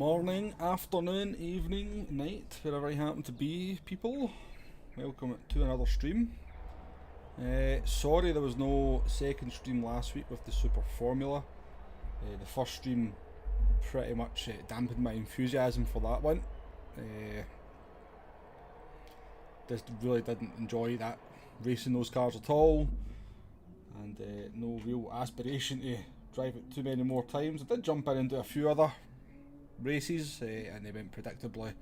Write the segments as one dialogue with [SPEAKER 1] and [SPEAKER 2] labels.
[SPEAKER 1] Morning, afternoon, evening, night, wherever I happen to be, people. Welcome to another stream. Sorry there was no second stream last week with the Super Formula. The first stream pretty much dampened my enthusiasm for that one. Just really didn't enjoy that racing those cars at all, and no real aspiration to drive it too many more times. I did jump in and do a few other races and they went predictably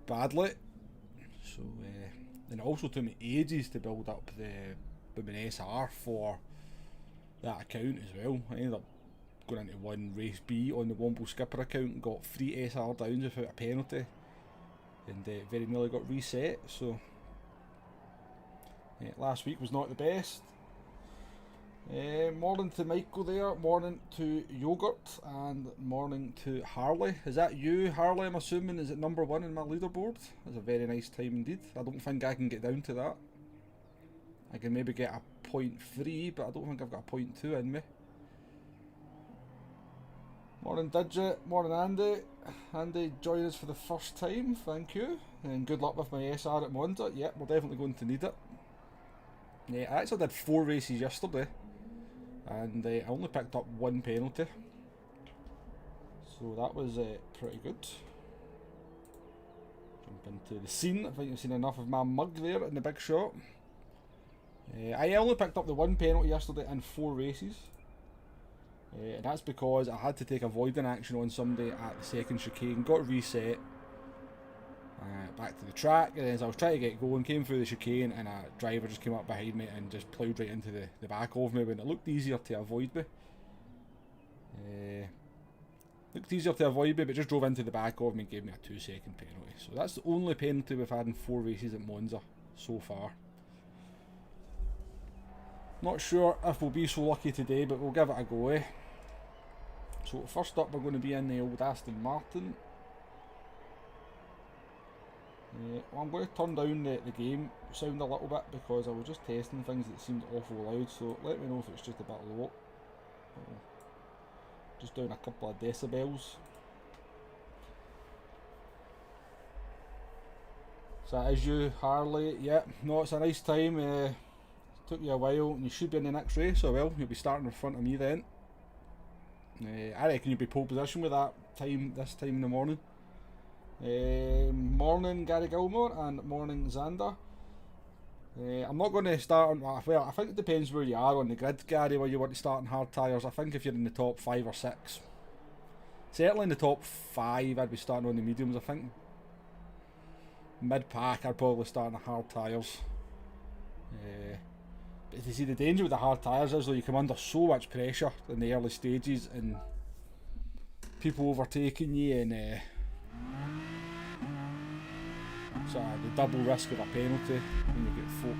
[SPEAKER 1] badly, so and it also took me ages to build up the Women SR for that account as well. I ended up going into one race B on the Womble Skipper account and got 3 SR downs without a penalty, and very nearly got reset. So last week was not the best. Morning to Michael there, morning to Yogurt, and morning to Harley. Is that you, Harley, I'm assuming? Is it number 1 in my leaderboard? That's a very nice time indeed. I don't think I can get down to that. I can maybe get a 0.3, but I don't think I've got a 0.2 in me. Morning Digit, morning Andy. Andy joining us for the first time, thank you. And good luck with my SR at Monza. Yep, we're definitely going to need it. I actually did 4 races yesterday, and I only picked up 1 penalty, so that was pretty good. Jump into the scene. I think you've seen enough of my mug there in the big shot. I only picked up the 1 penalty yesterday in 4 races, and that's because I had to take avoiding action on somebody at the second chicane, got reset back to the track, and as I was trying to get going, came through the chicane, and a driver just came up behind me and just ploughed right into the back of me when it looked easier to avoid me. Looked easier to avoid me, but just drove into the back of me and gave me a 2-second penalty. So that's the only penalty we've had in 4 races at Monza so far. Not sure if we'll be so lucky today, but we'll give it a go, So first up we're going to be in the old Aston Martin. Well, I'm going to turn down the game sound a little bit because I was just testing things that seemed awful loud, so let me know if it's just a bit low. Just down a couple of decibels. So that is you, Harley. Yeah, no, it's a nice time. Took you a while, and you should be in the next race, so well, you'll be starting in front of me then. I reckon you'll be pole position with that time, this time in the morning. Morning Gary Gilmore and morning Xander. I'm not going to start on, well, I think it depends where you are on the grid, Gary, where you want to start on hard tyres. I think if you're in the top 5 or 6, certainly in the top 5, I'd be starting on the mediums. I think mid-pack I'd probably start on the hard tyres. But you see, the danger with the hard tyres is though you come under so much pressure in the early stages, and people overtaking you, and so the double risk of a penalty when you get folk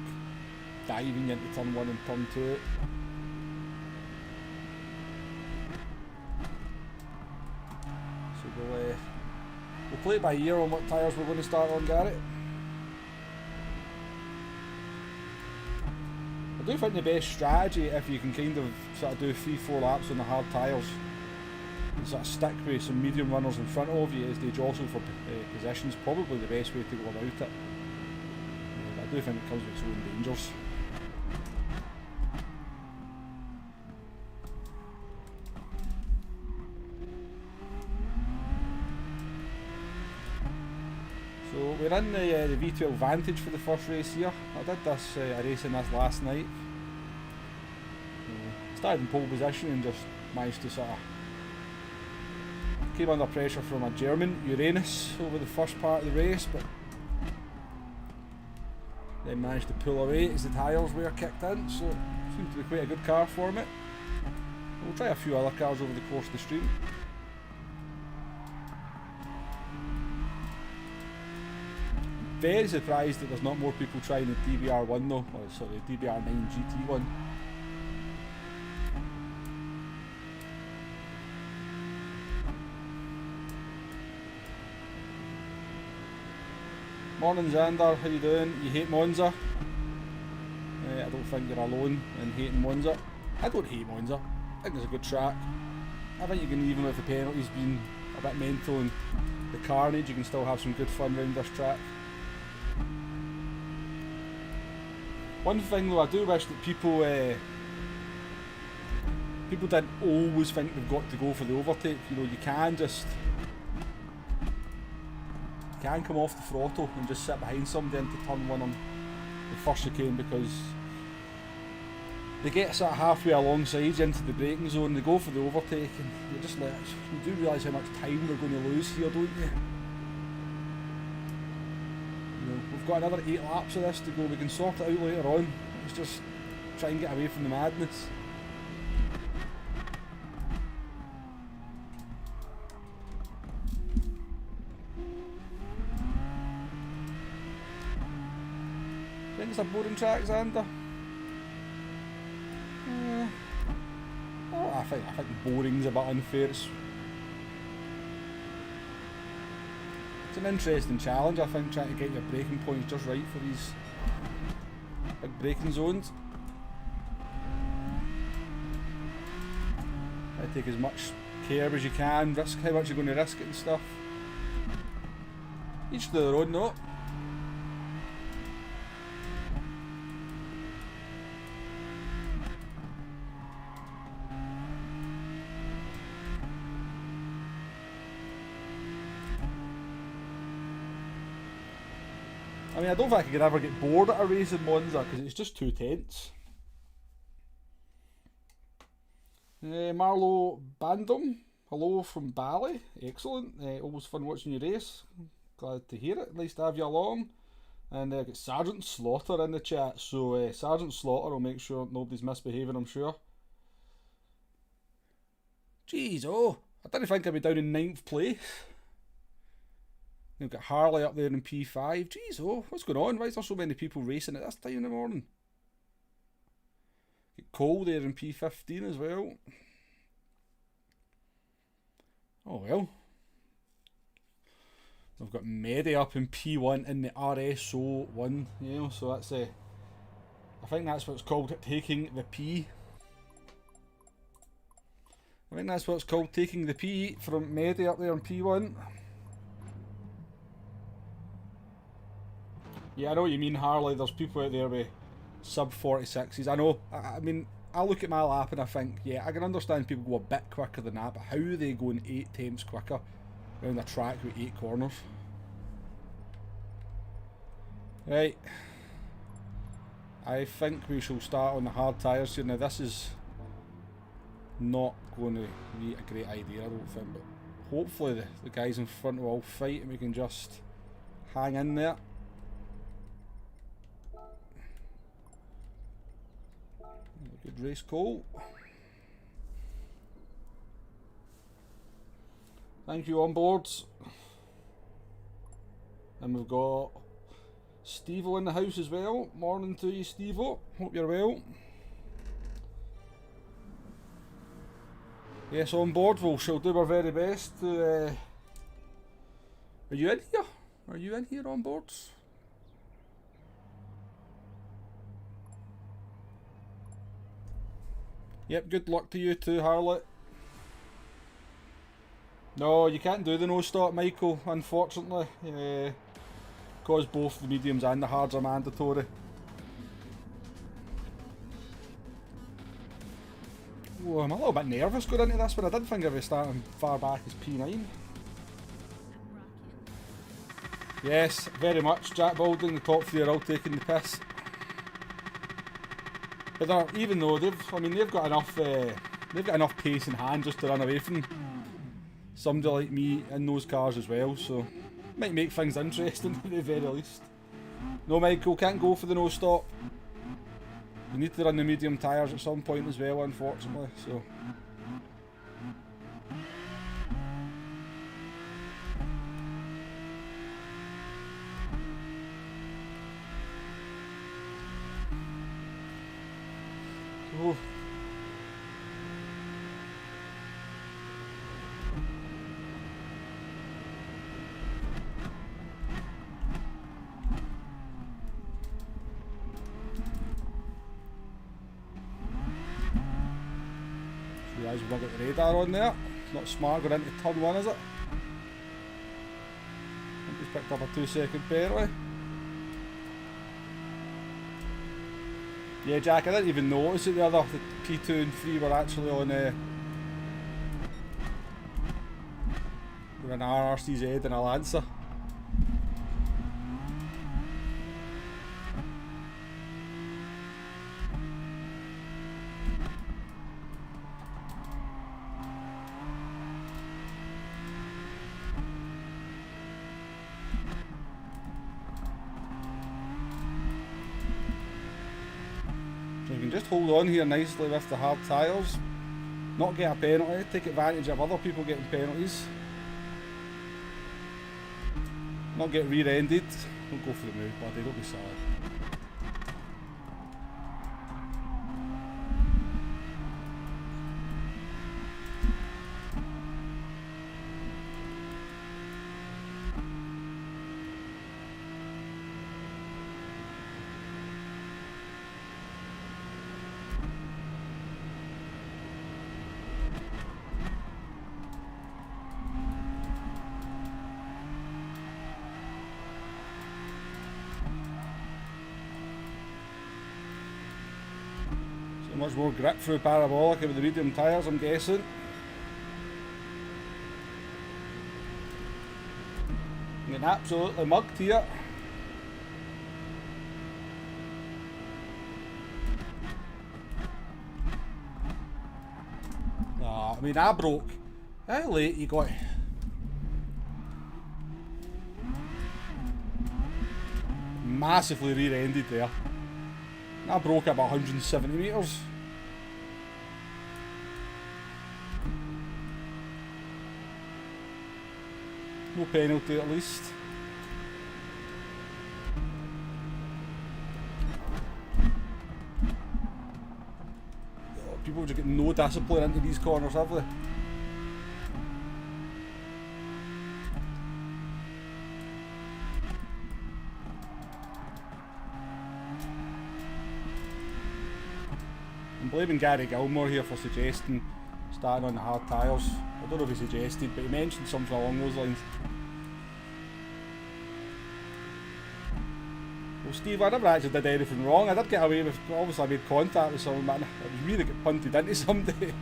[SPEAKER 1] diving into turn 1 and turn 2. So we'll play it by ear on what tyres we're going to start on, Garrett. I do think the best strategy, if you can kind of sort of do 3-4 laps on the hard tyres and sort of stick with some medium runners in front of you as they jostle for positions, probably the best way to go about it. But I do think it comes with its own dangers. So we're in the V12 Vantage for the first race here. I did this a race in this last night. Started in pole position and just managed to sort of came under pressure from a German, Uranus, over the first part of the race, but then managed to pull away as the tyres were kicked in, so it seemed to be quite a good car for me. We'll try a few other cars over the course of the stream. Very surprised that there's not more people trying the DBR1 though, or sorry, the DBR9 GT1. Morning Xander, how you doing? You hate Monza? I don't think you're alone in hating Monza. I don't hate Monza. I think it's a good track. I think you can, even with the penalties being a bit mental and the carnage, you can still have some good fun around this track. One thing though, I do wish that people didn't always think they've got to go for the overtake. You know, you can come off the throttle and just sit behind somebody into turn 1 on the first chicane, because they get sort of halfway alongside you into the braking zone, they go for the overtake, and you're just like, you do realise how much time they're going to lose here, don't you? We've got another 8 laps of this to go, we can sort it out later on. Let's just try and get away from the madness. I think it's a boring track, Xander. I think boring's a bit unfair. It's an interesting challenge, I think, trying to get your braking points just right for these big braking zones. Try to take as much care as you can, risk how much you're going to risk it and stuff. Each to their own, though. I mean, I don't think I could ever get bored at a race in Monza because it's just too tense. Marlo Bandom, hello from Bali. Excellent. Always fun watching you race. Glad to hear it. Nice to have you along. And got Sergeant Slaughter in the chat. So Sergeant Slaughter will make sure nobody's misbehaving, I'm sure. Jeez, I didn't think I'd be down in 9th place. We've got Harley up there in P5. Jeez, what's going on? Why is there so many people racing at this time in the morning? Get Cole there in P15 as well. Oh well. We've got Medi up in P1 in the RSO1, you know, so that's I think that's what's called taking the P. I think that's what's called taking the P from Medi up there in P1. Yeah, I know what you mean, Harley. There's people out there with sub 46s. I know. I mean, I look at my lap and I think, yeah, I can understand people go a bit quicker than that, but how are they going 8 times quicker around a track with 8 corners? Right. I think we shall start on the hard tyres here. Now, this is not going to be a great idea, I don't think, but hopefully the guys in front will all fight and we can just hang in there. Good race, Cole. Thank you, on boards. And we've got Steve-O in the house as well. Morning to you, Steve-O. Hope you're well. Yes, on board, we shall do our very best to... Are you in here? Are you in here, on boards? Yep, good luck to you too, Harlot. No, you can't do the no stop, Michael, unfortunately. Because both the mediums and the hards are mandatory. Oh, I'm a little bit nervous going into this one. I didn't think I'd be starting far back as P9. Yes, very much. Jack Baldwin, the top 3 are all taking the piss. But even though they've got enough pace in hand just to run away from somebody like me in those cars as well, so might make things interesting at the very least. No, Michael, can't go for the no stop. We need to run the medium tyres at some point as well, unfortunately, so. Oh. So you guys will get the radar on there. It's not smart going into turn 1, is it? Just picked up a 2-second penalty. Yeah, Jack, I didn't even notice it the other. The P2 and 3 were actually on were an RRCZ and a Lancer. So you can just hold on here nicely with the hard tyres, not get a penalty, take advantage of other people getting penalties, not get rear-ended. Don't go for the move, buddy, don't be silly. Much more grip through parabolic with the medium tyres, I'm guessing. Getting absolutely mugged here. I mean, I broke. How late you got? Massively rear-ended there. I broke about 170 metres. No penalty at least. Oh, people just get no discipline into these corners, have they? I'm blaming Gary Gilmore here for suggesting starting on the hard tyres. I don't know if he suggested, but he mentioned something along those lines. Well, Steve, I never actually did anything wrong. I did get away with, obviously I made contact with someone, but it was me that got punted into somebody.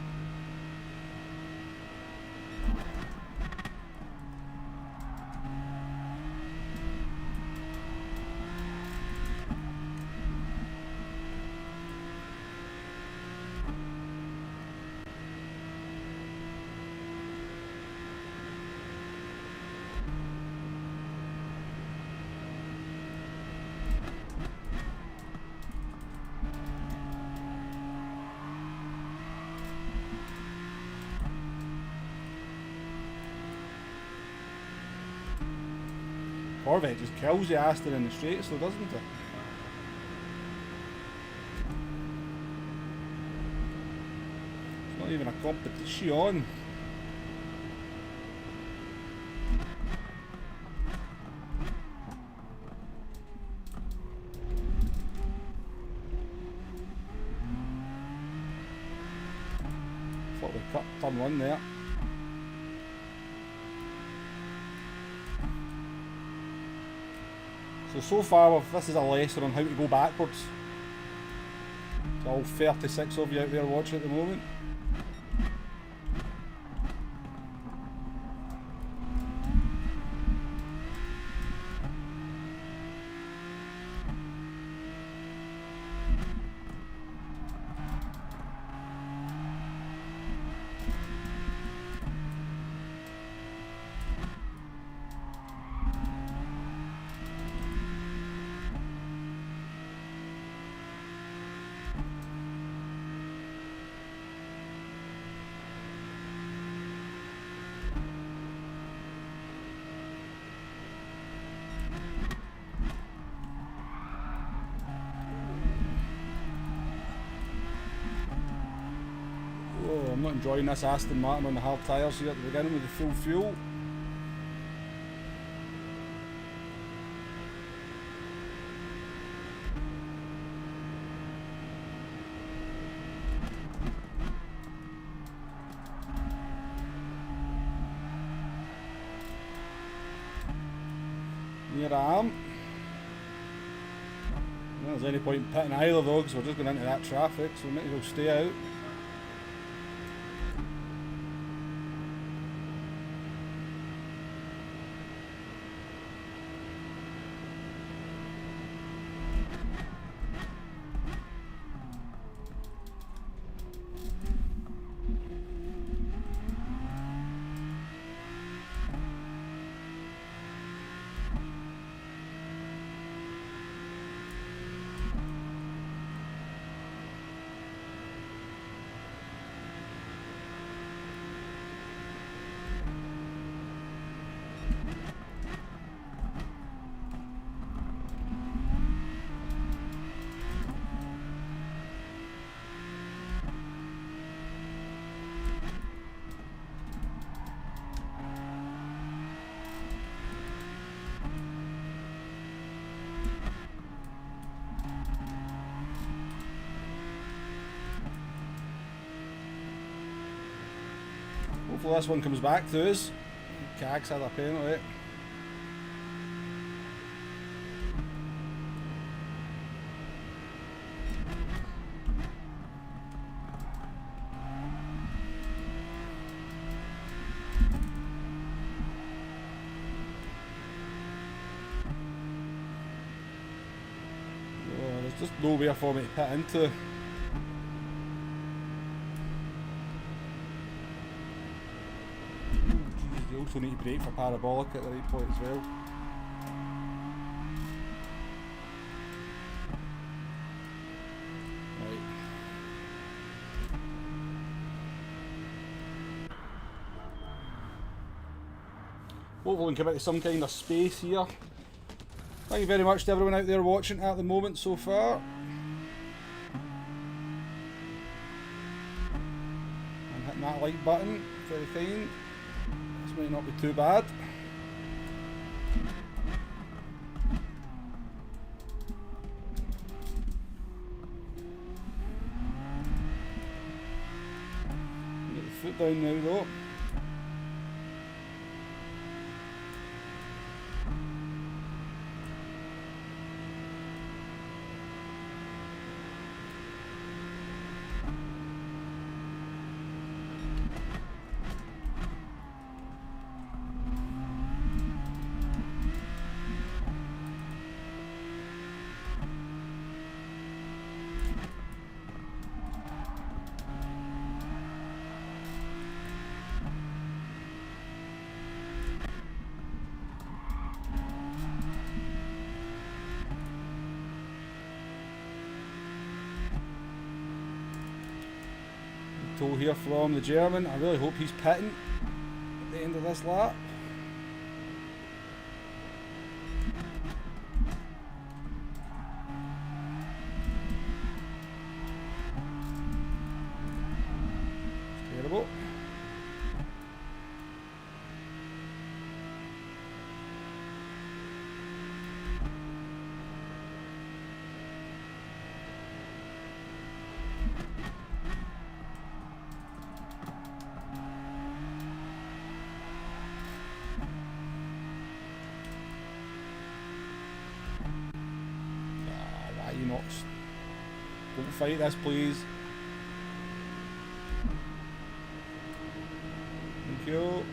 [SPEAKER 1] Corvette just kills the Aston in the straights though, doesn't it? It's not even a competition. Thought we cut turn one there. So far, this is a lesson on how to go backwards. To all 36 of you out there watching at the moment. I'm not enjoying this Aston Martin on the hard tyres here at the beginning with the full fuel. Here I am. Well, there's any point in pitting either though, because we're just going into that traffic, so we might as well stay out. Hopefully this one comes back to us. Cag's had a penalty. Oh, there's just nowhere for me to pit into. You also need to brake for parabolic at the right point as well. Right. Hopefully we can come into some kind of space here. Thank you very much to everyone out there watching at the moment so far. And hitting that like button, very kind. This might not be too bad. Get the foot down now though. Tow here from the German. I really hope he's pitting at the end of this lap. It's terrible. Don't fight this, please. Thank you.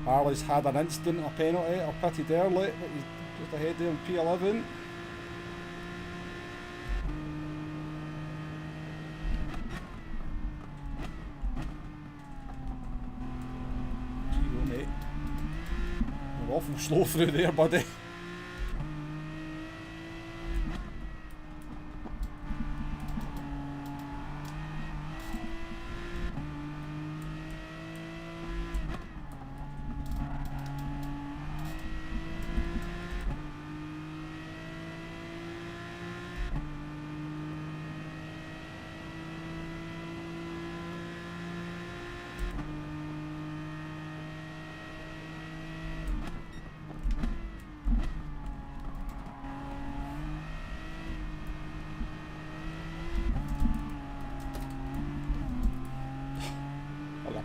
[SPEAKER 1] Harley's had an instant, a penalty, or pitted early, but he's just ahead there in P11. Gee, mate. You're awful slow through there, buddy.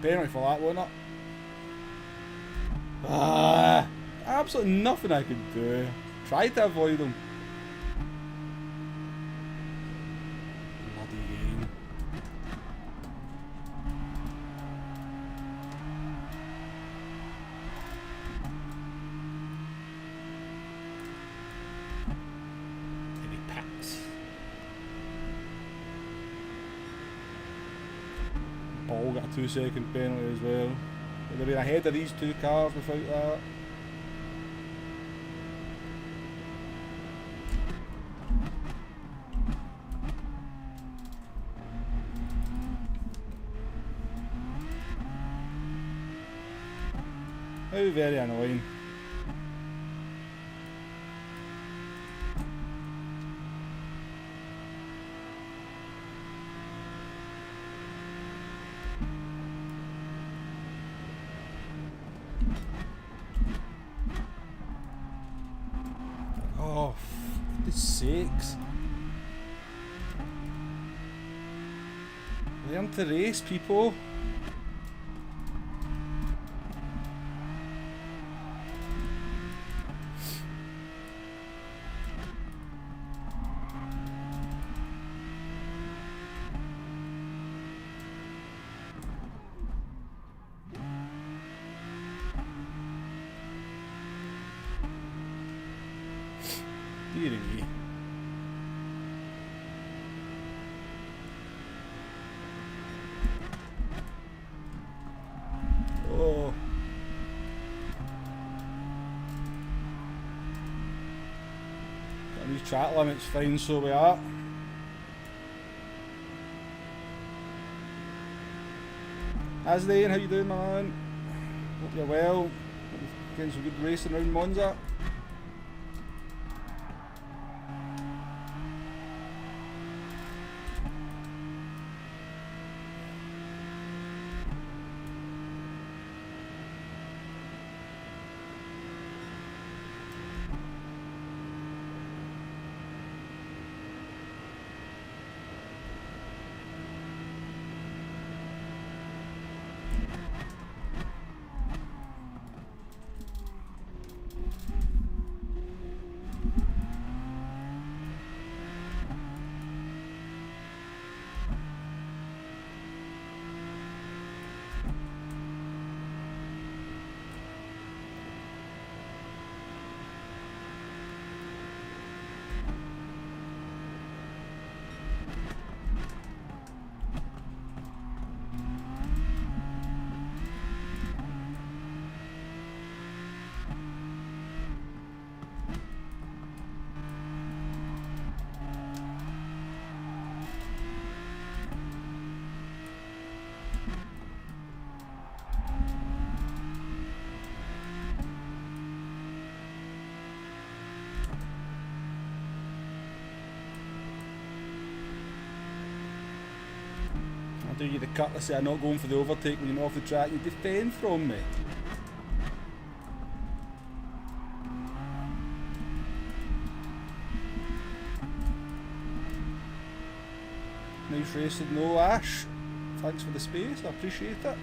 [SPEAKER 1] penalty for that, wasn't it? Ah, absolutely nothing I could do. Tried to avoid them. Bloody game. Maybe pats. Paul got a 2-second penalty as well. Would have been ahead of these two cars without that. How very annoying. Oh, for goodness sakes. Learn to race, people. Dear me. Oh. Got these track limits fine, so we are. Asdane, how you doing, man? Hope you're well. Hope you're getting some good racing around Monza. Do you the courtesy of not going for the overtake when you're off the track? You defend from me. Nice racing, no Ash. Thanks for the space, I appreciate it.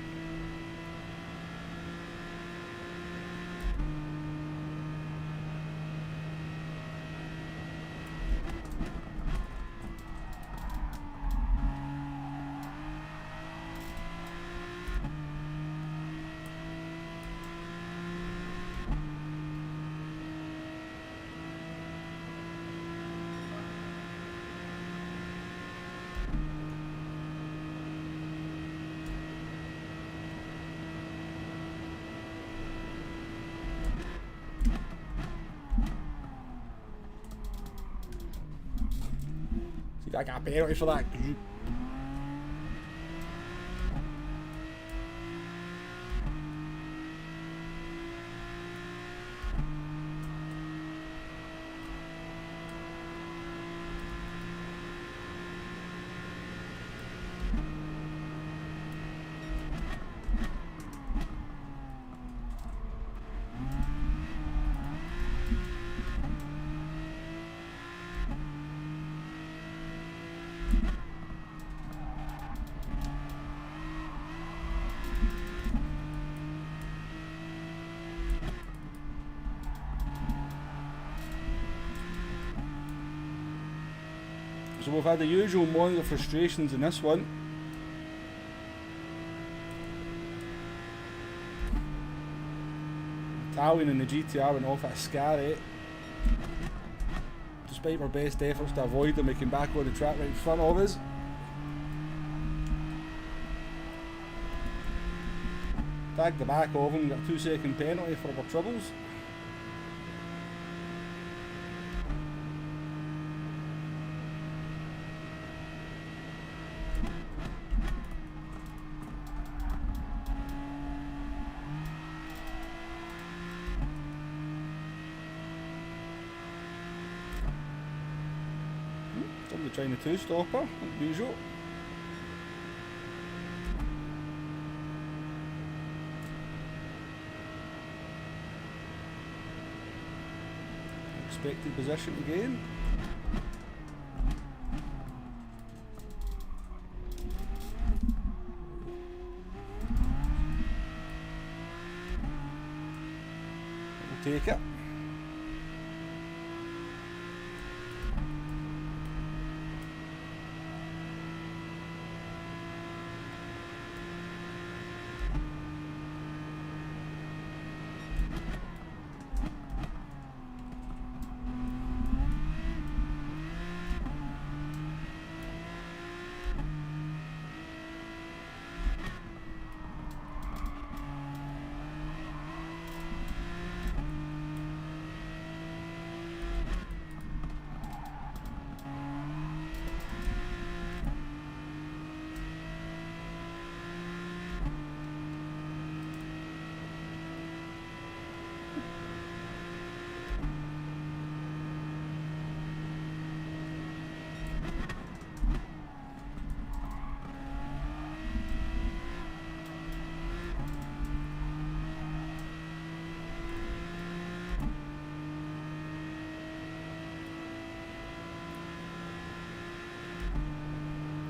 [SPEAKER 1] I got a penalty for that group. So we've had the usual Monza frustrations in this one. Italian and the GTR went off at a scary. Despite our best efforts to avoid them, making back on the track right in front of us. Tagged the back of him, got a 2-second penalty for our troubles. Somebody trying the 2-stopper, like usual. Expected position again. We'll take it.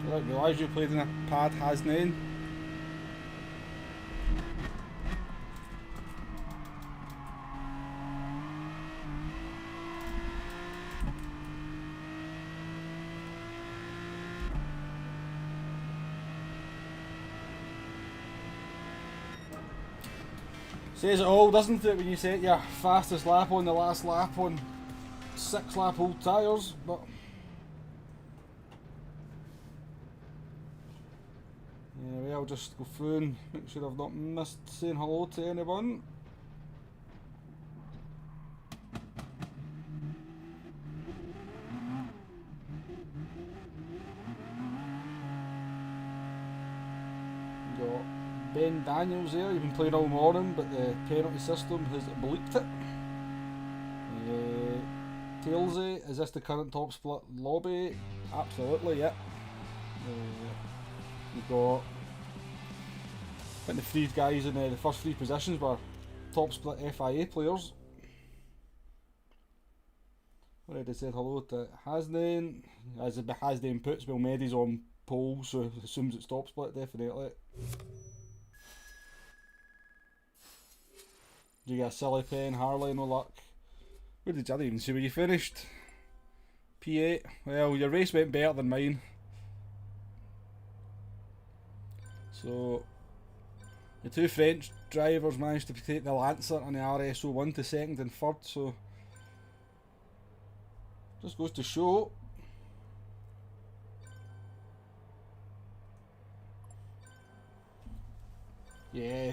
[SPEAKER 1] I didn't realise you played in a pad, hasn't it? Says it all, doesn't it, when you set your fastest lap on the last lap on 6-lap old tyres, but anyway, I'll just go through and make sure I've not missed saying hello to anyone. Got Ben Daniels there, you've been playing all morning, but the penalty system has bleeped it. Tailsy, is this the current top split lobby? Absolutely, yeah. We've got, I think the 3 guys in the first 3 positions were top split FIA players. Already said hello to Hasnain. As the Hasnain puts, well, Medi's on pole, so assumes it's top split, definitely. You get a silly pen, Harley, no luck. Where did you, I didn't even see where you finished? P8. Well, your race went better than mine. So, the 2 French drivers managed to take the Lancer and the RSO1 to 2nd and 3rd, so just goes to show. Yeah,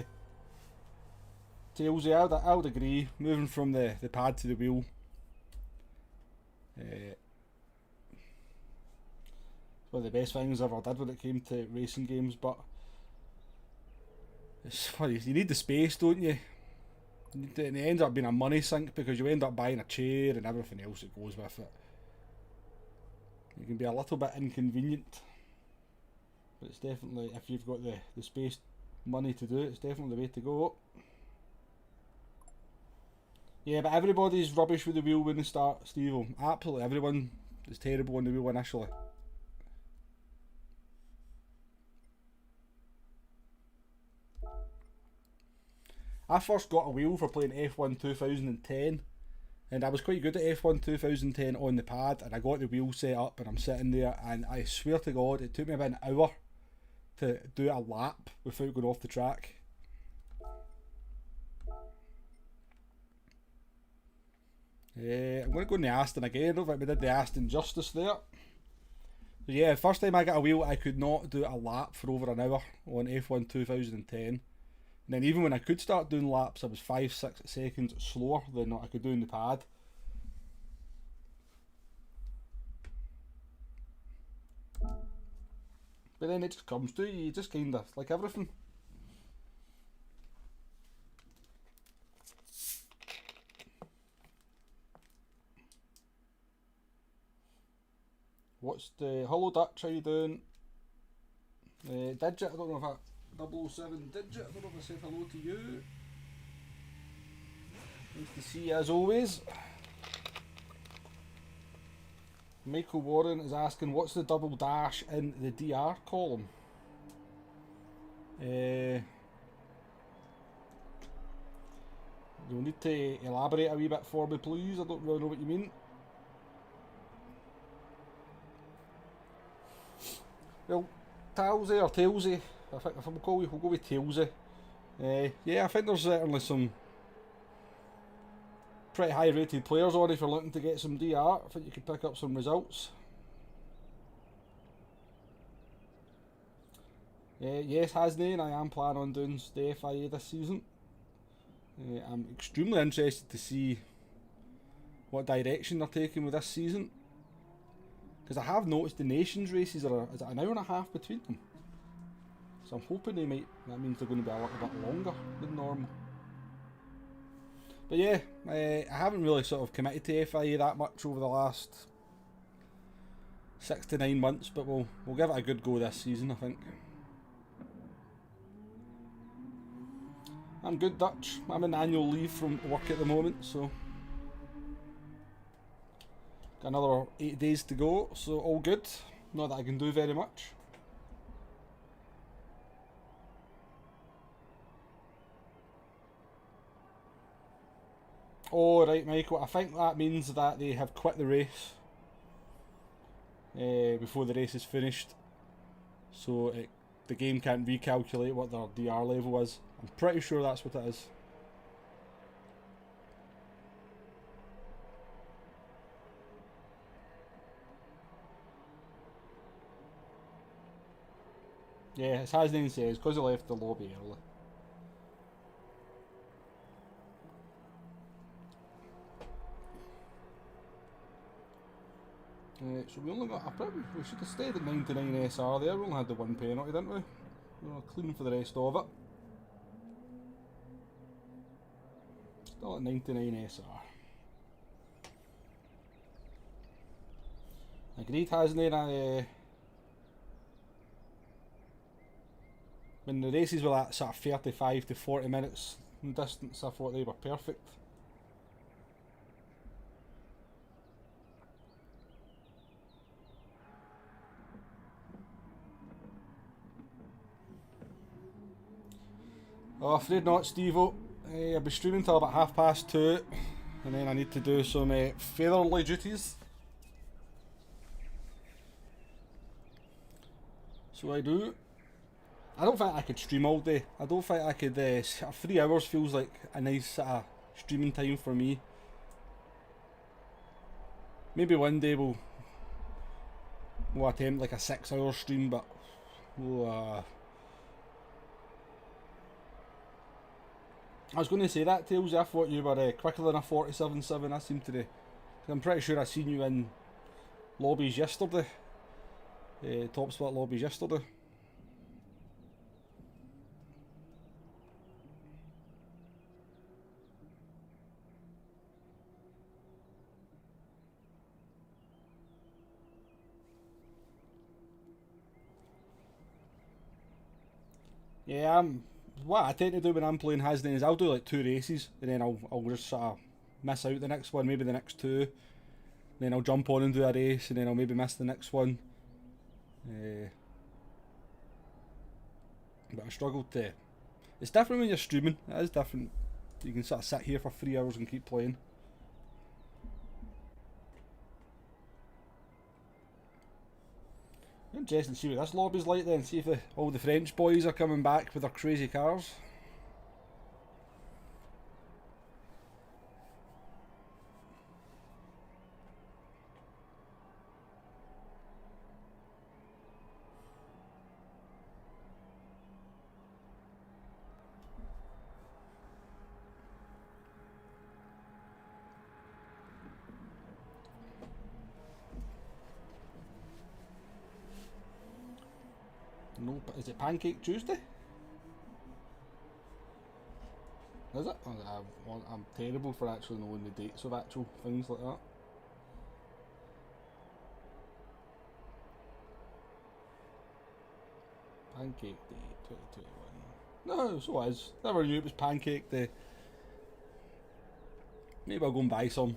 [SPEAKER 1] Tailsy, I would agree, moving from the pad to the wheel. It's one of the best things I ever did when it came to racing games, but it's funny, you need the space, don't you? And it ends up being a money sink because you end up buying a chair and everything else that goes with it. It can be a little bit inconvenient, but it's definitely, if you've got the space, money to do it, it's definitely the way to go. Yeah, but everybody's rubbish with the wheel when they start, Steve. Absolutely everyone is terrible on the wheel initially. I first got a wheel for playing F1 2010, And I was quite good at F1 2010 on the pad, and I got the wheel set up and I'm sitting there, and I swear to God it took me about an hour to do a lap without going off the track. I'm going to go in the Aston again. I don't think we did the Aston justice there. So yeah, first time I got a wheel I could not do a lap for over an hour on F1 2010. And then even when I could start doing laps, I was 5-6 seconds slower than what I could do in the pad. But then it just comes to you just kind of, like everything. What's the hello Dutch? How you doing? Digit, I don't know if I 007 Digit. I don't know if I said hello to you. Nice to see you as always. Michael Warren is asking, what's the double dash in the DR column? You'll need to elaborate a wee bit for me, please. I don't really know what you mean. Well, Talsy or Tailsy, I think if we'll go with Tailsy. Yeah, I think there's certainly some pretty high rated players on if you're looking to get some DR. I think you could pick up some results. Yes, Hasney, and I am planning on doing the FIA this season. I'm extremely interested to see what direction they're taking with this season. Because I have noticed the Nations races are is it an hour and a half between them. So I'm hoping that means they're going to be a little bit longer than normal. But yeah, I haven't really sort of committed to FIA that much over the last 6 to 9 months, but we'll give it a good go this season, I think. I'm good, Dutch. I'm in annual leave from work at the moment, so got another 8 days to go, so all good. Not that I can do very much. Oh right, Michael, I think that means that they have quit the race before the race is finished, so the game can't recalculate what their DR level is. I'm pretty sure that's what it is. Yeah, as Hasnan says, because he left the lobby early. So we only got we should have stayed at 99 SR there. We only had the one penalty, didn't we? We were clean for the rest of it. Still at 99 SR. Agreed, hasn't he? When the races were at sort of 35 to 40 minutes in distance, I thought they were perfect. Oh, afraid not, Steve-o. I'll be streaming till about 2:30, and then I need to do some featherly duties. So I do. I don't think I could stream all day. I don't think I could. 3 hours feels like a nice streaming time for me. Maybe one day we'll attempt like a 6-hour stream, but we'll. I was going to say that, Tails. I thought you were quicker than a 47.7. I seem to be. I'm pretty sure I seen you in lobbies yesterday. Top split lobbies yesterday. Yeah, what I tend to do when I'm playing Hasden is I'll do like 2 races and then I'll just sort of miss out the next one, maybe the next 2. Then I'll jump on and do a race and then I'll maybe miss the next one. But I struggled to. It's different when you're streaming. It is different. You can sort of sit here for 3 hours and keep playing. interested to see what this lobby's like then, see if all the French boys are coming back with their crazy cars. No, is it Pancake Tuesday? Is it? I'm terrible for actually knowing the dates of actual things like that. Pancake Day 2021. No, so it is. Never knew it was Pancake Day. Maybe I'll go and buy some.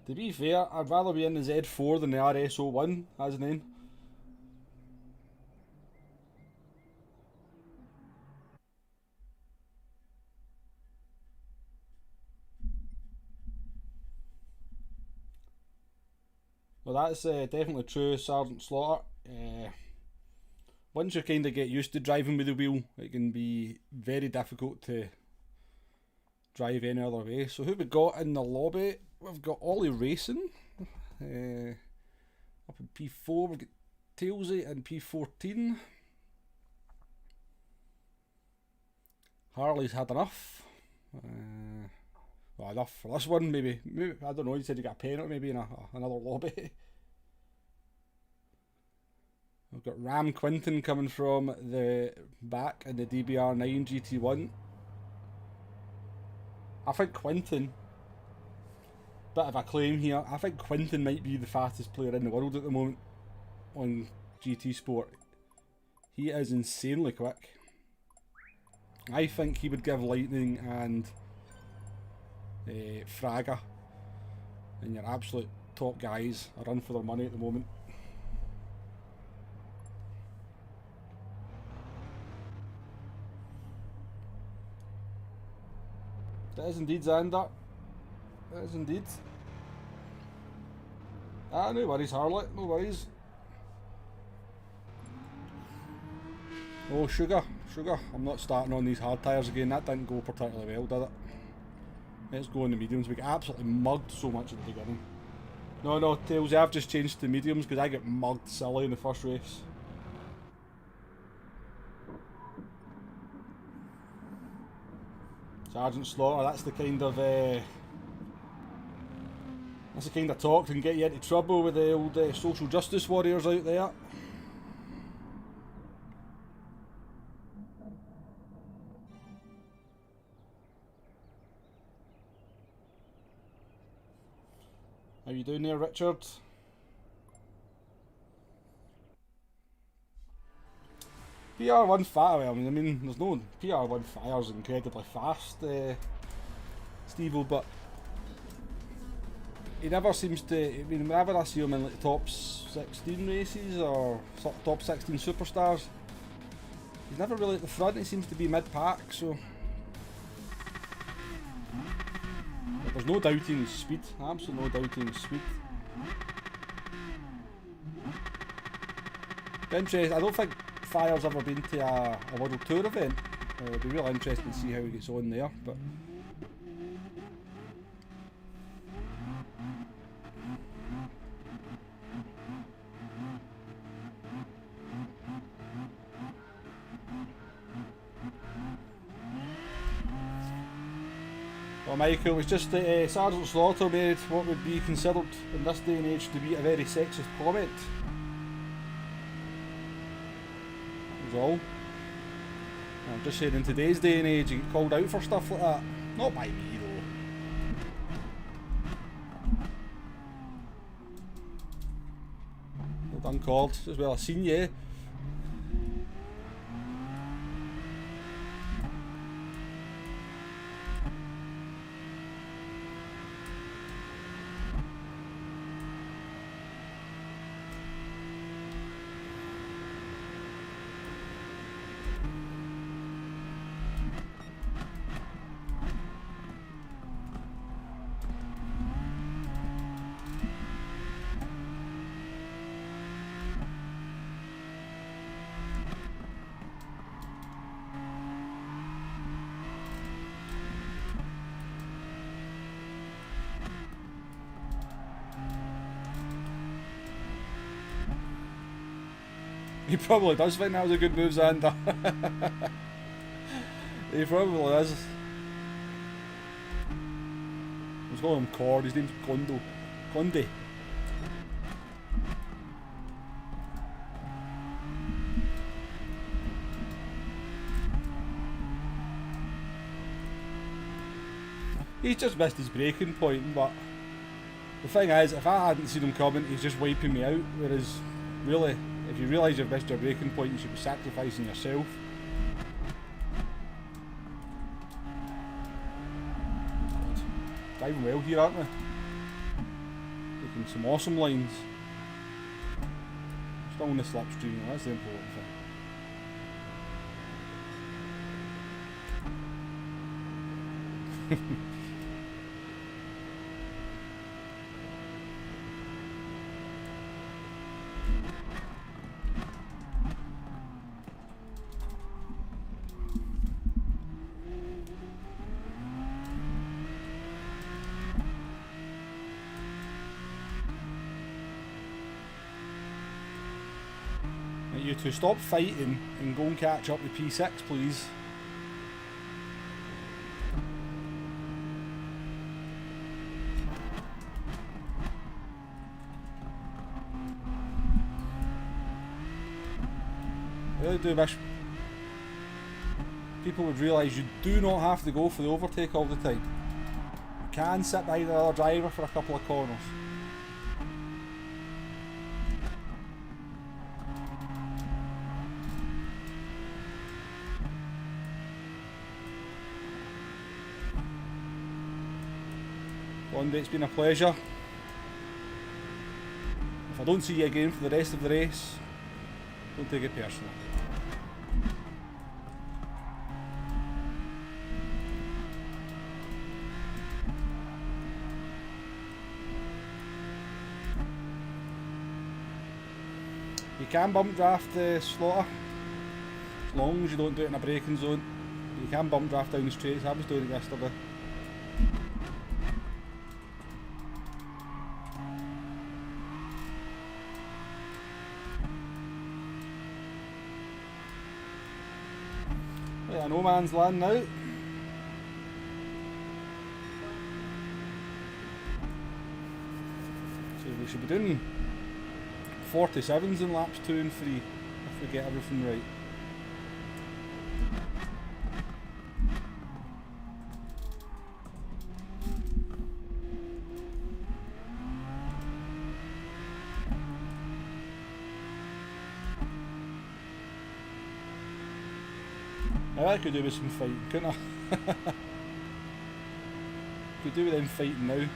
[SPEAKER 1] To be fair, I'd rather be in the Z4 than the RS01 as a name. Well, that's definitely true, Sergeant Slaughter. Once you kind of get used to driving with the wheel, it can be very difficult to drive any other way. So who we got in the lobby? We've got Ollie Racing. Up in P4, we've got Tailsy in P14. Harley's had enough. Well, enough for this one, maybe. I don't know, he said he got a penalty maybe in another lobby. We've got Ram Quinton coming from the back in the DBR9 GT1. I think Quinton, bit of a claim here, I think Quinton might be the fastest player in the world at the moment on GT Sport. He is insanely quick. I think he would give Lightning and Fraga and your absolute top guys a run for their money at the moment. It is indeed, Xander. It is indeed. Ah, no worries, Harley, no worries. Oh, Sugar, I'm not starting on these hard tyres again. That didn't go particularly well, did it? Let's go on the mediums. We got absolutely mugged so much at the beginning. No, Tails, I've just changed to mediums because I got mugged silly in the first race. Sergeant Slaughter, that's the kind of talk that can get you into trouble with the old social justice warriors out there. How you doing there, Richard? PR1 fire, I mean, there's no PR1 fire's incredibly fast, Steve-O, but he never seems to. I mean, whenever I see him in like top 16 races or top 16 superstars, he's never really at the front. He seems to be mid-pack, so but there's no doubting his speed. Absolutely no doubting his speed. Interesting. I don't think Fire's ever been to a World Tour event. It'd be really interesting to see how he gets on there. But well, Michael, it was just that Sergeant Slaughter made what would be considered in this day and age to be a very sexist comment. All. I'm just saying, in today's day and age, you get called out for stuff like that. Not by me, though. Well done, called. As well, I seen you. He probably does think that was a good move, Xander. He probably is. I was calling him Cord, his name's Gondo. Gondy. He's just missed his breaking point, but the thing is, if I hadn't seen him coming, he's just wiping me out, whereas, really, if you realise you've missed your breaking point, you should be sacrificing yourself. Driving well here, aren't we? Taking some awesome lines. Still on the slipstream, that's the important thing. You two stop fighting and go and catch up with P6, please. I really do wish people would realise you do not have to go for the overtake all the time. You can sit behind the other driver for a couple of corners. Monday, it's been a pleasure. If I don't see you again for the rest of the race, don't take it personally. You can bump draft the Slaughter, as long as you don't do it in a braking zone. You can bump draft down the straights. I was doing it yesterday. Yeah, no man's land now. So we should be doing 47s in laps 2 and 3 if we get everything right. I could do with some fighting, couldn't I? Could do with them fighting now.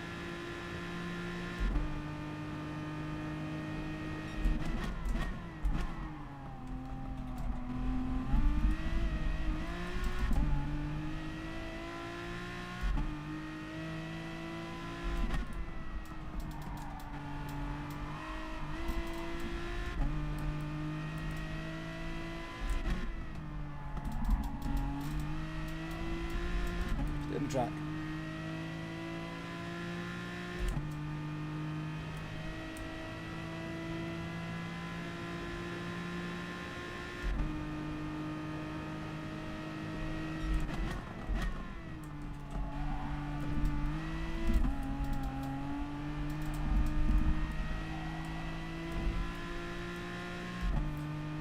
[SPEAKER 1] In the track.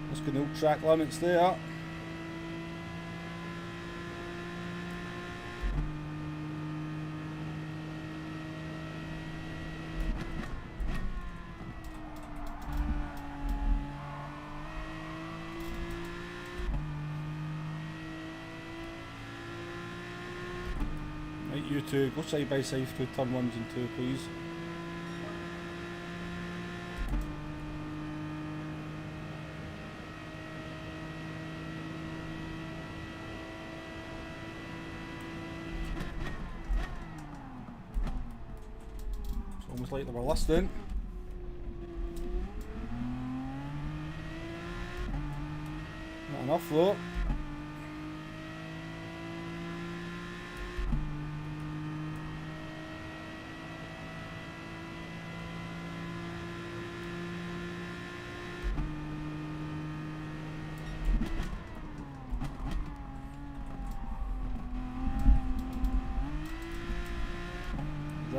[SPEAKER 1] Let's get no track limits there. You two, go side by side through turn 1s and 2, please. It's almost like they were listening. Not enough though.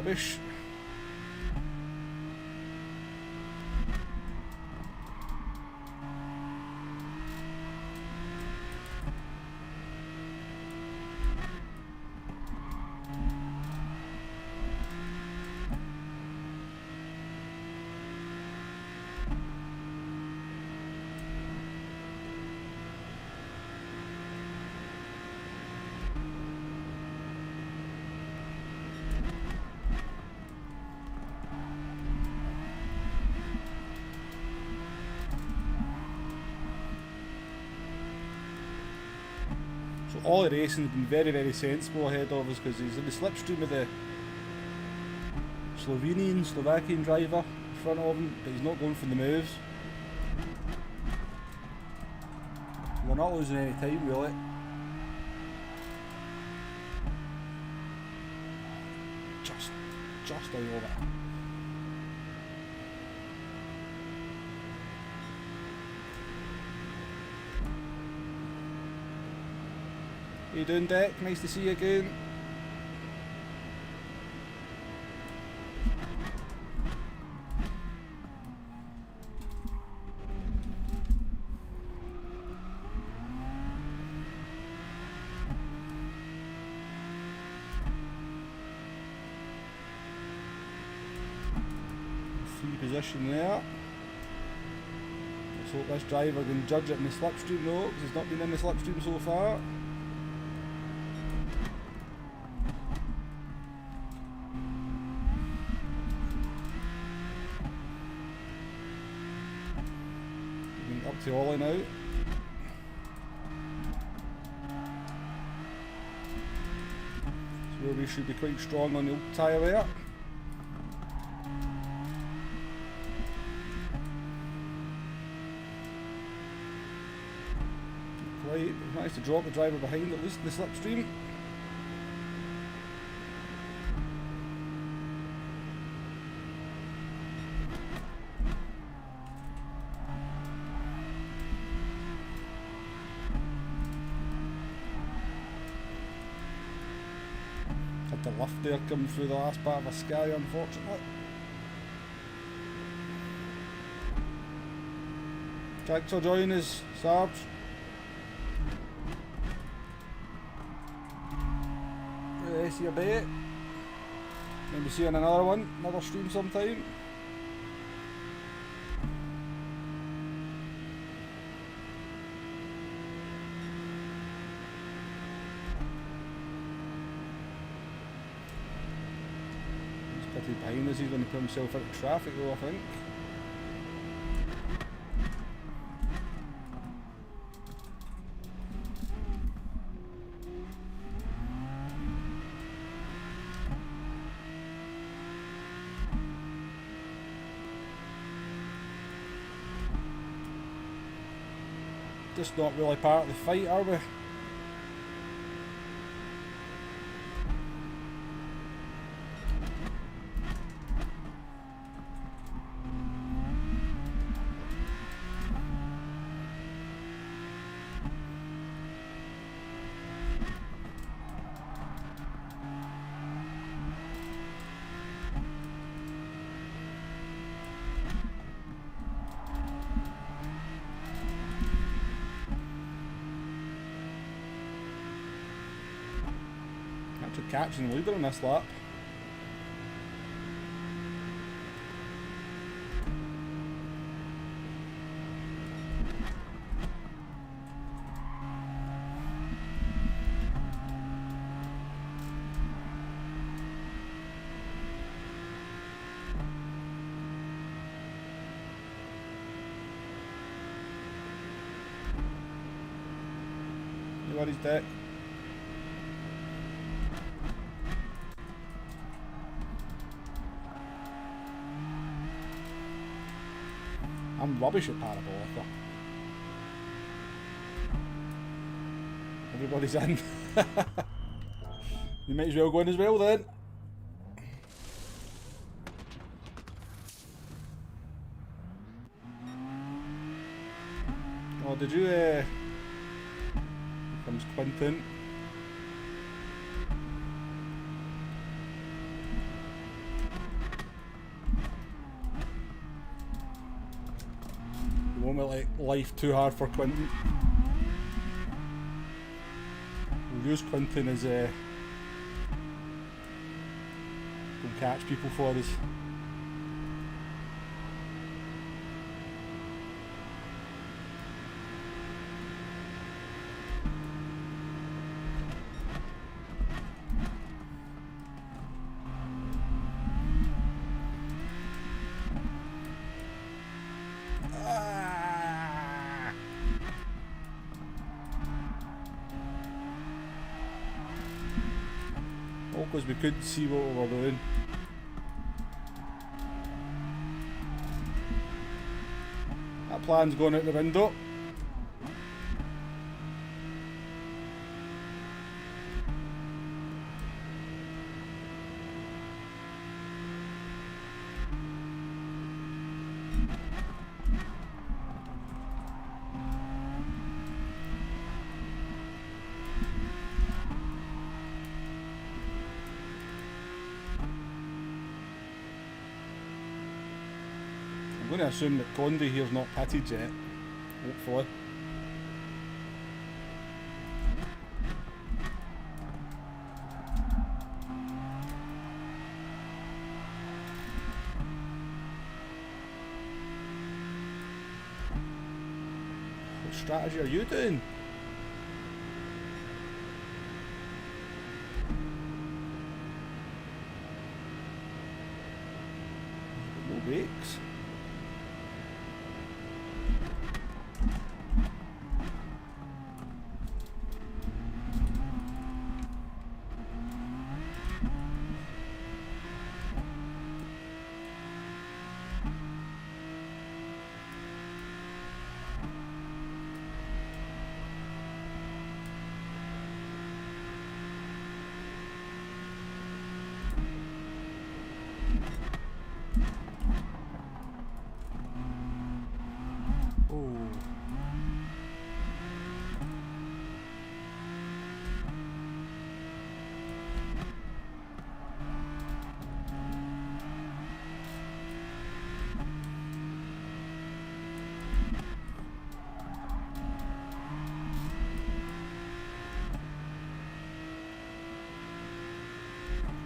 [SPEAKER 1] rubbish. So all the racing has been very, very sensible ahead of us because he's in the slipstream with the Slovakian driver in front of him, but he's not going for the moves. We're not losing any time really. Just out of it. How you doing, Deck? Nice to see you again. Free position there. Let's hope this driver can judge it in the slipstream though, because he's not been in the slipstream so far. Up to Ollie now. So we should be quite strong on the old tyre there. Right, managed to drop the driver behind at least in the slipstream. Had the lift there coming through the last part of a sky, unfortunately. Thanks for joining us, Sarge. The rest of your day. Maybe see you on another one, another stream sometime. Behind us, he's going to put himself out of traffic though, I think. Just not really part of the fight, are we? Catching the leader on this lap. No worries, Deck. I'm rubbish at parabolica. Everybody's in. You might as well go in as well then. Oh, did you here comes Quinton. make life too hard for Quinton. We'll use Quinton as go catch people for us. Because we couldn't see what we were doing. That plan's going out the window. I'm going to assume that Condi here's not pitted yet, hopefully. What strategy are you doing? No brakes.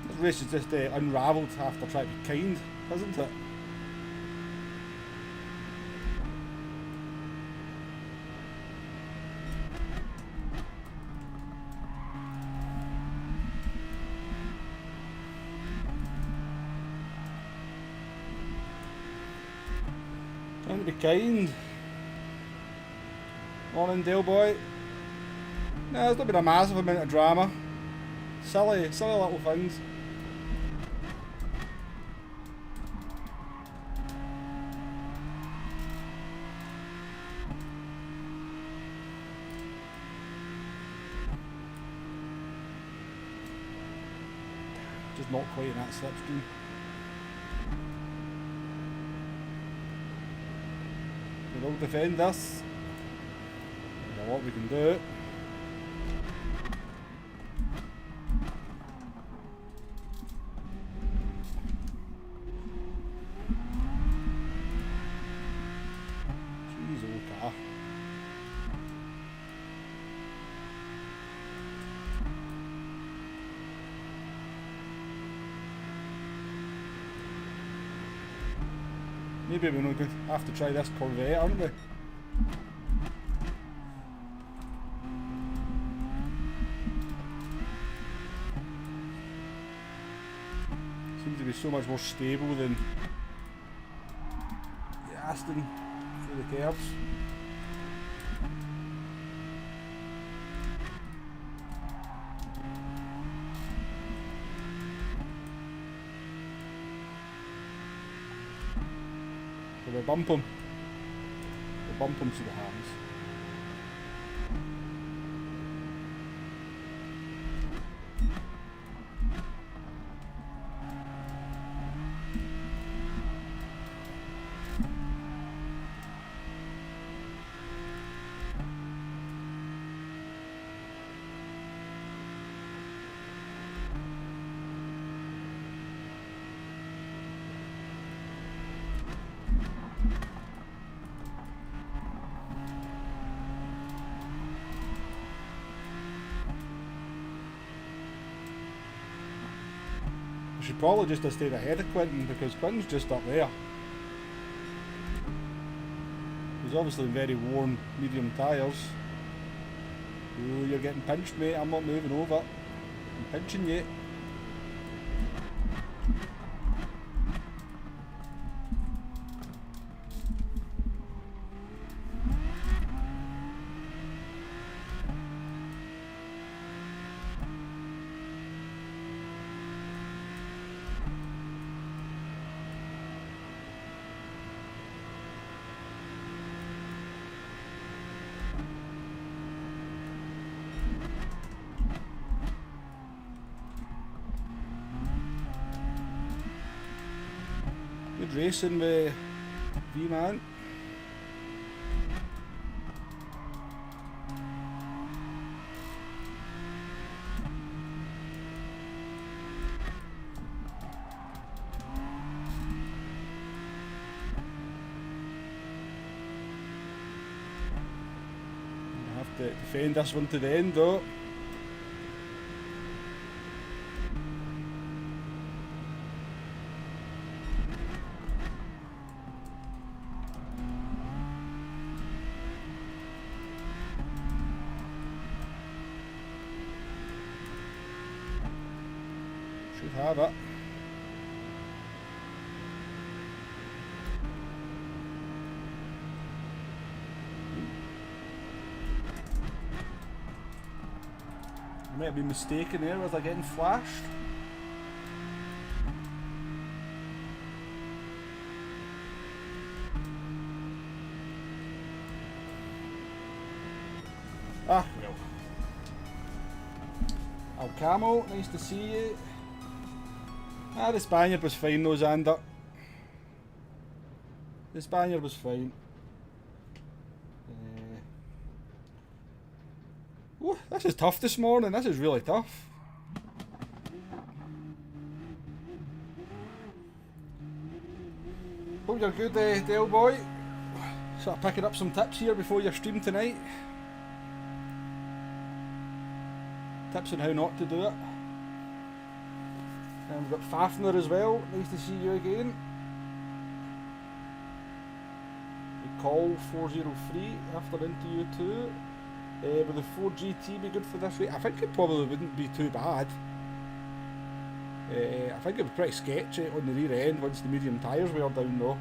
[SPEAKER 1] This race is just unravelled after trying to be kind, hasn't it? Trying to be kind. Morning, Dale boy. No, there's not been a massive amount of drama. Silly little things. Just not quite in that slipstream. We will defend this. There's a lot we can do. Jeez, old car. Maybe we're not going to have to try this Corvette, aren't we? Seems to be so much more stable than the Aston through the curves. We bump him. We bump him to the hands. I should probably just have stayed ahead of Quinton because Quinton's just up there. He's obviously very worn medium tyres. Ooh, you're getting pinched, mate. I'm not moving over. I'm pinching you. Good racing with V-Man. I have to defend this one to the end though. Should have it. I might have been mistaken there, was I getting flashed? Ah, well. Al Camo, nice to see you. Ah, the Spaniard was fine though, Xander. The Spaniard was fine. Ooh, this is tough this morning, this is really tough. Hope you're good, Dale boy. Sort of picking up some tips here before your stream tonight. Tips on how not to do it. And we've got Fafner as well, nice to see you again. Call 403 after into you too. Would the 4GT be good for this rate? I think it probably wouldn't be too bad. I think it would be pretty sketchy on the rear end once the medium tyres were down though.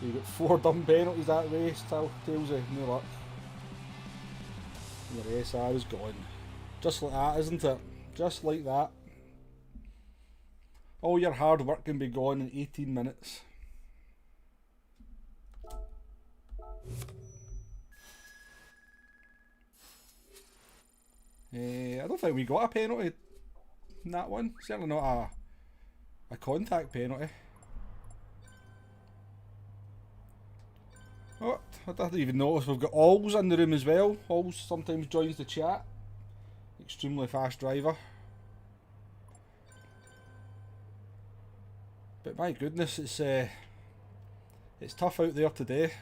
[SPEAKER 1] You got 4 dumb penalties that race, Tailsy, no luck. And your SR is gone. Just like that, isn't it? Just like that. All your hard work can be gone in 18 minutes. I don't think we got a penalty in that one. Certainly not a contact penalty. Oh, I didn't even notice we've got Alls in the room as well. Alls sometimes joins the chat. Extremely fast driver. But my goodness, it's tough out there today.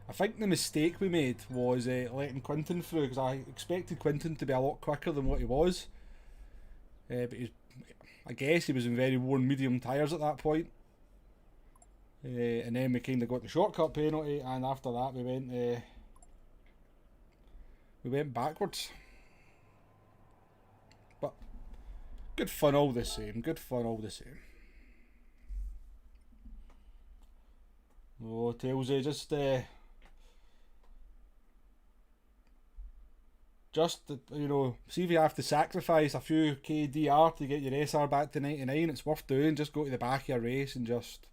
[SPEAKER 1] I think the mistake we made was letting Quinton through, because I expected Quinton to be a lot quicker than what he was. But I guess he was in very worn medium tyres at that point. And then we kind of got the shortcut penalty, and after that we went backwards. But good fun all the same. Good fun all the same. Oh, Tailsy, just you know, see if you have to sacrifice a few KDR to get your SR back to 99, it's worth doing. Just go to the back of your race and just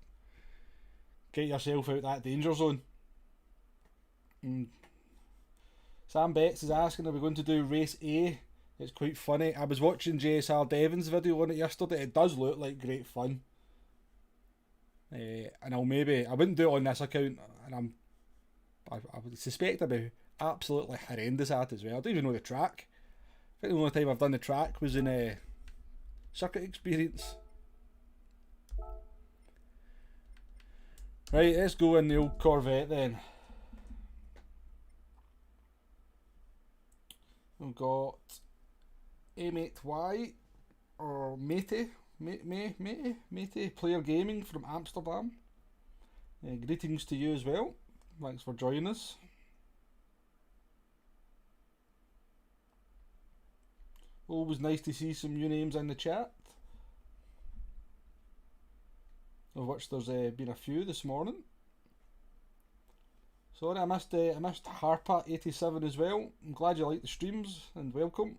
[SPEAKER 1] get yourself out that danger zone. Sam Betts is asking, are we going to do race A? It's quite funny. I was watching JSR Devon's video on it yesterday. It does look like great fun. And I wouldn't do it on this account, and I would suspect I'd be absolutely horrendous at it as well. I don't even know the track. I think the only time I've done the track was in Circuit Experience. Right, let's go in the old Corvette then. We've got M8Y or Mate Player Gaming from Amsterdam. Greetings to you as well. Thanks for joining us. Always nice to see some new names in the chat, of which there's been a few this morning. Sorry, I missed Harpa87 as well. I'm glad you like the streams and welcome.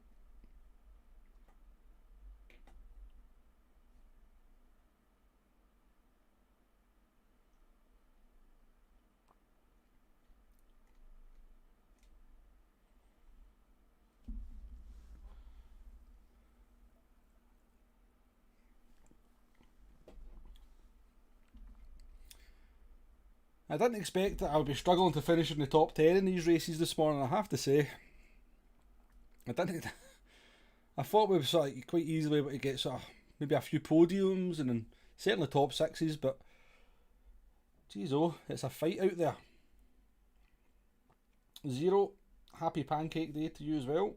[SPEAKER 1] I didn't expect that I would be struggling to finish in the top 10 in these races this morning, I have to say. I thought we were sort of quite easily able to get sort of maybe a few podiums and then certainly top 6s, but geez, oh, it's a fight out there. Zero, happy Pancake Day to you as well.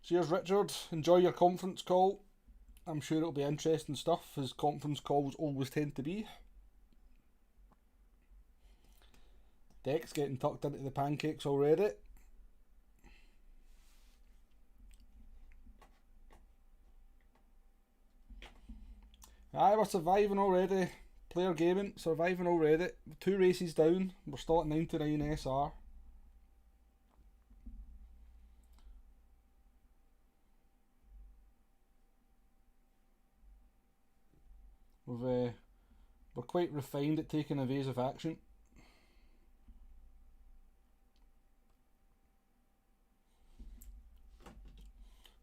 [SPEAKER 1] Cheers, Richard. Enjoy your conference call. I'm sure it'll be interesting stuff, as conference calls always tend to be. Deck's getting tucked into the pancakes already. Aye, we're surviving already. Player Gaming, surviving already. 2 races down. We're still at 99 SR. We're quite refined at taking evasive action.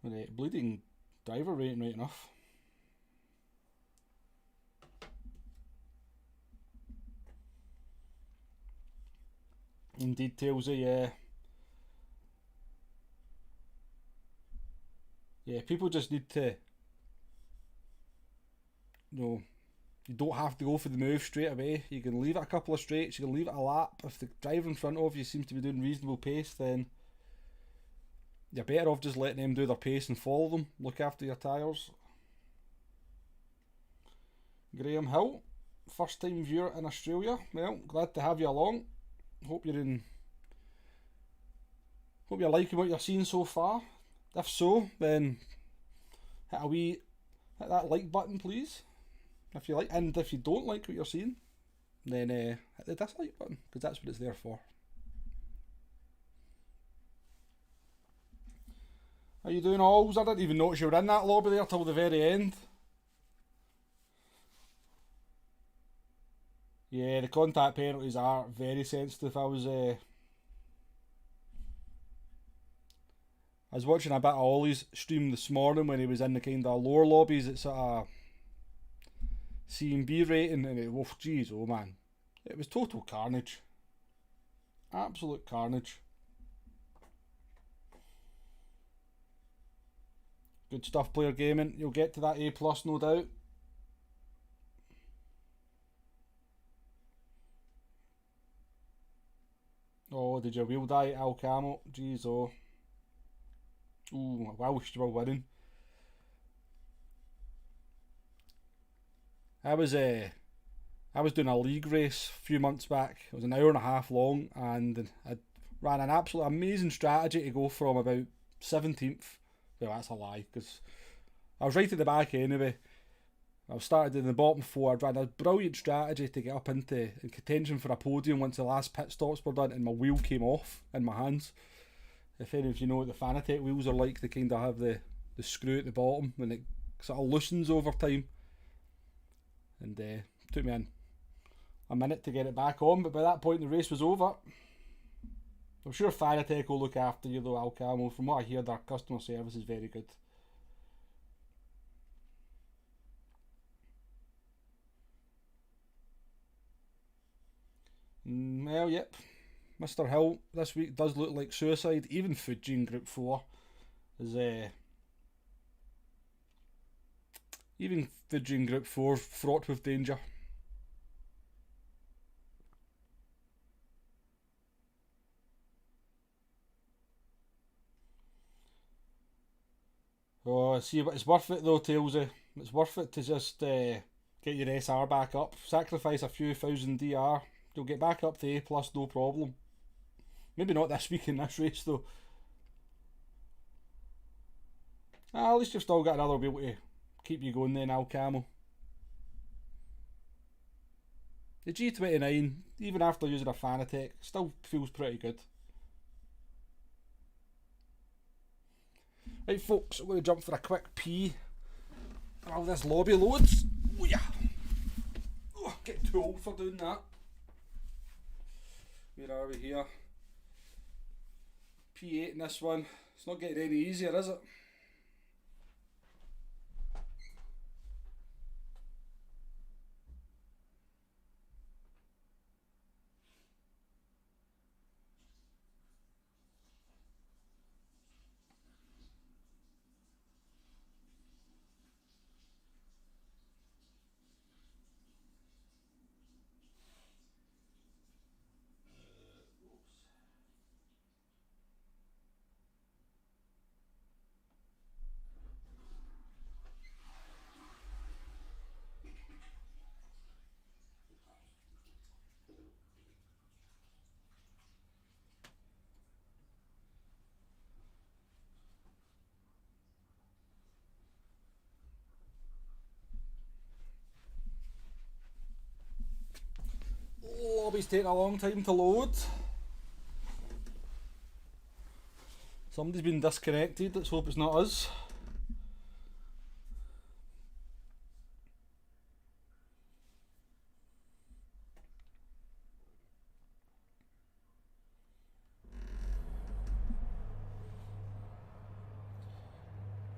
[SPEAKER 1] Right, bleeding driver rating right enough. Indeed, Tailsy, yeah. Yeah, people just need to, you don't have to go for the move straight away. You can leave it a couple of straights, you can leave it a lap. If the driver in front of you seems to be doing reasonable pace, then you're better off just letting them do their pace and follow them. Look after your tyres. Graham Hill, first time viewer in Australia. Well, glad to have you along. Hope you're liking what you're seeing so far. If so, then hit that like button, please. If you like, and if you don't like what you're seeing, then hit the dislike button, because that's what it's there for. How you doing, Alls? I didn't even notice you were in that lobby there till the very end. Yeah, the contact penalties are very sensitive. I was watching a bit of Ollie's stream this morning when he was in the kind of lower lobbies at sort of C and B rating, and jeez, oh man, it was total carnage. Absolute carnage. Good stuff, Player Gaming. You'll get to that A+, no doubt. Oh, did your wheel die, Al Camo? Jeez, oh. Ooh, I wish you were winning. I was doing a league race a few months back. It was an hour and a half long, and I ran an absolute amazing strategy to go from about 17th. Well, that's a lie, because I was right at the back anyway. I started in the bottom 4. I ran a brilliant strategy to get up in contention for a podium once the last pit stops were done, and my wheel came off in my hands. If any of you know what the Fanatec wheels are like, they kind of have the screw at the bottom, and it sort of loosens over time. And took me a minute to get it back on, but by that point the race was over. I'm sure Fanatec will look after you though, Al Camo. From what I hear, their customer service is very good. Well, yep. Mr. Hill this week does look like suicide. Even Fuji in Group 4 is even Fuji in Group 4 fraught with danger. see, but it's worth it though, Tailsy. It's worth it to just get your SR back up. Sacrifice a few thousand DR. You'll get back up to A+, no problem. Maybe not this week in this race though. At least you've still got another wheel to keep you going then, Al Camo. The G29, even after using a Fanatec, still feels pretty good. Right folks, I'm going to jump for a quick pee while this lobby loads. Oh yeah! Oh, get too old for doing that. Where are we here? P8 in this one. It's not getting any easier, is it? Lobby's taking a long time to load. Somebody's been disconnected, let's hope it's not us.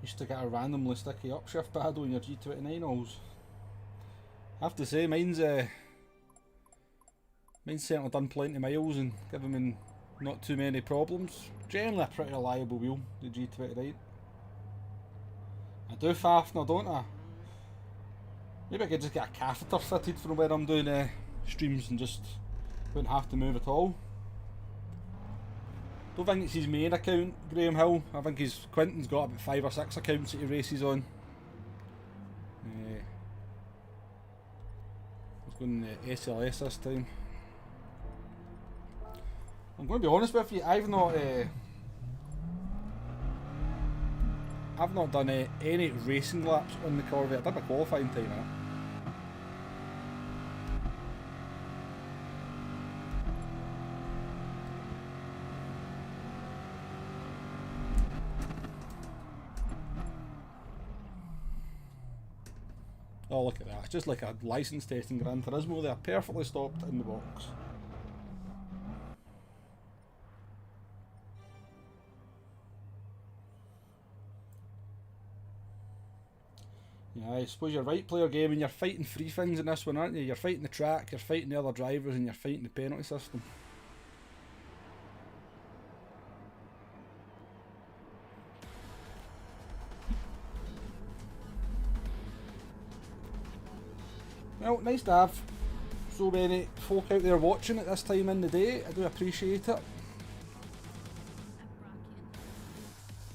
[SPEAKER 1] Used to get a randomly sticky upshift pad on your G29s. I have to say, mine's certainly done plenty of miles and given me not too many problems. Generally a pretty reliable wheel, the G29. I do Fafnir, don't I? Maybe I could just get a catheter fitted from where I'm doing streams and just wouldn't have to move at all. Don't think it's his main account, Graham Hill. I think Quinton's got about 5 or 6 accounts that he races on. He's going SLS this time. I'm going to be honest with you, I've not done any racing laps on the Corvette. I did my qualifying time in it. Oh look at that, it's just like a license test in Gran Turismo there, perfectly stopped in the box. Yeah, I suppose you're right, player game, and you're fighting 3 things in this one, aren't you? You're fighting the track, you're fighting the other drivers, and you're fighting the penalty system. Well, nice to have so many folk out there watching at this time in the day. I do appreciate it.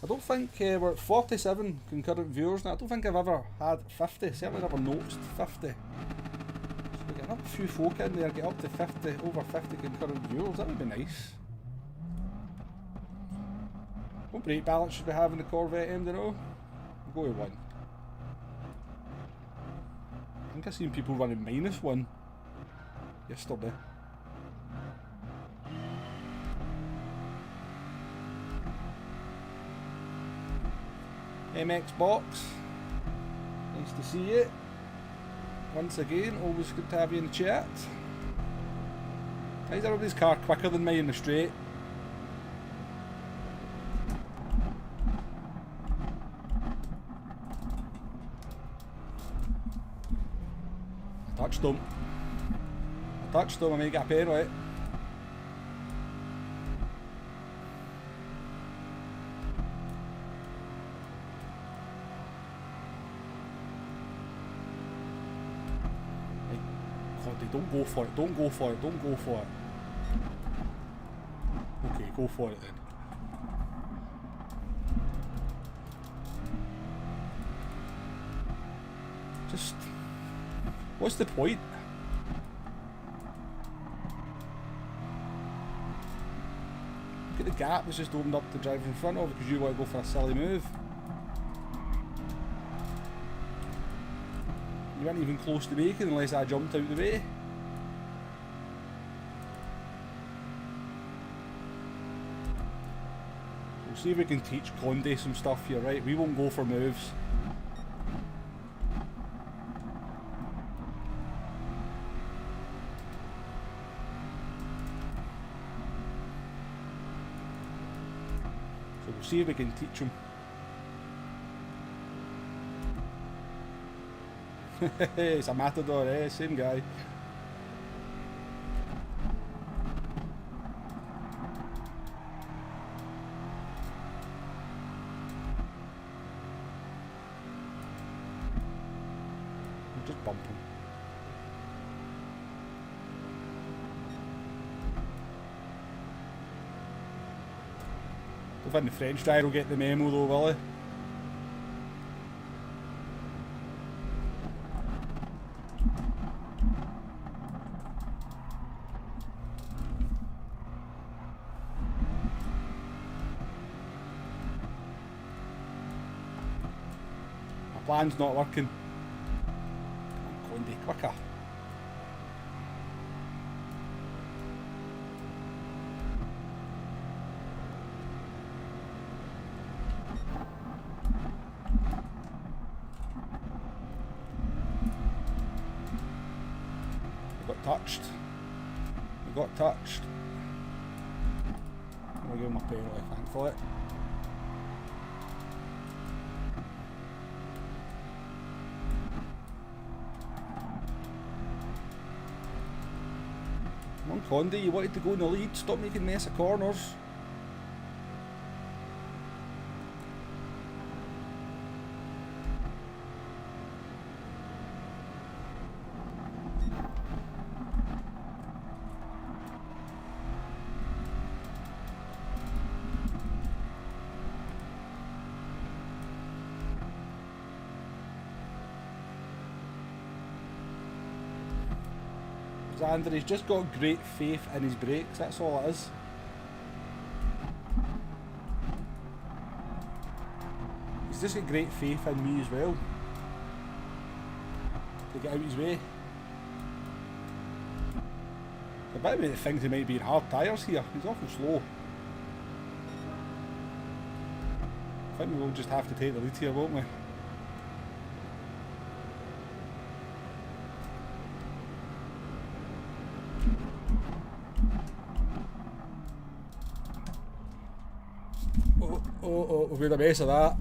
[SPEAKER 1] I don't think we're at 47 concurrent viewers now. I don't think I've ever had 50. Certainly never noticed 50. So we get another few folk in there, get up to 50, over 50 concurrent viewers. That would be nice. What brake balance should we have in the Corvette MD? We'll go with 1. I think I've seen people running -1 yesterday. MX Box, nice to see you. Once again, always good to have you in the chat. Why is everybody's car quicker than me in the straight? I touched him. I may get a penalty. Don't go for it, don't go for it, don't go for it. Okay, go for it then. What's the point? Look at the gap that's just opened up the driver in front of because you want to go for a silly move. You weren't even close to making unless I jumped out the way. We'll see if we can teach Conde some stuff here, right? We won't go for moves. So we'll see if we can teach him. It's a matador, eh? Same guy. We'll just bump him. Don't think the French driver will get the memo though, will he? Plan's not working. Come on, Conde, quicker. We got touched. We got touched. I'm going to give him a penalty, thankfully. Come on, Conde, you wanted to go in the lead, stop making mess of corners. Andre's just got great faith in his brakes, that's all it is. He's just got great faith in me as well. To get out his way. A bit of me that thinks he might be in hard tyres here. He's awful slow. I think we will just have to take the lead here, won't we? Oh, we've made a mess of that.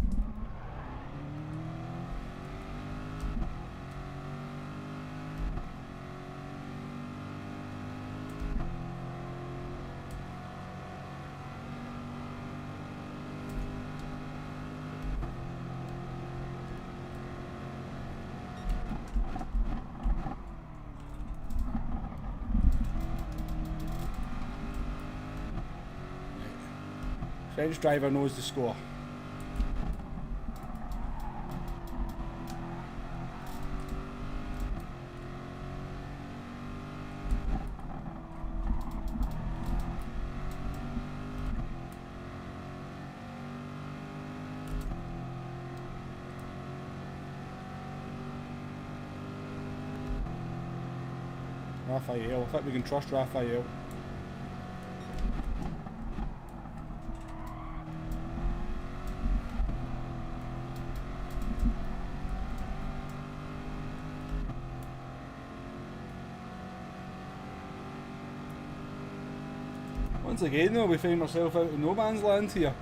[SPEAKER 1] French driver knows the score. Raphael, I think we can trust Raphael. Once again though, we find ourselves out in no man's land here.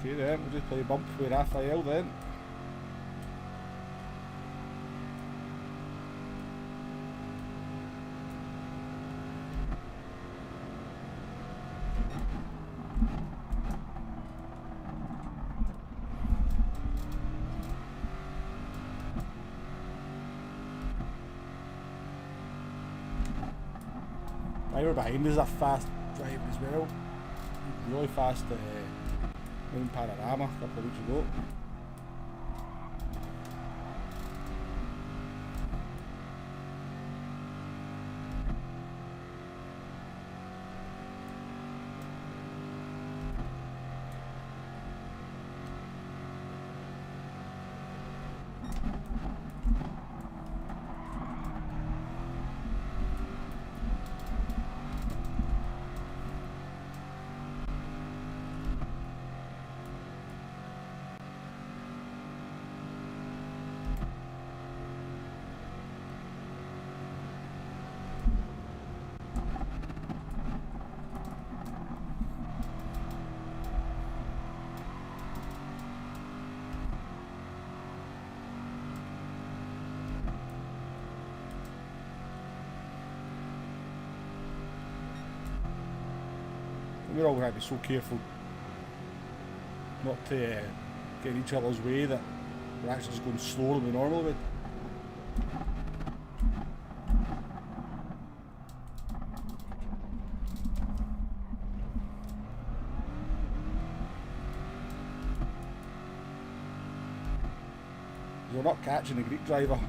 [SPEAKER 1] Okay then, we'll just play bump with Raphael then. Driver behind is a fast drive as well. Really fast in Panorama a couple of weeks ago. We're all going to be so careful not to get in each other's way that we're actually just going slower than we normally would. We're not catching the Greek driver.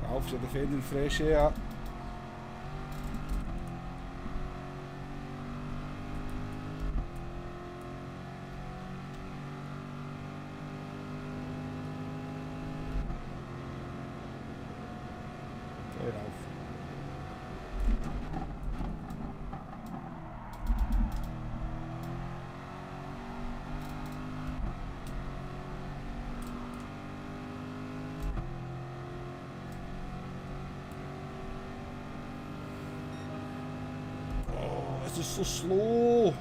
[SPEAKER 1] Alf's defending fresh air. Fair enough. This is so slow.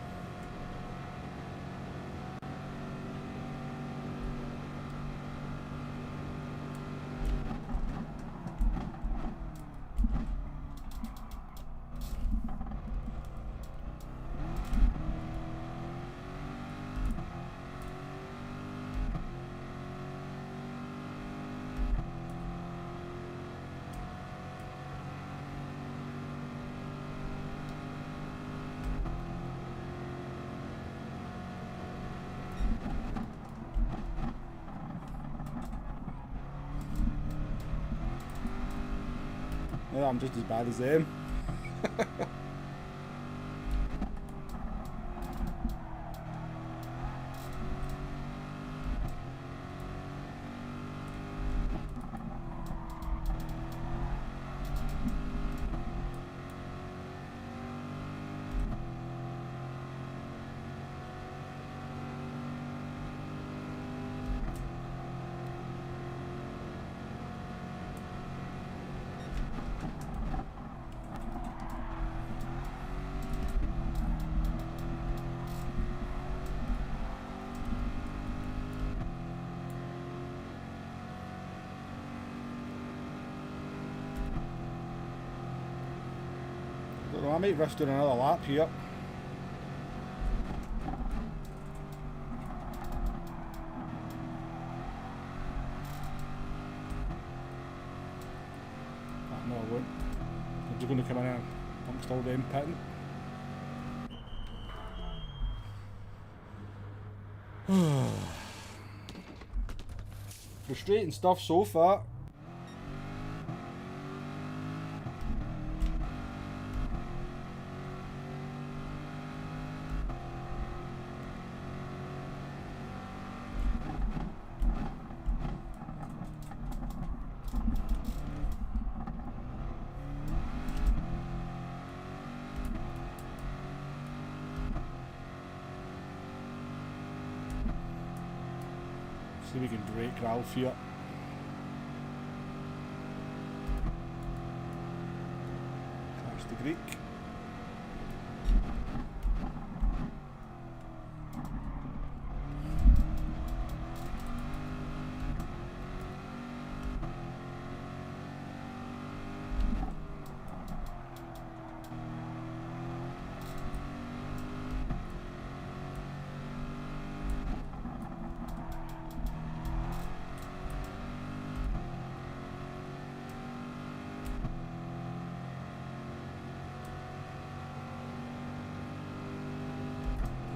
[SPEAKER 1] Yeah, I'm just as bad as them. I might risk doing another lap here. No, I won't. I'm just going to come in here. amongst all them pitting. Frustrating stuff so far. See if we can break Ralph here. Catch the Greek.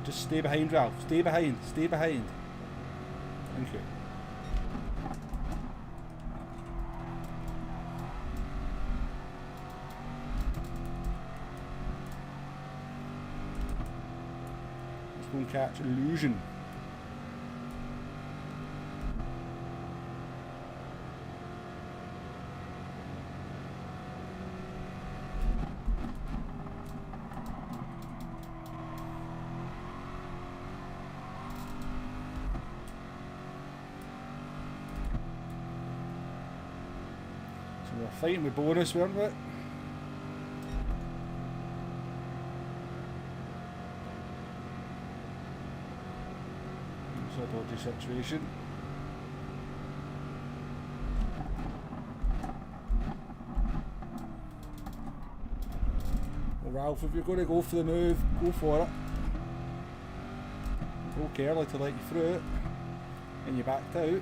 [SPEAKER 1] Just stay behind, Ralph. Stay behind. Stay behind. Thank you. Let's go and catch Illusion. We were fighting with bonus, weren't we? It's a dodgy situation. Well, Ralph, if you're going to go for the move, go for it. Broke early to let you through it, and you backed out.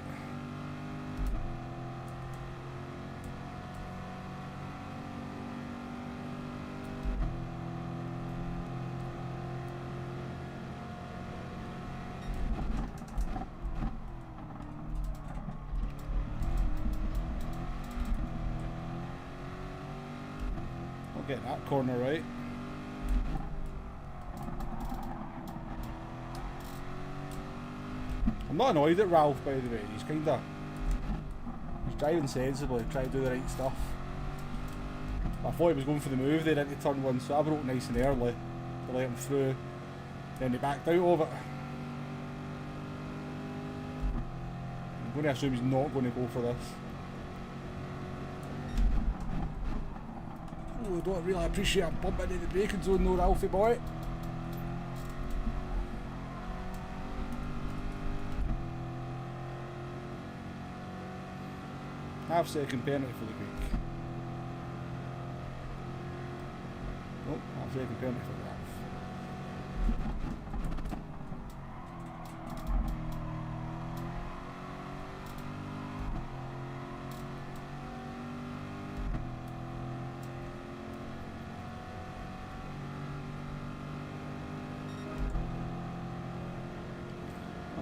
[SPEAKER 1] Get that corner right. I'm not annoyed at Ralph, by the way. He's driving sensibly, trying to do the right stuff. I thought he was going for the move there into turn one, so I broke nice and early to let him through. Then he backed out of it. I'm going to assume he's not going to go for this. I don't really appreciate a bump into the braking zone though, Ralphie boy. Half second penalty for the Greek. Nope, half second penalty for Ralph.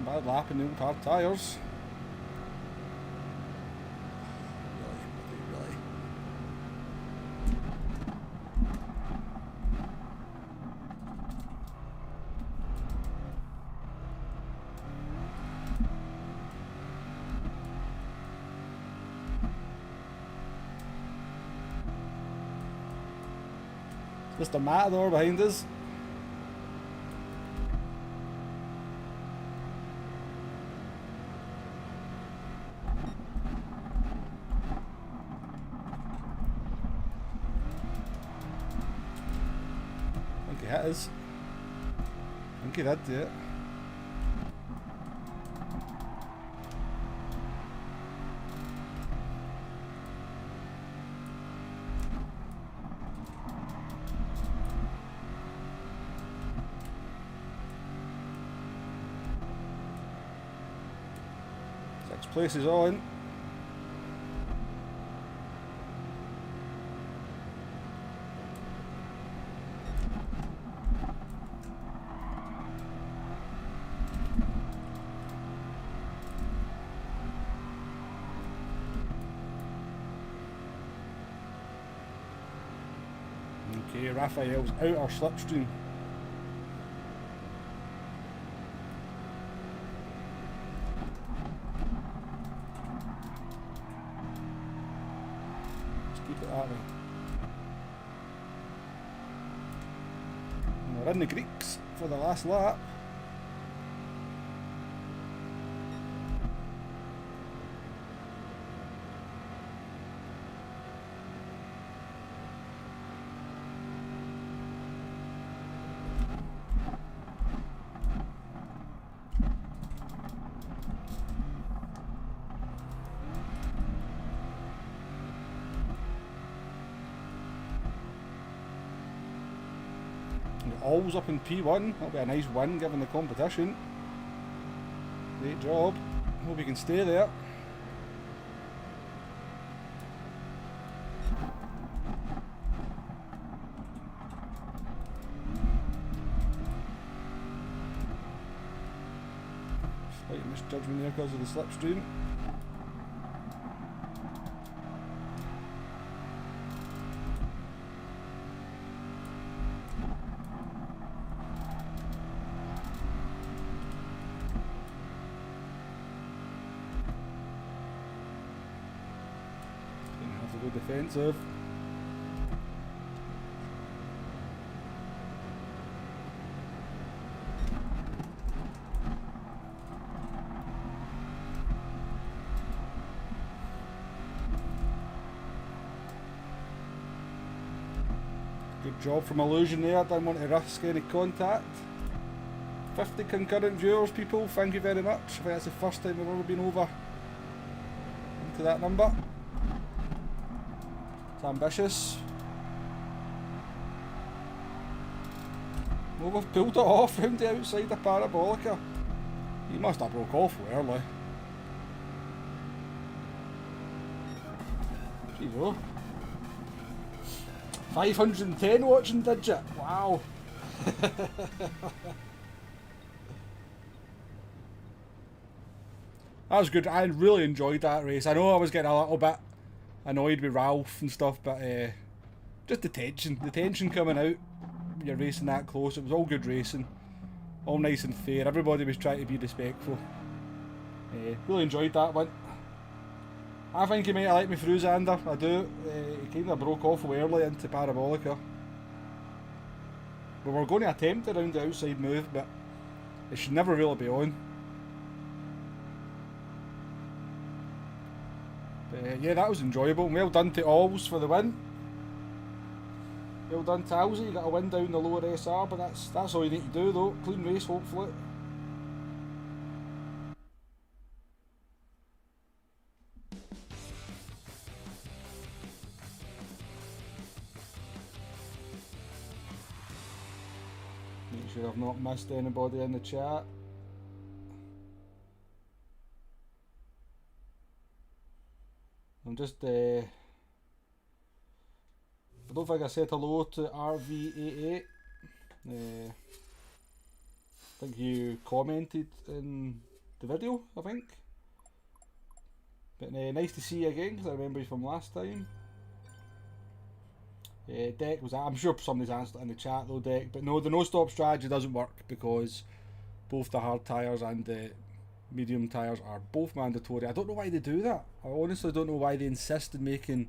[SPEAKER 1] Bad lap in the old hard tyres. Really. Mr. Matador behind us. He hit us. I think he did do it. Six places on. Okay, Raphael's out our slipstream. Let's keep it that way. And we're in the Greeks for the last lap. All's up in P1, that'll be a nice win given the competition. Great job, hope you can stay there. Slight misjudgment there because of the slipstream. Defensive. Good job from Illusion there, didn't want to risk any contact. 50 concurrent viewers, people, thank you very much. I think that's the first time we've ever been over into that number. It's ambitious. Well, we've pulled it off round the outside of Parabolica. He must have broke off early. There you go. 510 watching, did you? Wow. That was good. I really enjoyed that race. I know I was getting a little bit annoyed with Ralph and stuff, but just the tension coming out when you're racing that close. It was all good racing, all nice and fair. Everybody was trying to be respectful. Really enjoyed that one. I think he might have liked me through Xander, I do. He kind of broke off early into Parabolica. We were going to attempt around the outside move, but it should never really be on. Yeah, that was enjoyable. Well done to Alls for the win. Well done to Alsy, you got a win down the lower SR, but that's all you need to do though. Clean race, hopefully. Make sure I've not missed anybody in the chat. I'm just, I don't think I said hello to RV88. I think you commented in the video, I think. But nice to see you again, because I remember you from last time. Deck was, I'm sure somebody's answered in the chat though, Deck. But no, the no-stop strategy doesn't work because both the hard tyres and the medium tyres are both mandatory. I don't know why they do that. I honestly don't know why they insist in making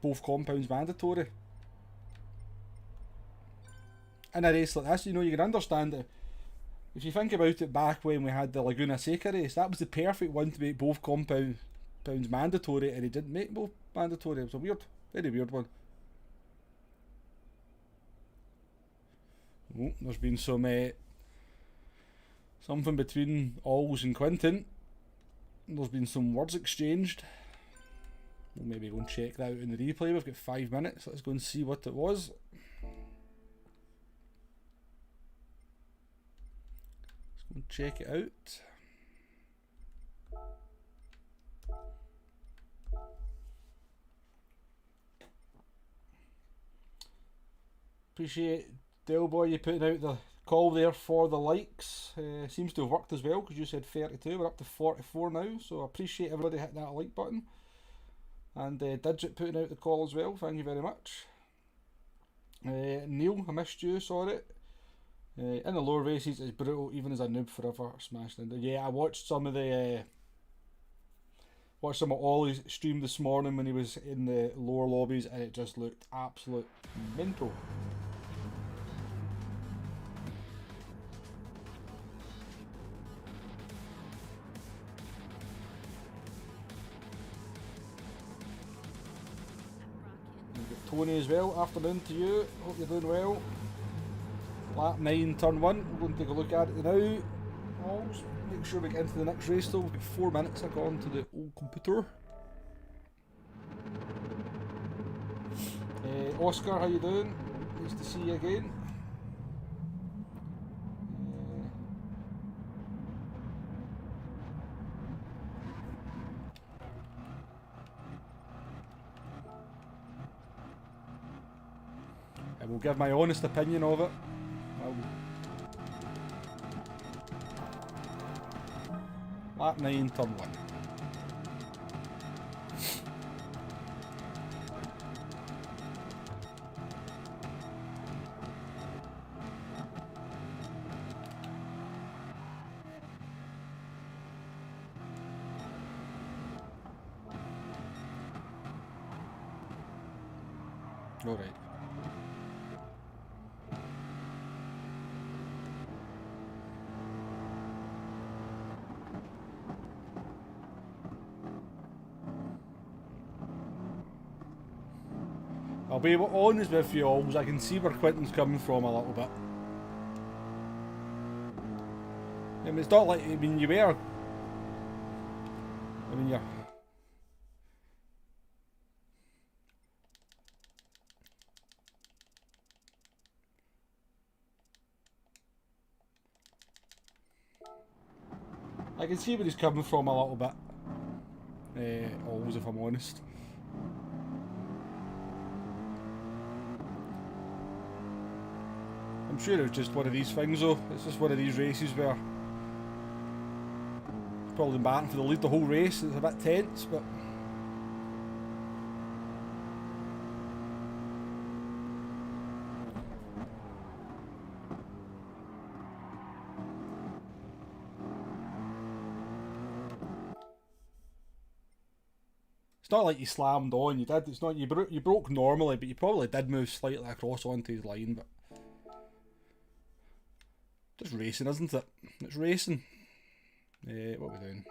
[SPEAKER 1] both compounds mandatory. In a race like this, you know, you can understand it. If you think about it, back when we had the Laguna Seca race, that was the perfect one to make both compounds mandatory, and he didn't make both mandatory. It was a weird, very weird one. Oh, there's been some something between Alls and Quinton. There's been some words exchanged. We'll maybe go and check that out in the replay. We've got 5 minutes. Let's go and see what it was. Let's go and check it out. Appreciate Delboy you putting out the call there for the likes. Seems to have worked as well, because you said 32, we're up to 44 now, so I appreciate everybody hitting that like button. And Digit putting out the call as well, thank you very much. Neil, I missed you, sorry. In the lower races, it's brutal, even as a noob forever, smashed into. Yeah, I watched some of Ollie's stream this morning when he was in the lower lobbies, and it just looked absolute mental. Tony as well, afternoon to you, hope you're doing well. Lap 9, turn 1, we're going to take a look at it now. I'll make sure we get into the next race though, we've got 4 minutes, I've gone to the old computer. Oscar, how you doing? Nice to see you again. I will give my honest opinion of it. Lap 9, turn 1. Alright. I'll be honest with you all, I can see where Quinton's coming from a little bit. I mean, it's not like, I mean, you were... I mean, you're... I can see where he's coming from a little bit. Always, if I'm honest. I'm sure it was just one of these things though. It's just one of these races where it's probably batting for the lead the whole race. It's a bit tense, but it's not like you slammed on. You did. It's not you broke normally, but you probably did move slightly across onto his line. But just racing, isn't it? It's racing. What are we doing?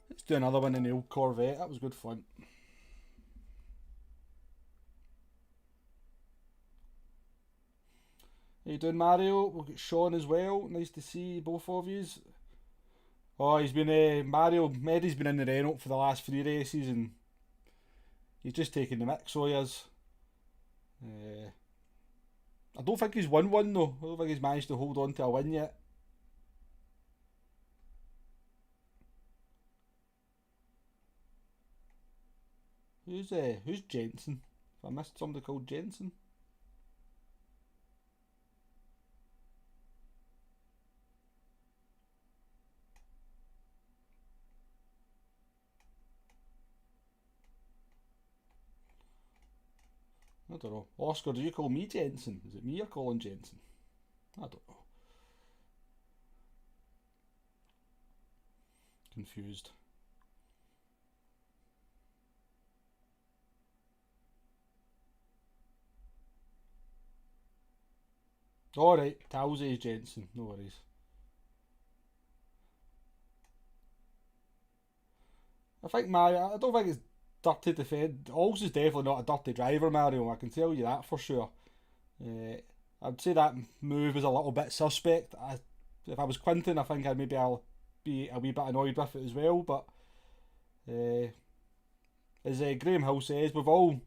[SPEAKER 1] Let's do another one in the old Corvette. That was good fun. How you doing, Mario? We'll get Sean as well. Nice to see both of yous. Oh, he's been Mario. Medi's been in the Renault for the last 3 races, and he's just taking the mix. So he is. I don't think he's won one though. I don't think he's managed to hold on to a win yet. Who's Jensen? If I missed somebody called Jensen. I don't know. Oscar, do you call me Jensen? Is it me you're calling Jensen? I don't know. Confused. Alright, Towsey is Jensen, no worries. I think Mario, I don't think it's dirty defend. Alls is definitely not a dirty driver, Mario, I can tell you that for sure. I'd say that move is a little bit suspect. If I was Quinton, I think I'll be a wee bit annoyed with it as well, but as Graham Hill says, we've all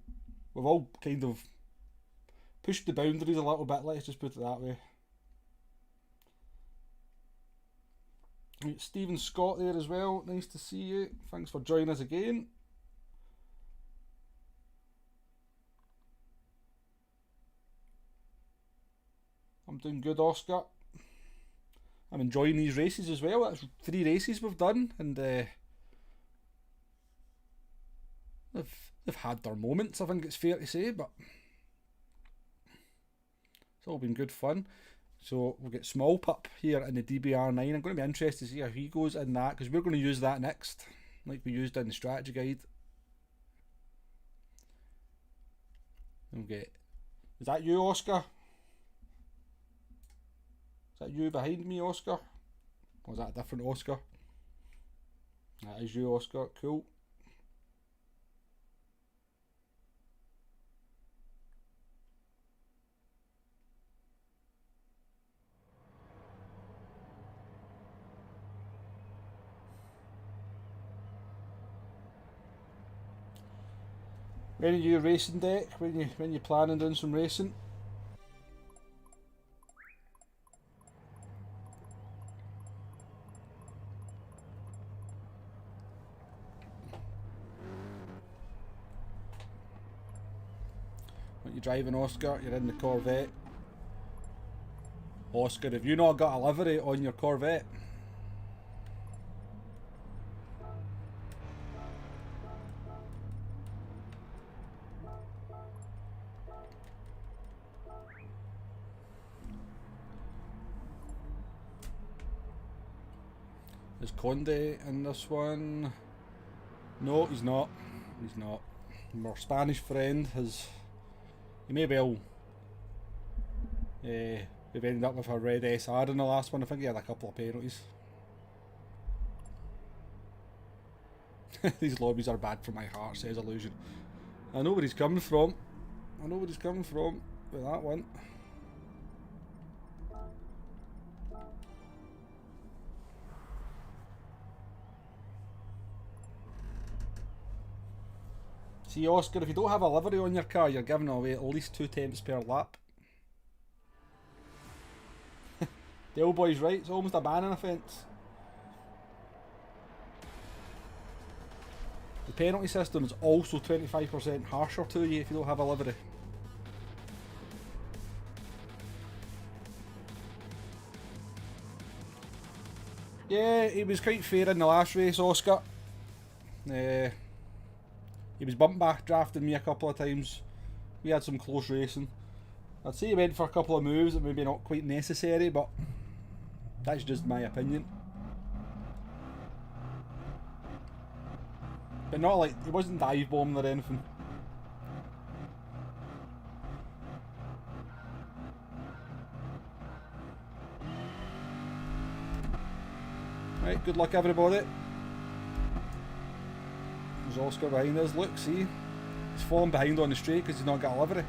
[SPEAKER 1] kind of pushed the boundaries a little bit, let's just put it that way. Stephen Scott there as well, nice to see you. Thanks for joining us again. I'm doing good, Oscar. I'm enjoying these races as well. That's 3 races we've done, and they've had their moments, I think it's fair to say, but it's all been good fun. So we'll get Small Pup here in the DBR9. I'm going to be interested to see how he goes in that, because we're going to use that next, like we used in the strategy guide. We'll get... Is that you, Oscar? Is that you behind me, Oscar? Or is that a different Oscar? That is you, Oscar. Cool. When are you racing, Deck? When you planning on doing some racing? What you driving, Oscar? You're in the Corvette. Oscar, have you not got a livery on your Corvette? Is Conde in this one? No, he's not. He's not. Our Spanish friend has... He may well... we've ended up with a red SR in the last one. I think he had a couple of penalties. These lobbies are bad for my heart, says Illusion. I know where he's coming from. I know where he's coming from with that one. See, Oscar, if you don't have a livery on your car, you're giving away at least 2 tenths per lap. The old boy's right, it's almost a banning offence. The penalty system is also 25% harsher to you if you don't have a livery. Yeah, he was quite fair in the last race, Oscar. He was bump back drafting me a couple of times. We had some close racing. I'd say he went for a couple of moves that maybe not quite necessary, but that's just my opinion. But not like, he wasn't dive bombing or anything. Right, good luck everybody. There's Oscar behind us, look, see? He's falling behind on the straight because he's not got a livery.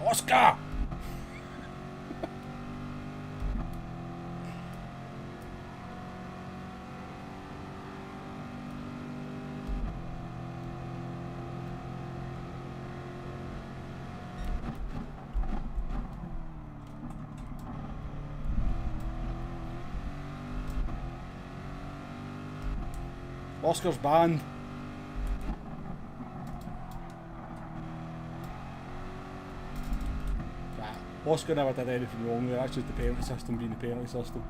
[SPEAKER 1] Oscar! Oscar's banned. Nah, Oscar never did anything wrong there, that's just the penalty system being the penalty system.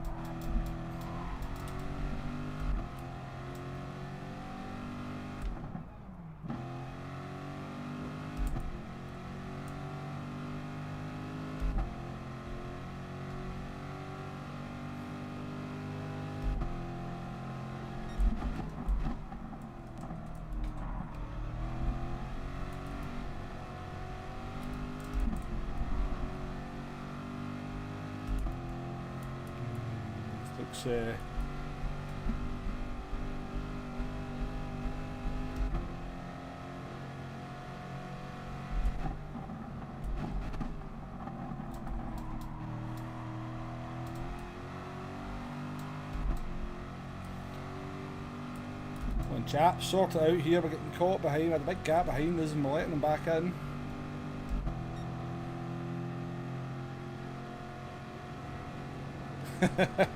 [SPEAKER 1] Chat, sort it out here, we're getting caught behind, we had a big gap behind us and we're letting them back in.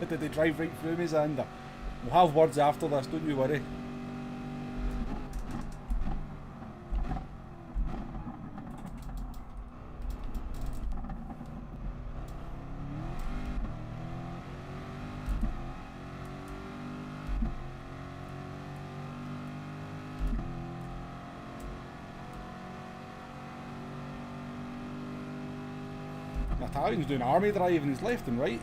[SPEAKER 1] Did they drive right through me, Xander? We'll have words after this, don't you worry. The Italian's doing army driving, he's left and right.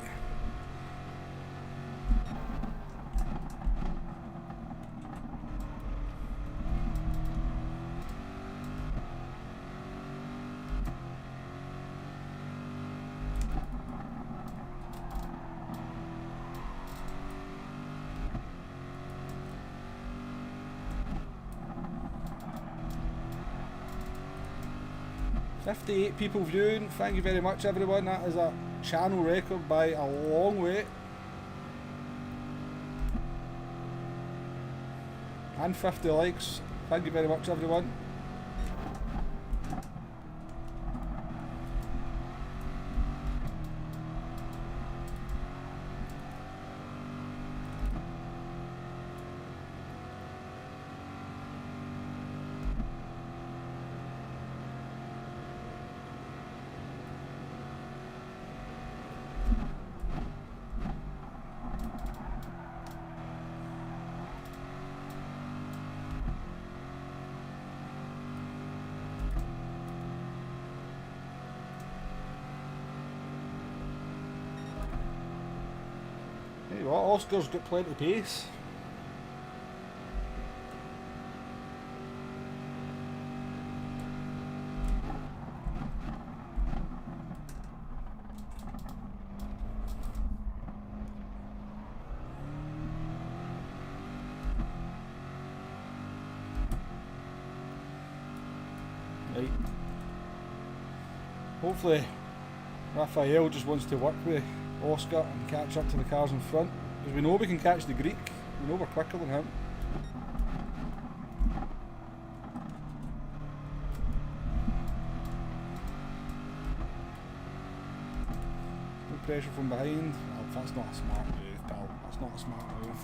[SPEAKER 1] "58 people viewing, thank you very much everyone, that is a channel record by a long way. And 50 likes, thank you very much everyone." Hey, what? Oscar's got plenty of pace. Right. Hopefully Raphael just wants to work with Oscar and catch up to the cars in front, because we know we can catch the Greek, we know we're quicker than him. No pressure from behind. Oh, that's not a smart move, pal. That's not a smart move.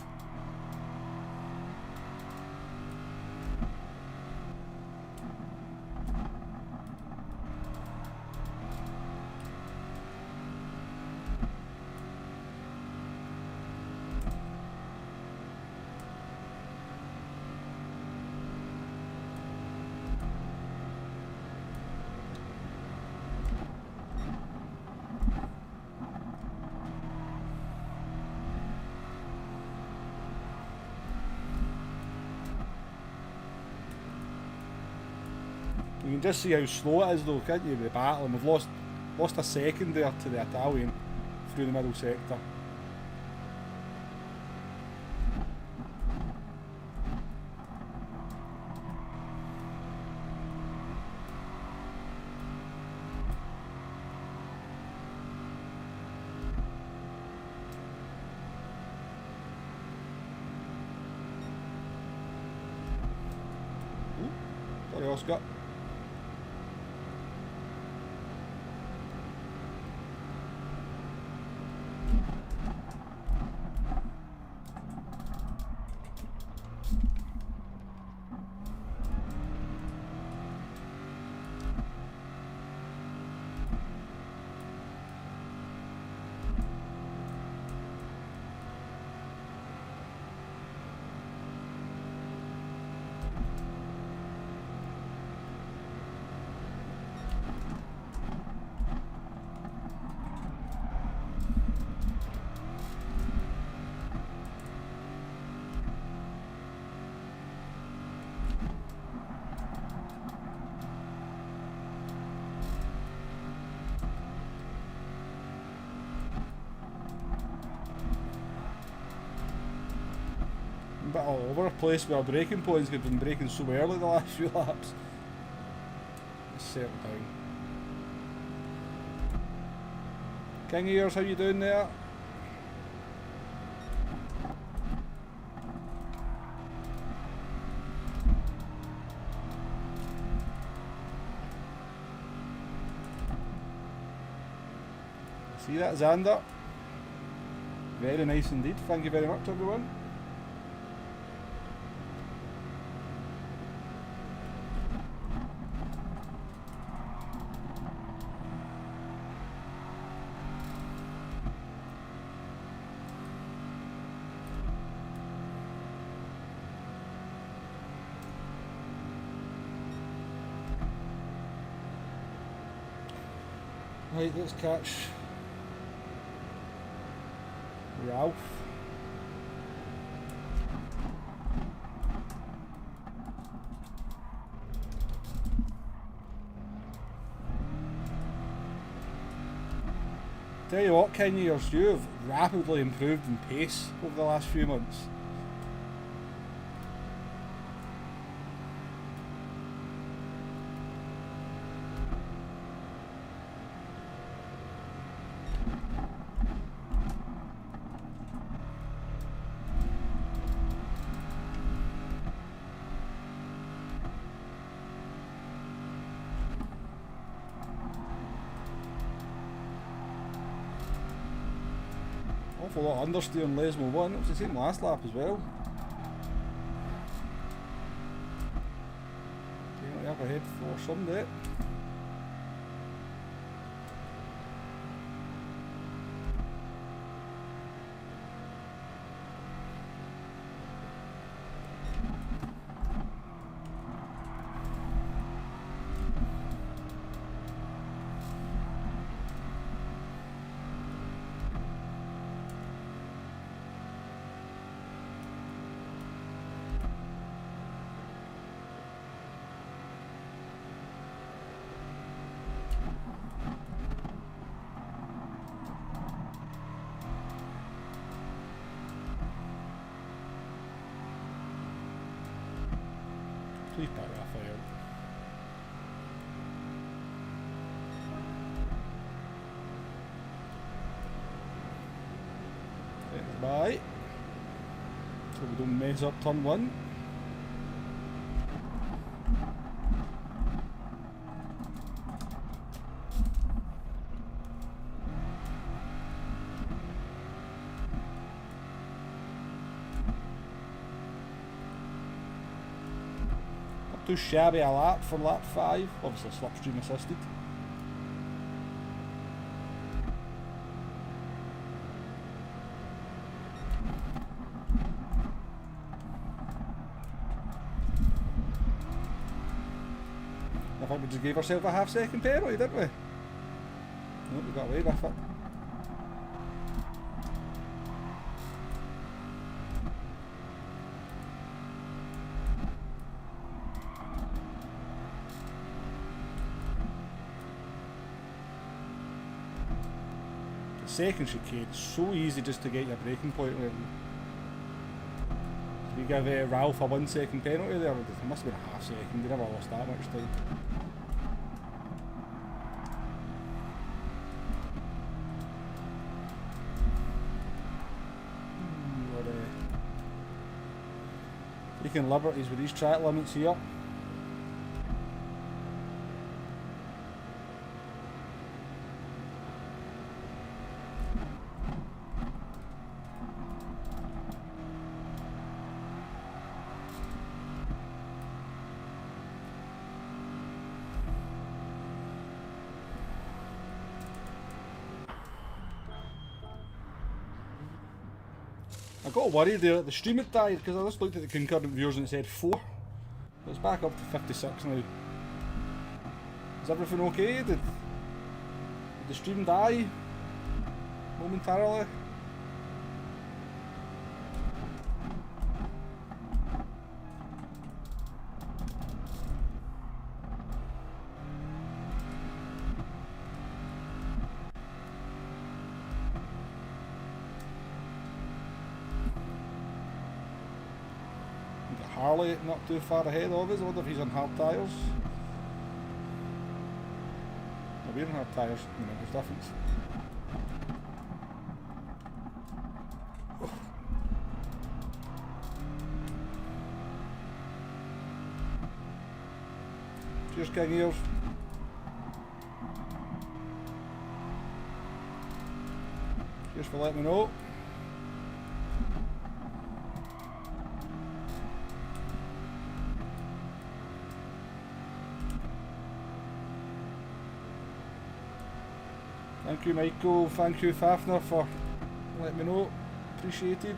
[SPEAKER 1] You can just see how slow it is though, can't you, with the battle, and we've lost a second there to the Italian through the middle sector. Ooh, sorry Oscar. Bit all over the place with our braking points. We've been braking so early the last few laps. Let's settle down. King Ears, how you doing there? See that, Xander? Very nice indeed. Thank you very much, everyone. Right, let's catch Ralph. Tell you what, King Ears, you've rapidly improved in pace over the last few months. Awful lot of understeer on Lesmo 1, it was the same last lap as well. Definitely up ahead for Sunday. Please back Raphael. Thanks, bye. So we don't mess up turn 1. Too shabby a lap for lap 5, obviously slipstream assisted. I think we just gave ourselves a half-second penalty, didn't we? No, we got away with it. Second chicane, it's so easy just to get your braking point right. We give Ralph a 1 second penalty there, it must have been a half second, they never lost that much time. We're taking liberties with these track limits here. I got worried there that the stream had died because I just looked at the concurrent viewers and it said 4. It's back up to 56 now. Is everything okay? Did the stream die momentarily? Harley not too far ahead of us. I wonder if he's on hard tyres. No, we're on hard tyres, you know, there's difference. Cheers, King Ears. Cheers for letting me know. Thank you, Michael. Thank you, Fafner, for letting me know. Appreciated.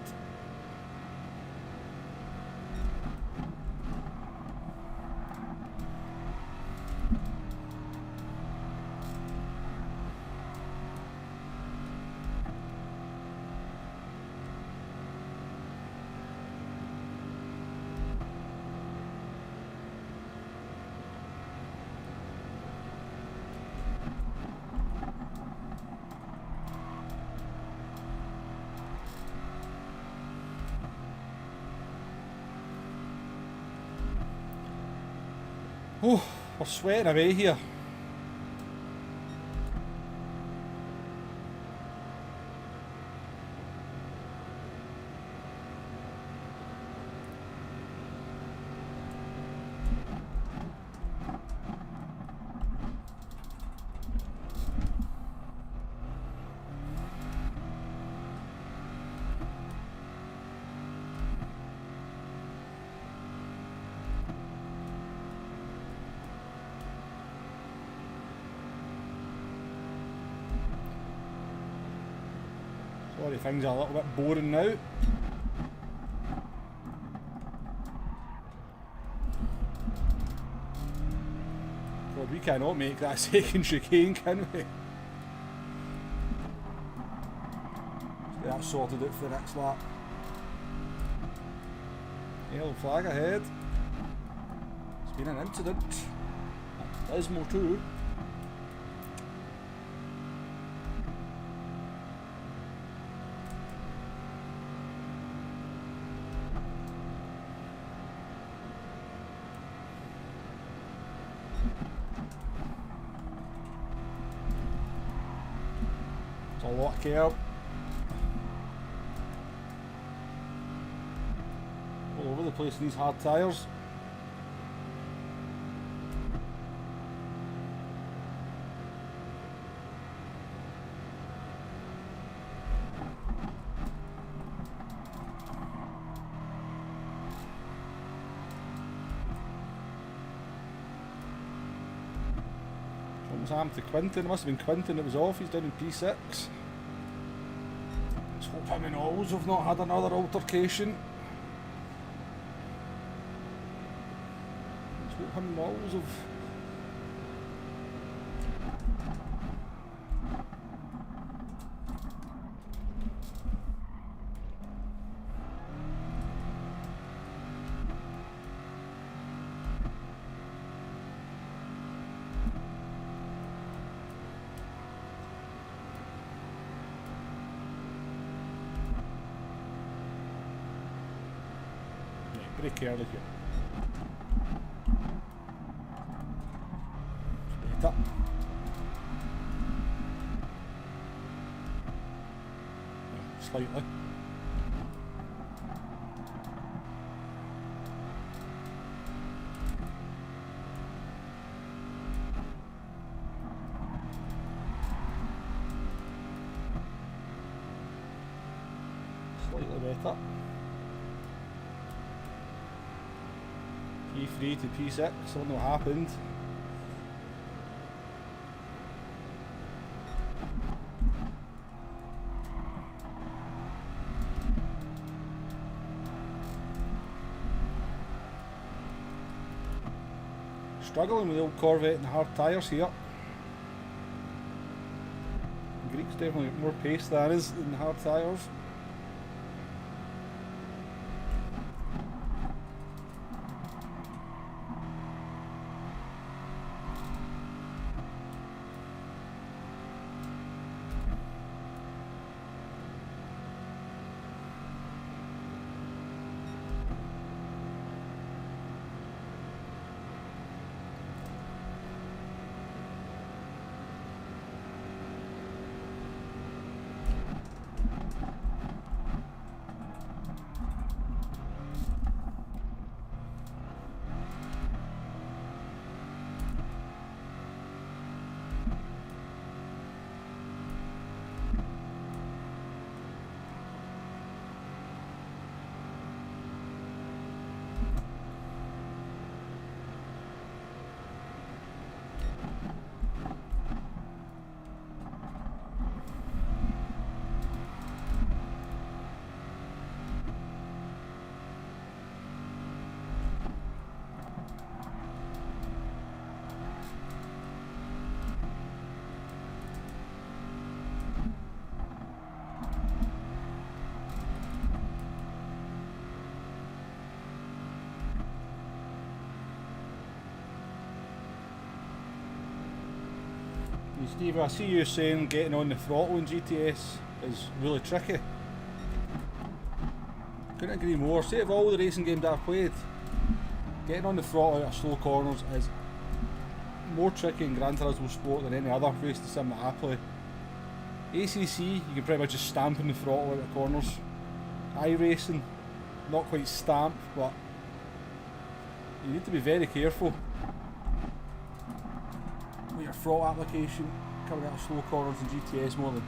[SPEAKER 1] Oh, we're sweating away here. Sorry, things are a little bit boring now. God, we cannot make that second chicane, can we? Let's get that sorted out for the next lap. Yellow flag ahead. It's been an incident. Dismal too. A lot of curb. All over the place in these hard tyres. What happened to Quinton? It must have been Quinton that was off. He's down in P6. Let's hope him and Oz have not had another altercation. Let's hope him and Oz have... Break early here. Straight up. Slightly. Slightly better. P3 to P6, I don't know what happened. Struggling with the old Corvette and hard tyres here. The Greek's definitely got more pace than us in the hard tyres. Steve, I see you saying getting on the throttle in GTS is really tricky. Couldn't agree more. Say of all the racing games I've played, getting on the throttle out of slow corners is more tricky in Gran Turismo Sport than any other racing sim that I play. ACC, you can pretty much just stamp in the throttle out of corners. iRacing, not quite stamp, but you need to be very careful with your throttle application coming out of slow corners in GTS more than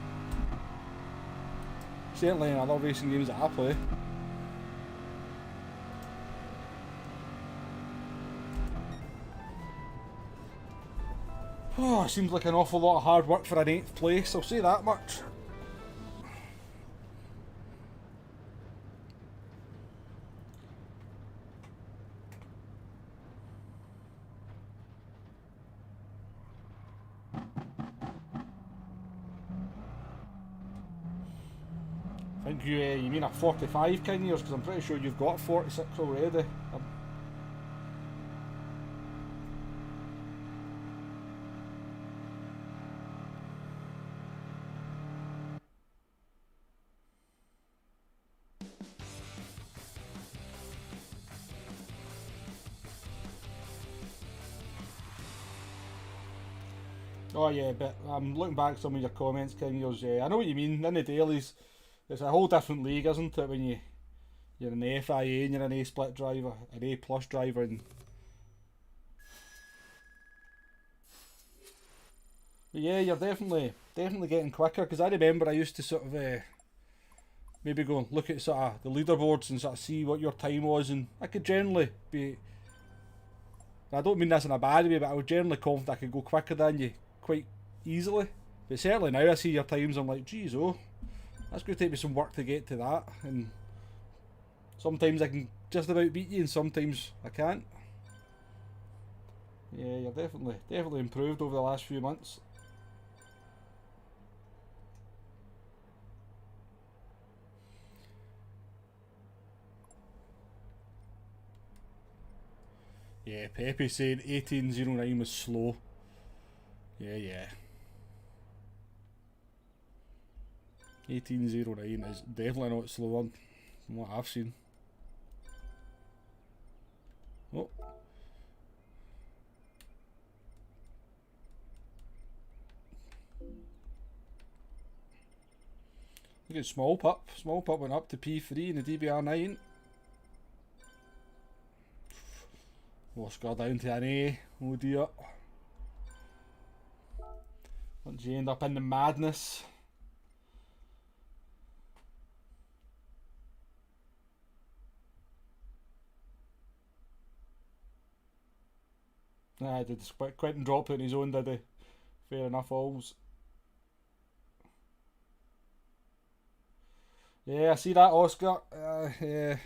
[SPEAKER 1] certainly in other racing games that I play. Oh, it seems like an awful lot of hard work for an 8th place, I'll say that much. I think you mean a 45 king years, because I'm pretty sure you've got 46 already. Oh yeah, but I'm looking back at some of your comments, King Yours. Yeah, I know what you mean. In the dailies, it's a whole different league, isn't it? When you're an FIA and you're an A split driver, an A plus driver, and but yeah, you're definitely getting quicker. Because I remember I used to sort of maybe go and look at sort of the leaderboards and sort of see what your time was, and I could generally be. I don't mean this in a bad way, but I was generally confident I could go quicker than you quite easily. But certainly now I see your times, I'm like, geez, oh, that's going to take me some work to get to that. And sometimes I can just about beat you, and sometimes I can't. Yeah, you're definitely improved over the last few months. Yeah, Pepe said 1809 was slow. Yeah. 1809 is definitely not slow one from what I've seen. Oh. Look at Small Pup. Small Pup went up to P3 in the DBR9. Oscar down to an A. Oh dear. Once you end up in the madness. Nah, did Quentin drop it on his own, did he? Fair enough, alls. Yeah, I see that, Oscar. Yeah.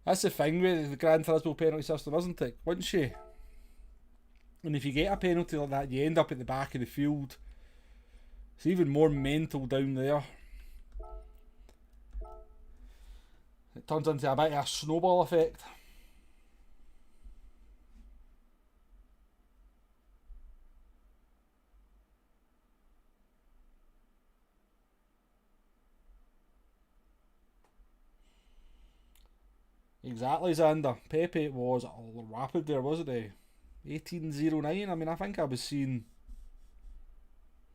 [SPEAKER 1] That's the thing with the Gran Turismo penalty system, isn't it? Once you... And if you get a penalty like that, you end up at the back of the field. It's even more mental down there. It turns into a bit of a snowball effect. Exactly, Xander. Pepe was rapid there, wasn't he? 1809. I mean, I think I was seeing...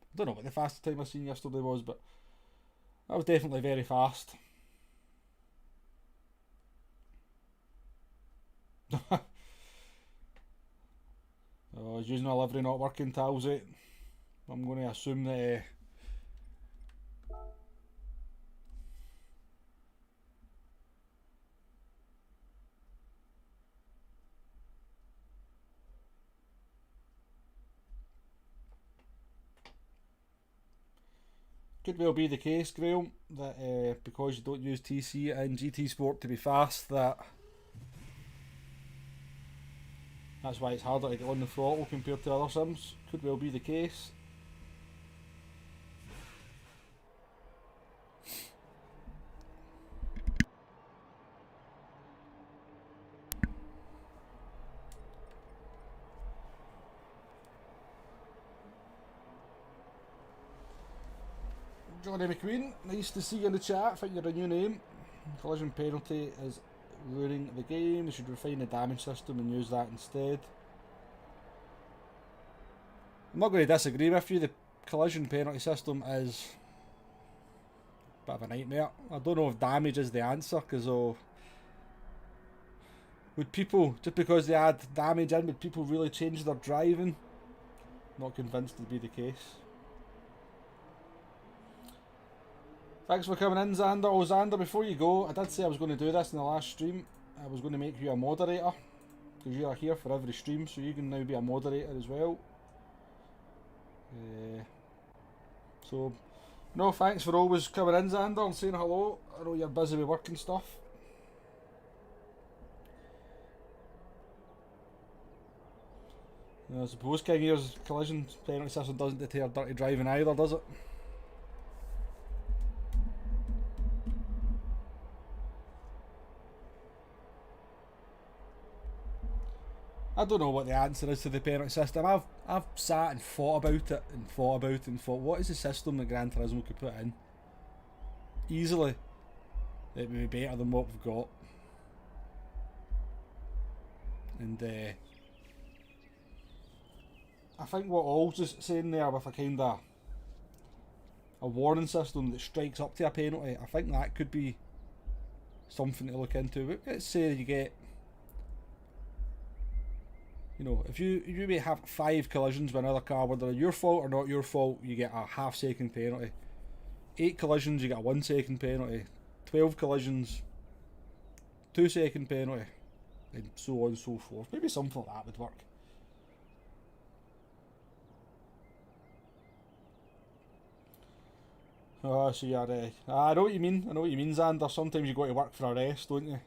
[SPEAKER 1] I don't know what the fastest time I seen yesterday was, but that was definitely very fast. Oh, he's using a livery not working, Talsy. I'm going to assume that... could well be the case, Graham, that because you don't use TC and GT Sport to be fast, that's why it's harder to get on the throttle compared to other sims. Could well be the case. Johnny McQueen, nice to see you in the chat. I think you're a new name. Collision penalty is ruining the game. They should refine the damage system and use that instead. I'm not going to disagree with you. The collision penalty system is a bit of a nightmare. I don't know if damage is the answer, because would people, just because they add damage in, would people really change their driving? Not convinced to be the case. Thanks for coming in, Xander. Oh, Xander, before you go, I did say I was going to do this in the last stream. I was going to make you a moderator, because you are here for every stream, so you can now be a moderator as well. So, no, thanks for always coming in, Xander, and saying hello. I know you're busy with work and stuff. I suppose King Ear's collision penalty system doesn't deter dirty driving either, does it? I don't know what the answer is to the penalty system. I've sat and thought about it and thought about it and thought, what is the system that Gran Turismo could put in? Easily, it would be better than what we've got. And I think what All's just saying there, with a kind of a warning system that strikes up to a penalty, I think that could be something to look into. But let's say you get, you know, if you may have 5 collisions with another car, whether they're your fault or not your fault, you get a half-second penalty. 8 collisions, you get a 1-second penalty. 12 collisions, 2-second penalty, and so on and so forth. Maybe something like that would work. Oh, so you're, I know what you mean. I know what you mean, Xander. Sometimes you go to work for a rest, don't you?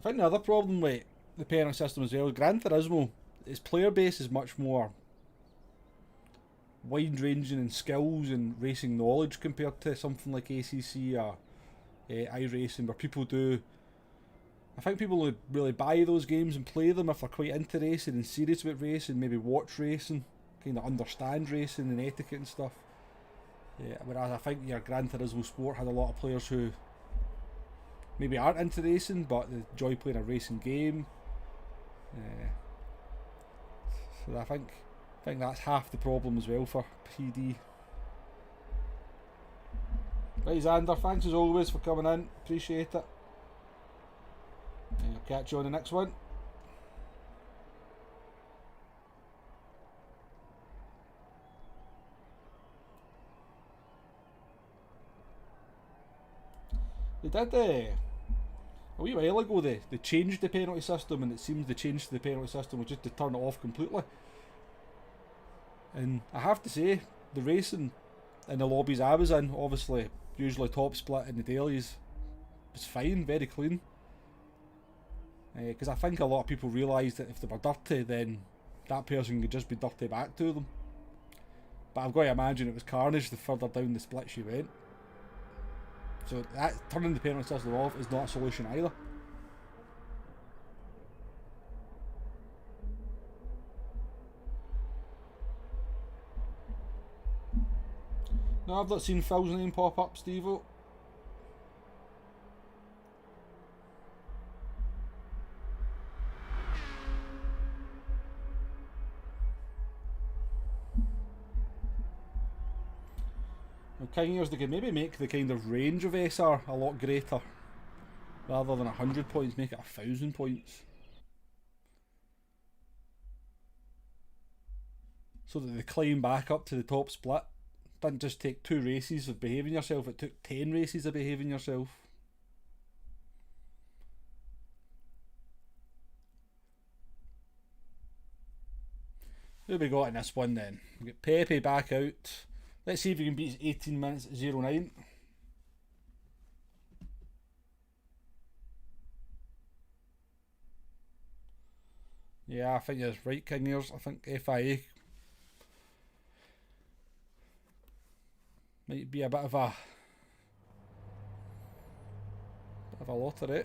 [SPEAKER 1] I think the other problem with the penalty system as well is Gran Turismo, its player base is much more wide-ranging in skills and racing knowledge compared to something like ACC or iRacing, where people do. I think people would really buy those games and play them if they're quite into racing and serious about racing, maybe watch racing, kind of understand racing and etiquette and stuff. Yeah, whereas I think your Gran Turismo Sport had a lot of players who maybe aren't into racing, but they enjoy playing a racing game. So I think that's half the problem as well for PD. Right, Xander, thanks as always for coming in. Appreciate it. I'll catch you on the next one. They did a wee while ago, they changed the penalty system, and it seems the change to the penalty system was just to turn it off completely. And I have to say, the racing in the lobbies I was in, obviously usually top split in the dailies, was fine, very clean. Because I think a lot of people realised that if they were dirty, then that person could just be dirty back to them. But I've got to imagine it was carnage the further down the split you went. So that turning the penalty system off is not a solution either. No, I've not seen Phil's name pop up, Steve-O. King Ears, they could maybe make the kind of range of SR a lot greater. Rather than 100 points, make it 1,000 points. So that the climb back up to the top split didn't just take 2 races of behaving yourself, it took 10 races of behaving yourself. Who have we got in this one then? We get Pepe back out. Let's see if we can beat his 18 minutes at 09. Yeah, I think you're right, King Ears. I think FIA might be a bit of a lottery.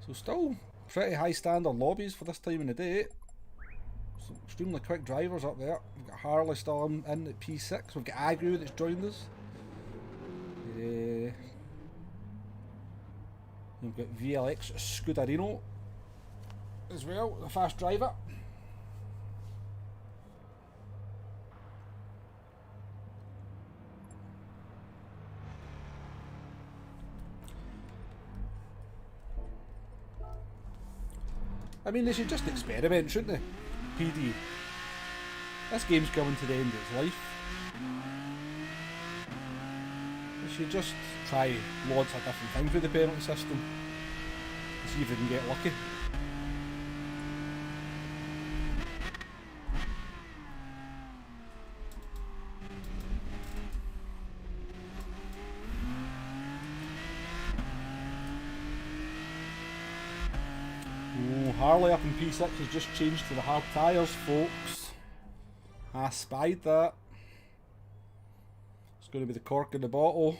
[SPEAKER 1] So still pretty high standard lobbies for this time of the day. Some extremely quick drivers up there. We've got Harley still in at P6. We've got Agnew that's joined us. We've got VLX Scudarino as well, the fast driver. I mean, they should just experiment, shouldn't they? PD. This game's coming to the end of its life. They should just try loads of different things with the penalty system and see if they can get lucky. Harley up in P6 has just changed to the hard tyres, folks. I spied that. It's going to be the cork in the bottle.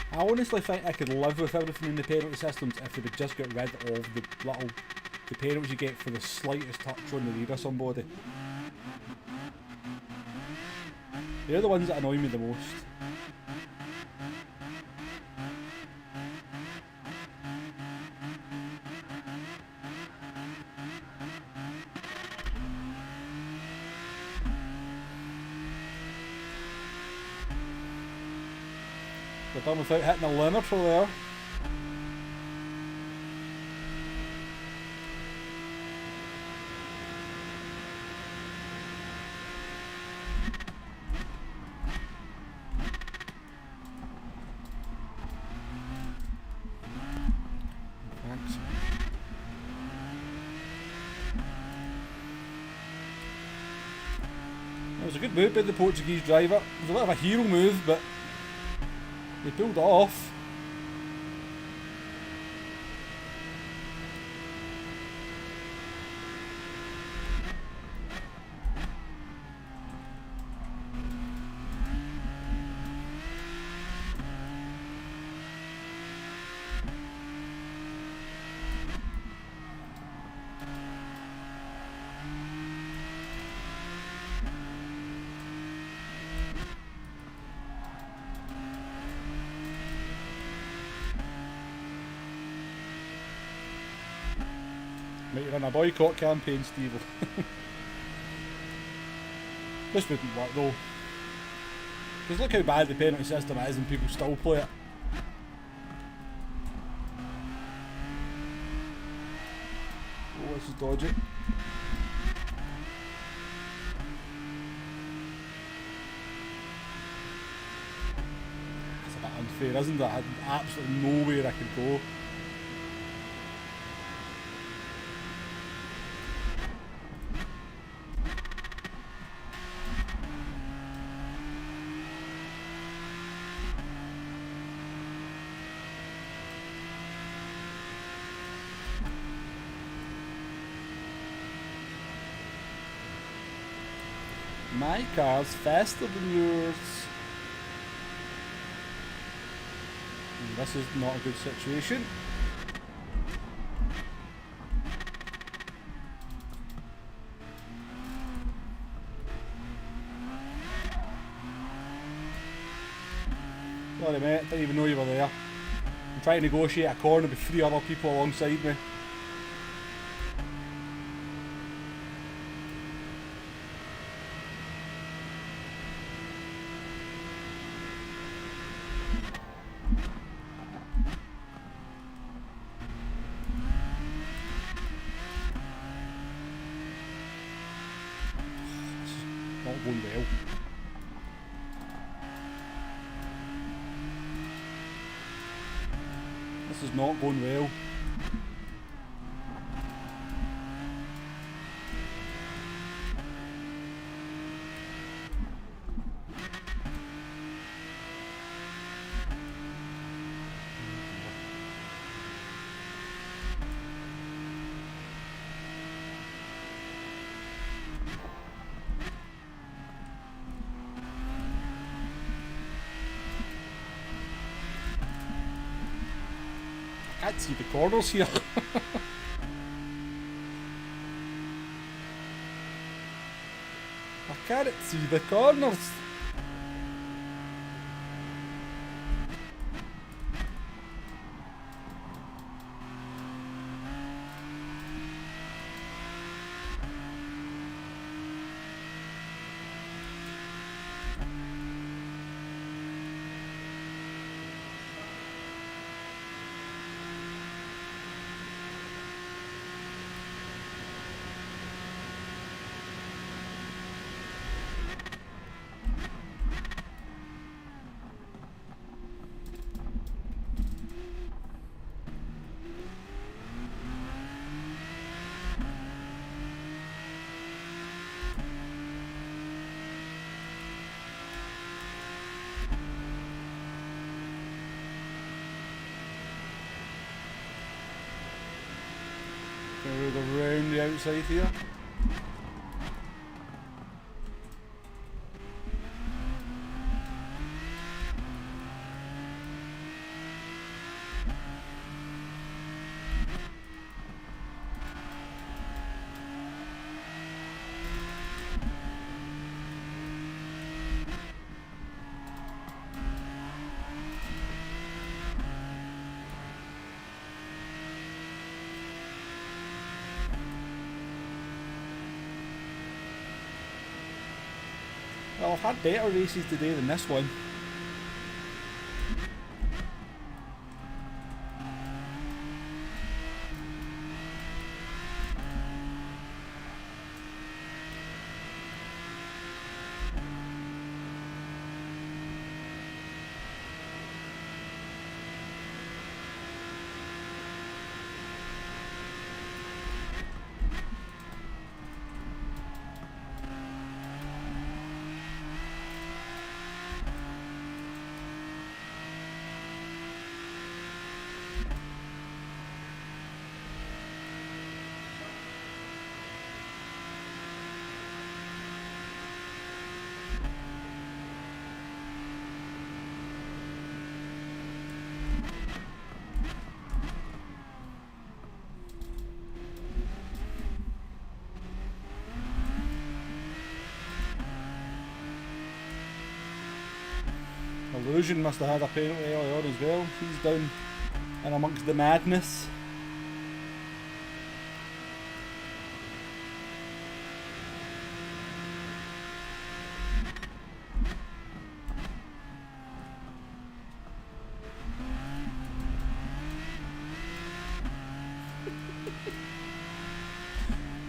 [SPEAKER 1] I honestly think I could live with everything in the penalty systems if they would just get rid of the penalties you get for the slightest touch on the rear of somebody. They're the ones that annoy me the most. We're done without hitting a limiter there. Thanks. It was a good move by the Portuguese driver. It was a bit of a hero move, but they pulled it off. Might run a boycott campaign, Steve. This wouldn't work though. Because look how bad the penalty system is and people still play it. Oh, this is dodgy. That's a bit unfair, isn't it? I had absolutely nowhere I could go. My car's faster than yours. And this is not a good situation. Sorry mate, didn't even know you were there. I'm trying to negotiate a corner with 3 other people alongside me. Not going well. This is not going well. can't see the corners here. I can't see the corners. Around the outside here. Well, I've had better races today than this one. Illusion must have had a penalty earlier on as well. He's down in amongst the madness.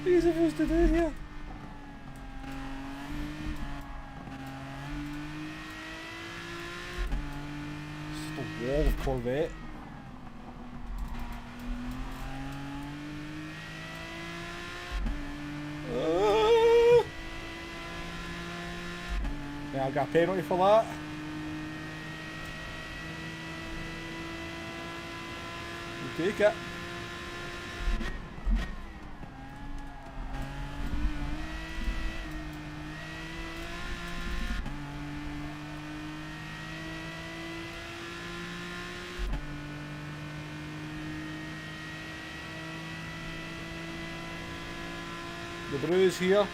[SPEAKER 1] What are you supposed to do here? Wall of Corvette. Yeah, I got a penalty for that. We'll take it. The bruise here.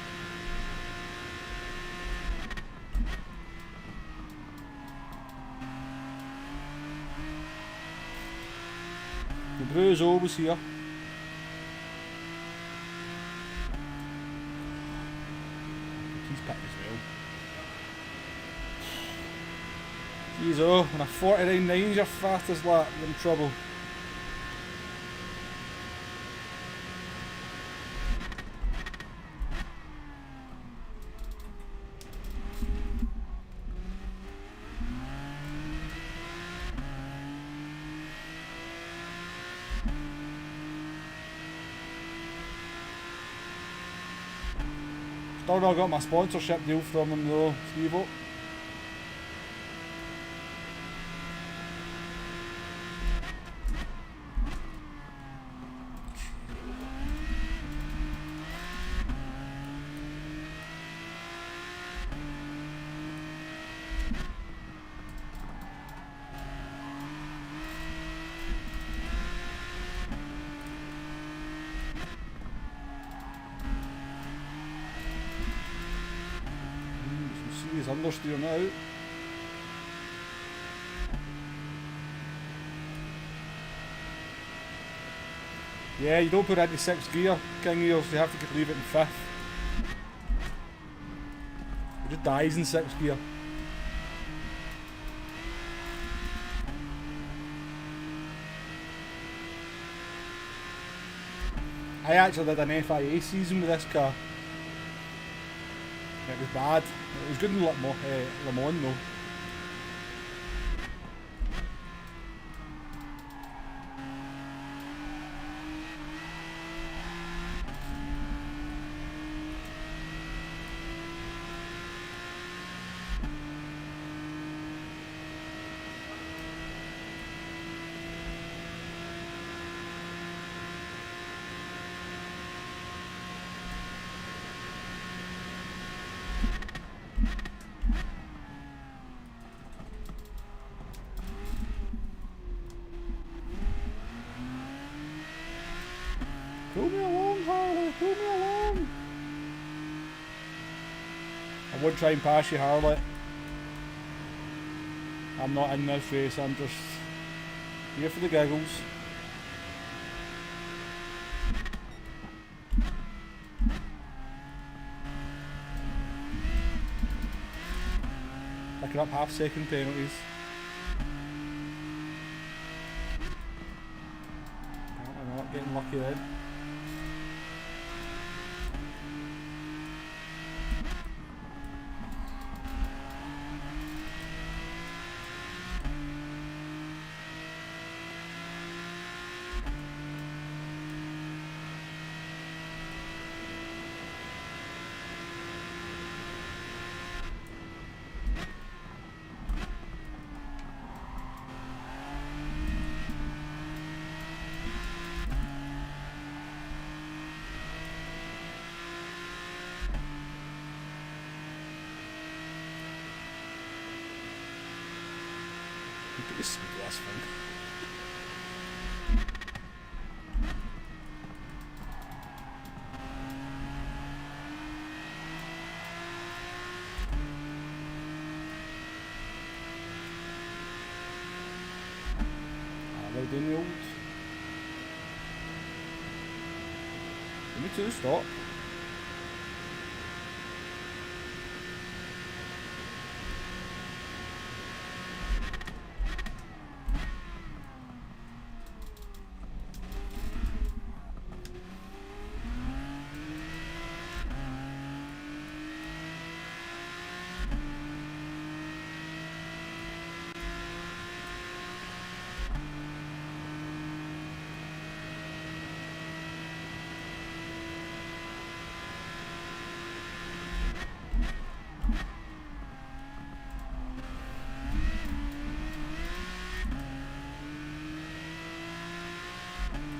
[SPEAKER 1] The bruise always here. He's picked as well. Jeez, oh, when a 49.9's your fastest lap, you're in trouble. Still not got my sponsorship deal from him though, Steve-O. understeer now. Yeah, you don't put it into 6th gear, King Ears, you have to leave it in 5th. It just dies in 6th gear. I actually did an FIA season with this car. It was bad. It was good in Le Mans though. Pull me along, Harley, pull me along. I would try and pass you, Harley. I'm not in this race, I'm just here for the giggles. Picking up half-second penalties. Apparently not, getting lucky then. Look at this glass thing. Well done, the old. Me too, stop.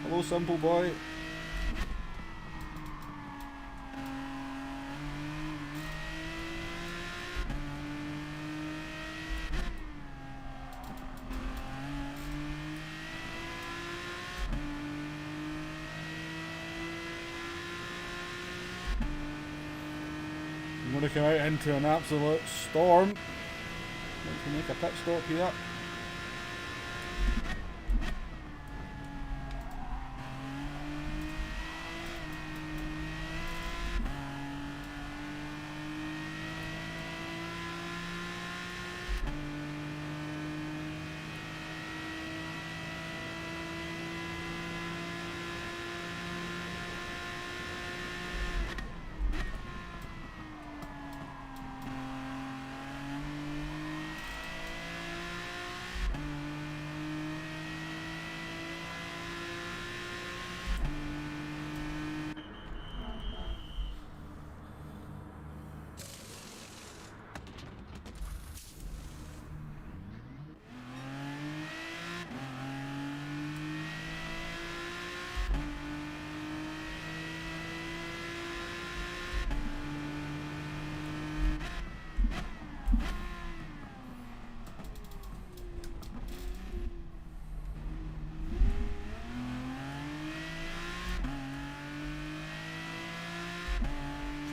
[SPEAKER 1] Hello, simple boy. I'm going to come out into an absolute storm. Let's make a pit stop here.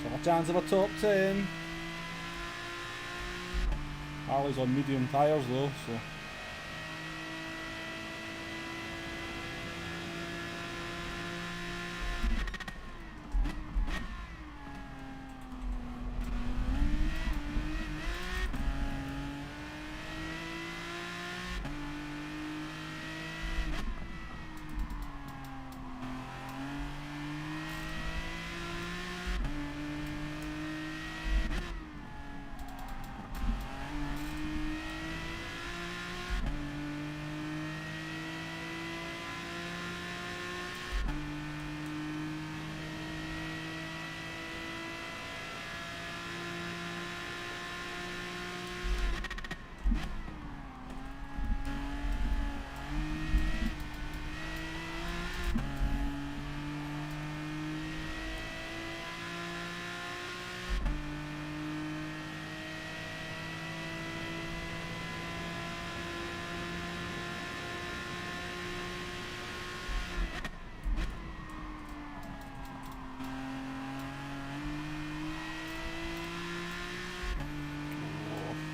[SPEAKER 1] Still a chance of a top 10. Harley's on medium tyres though, so.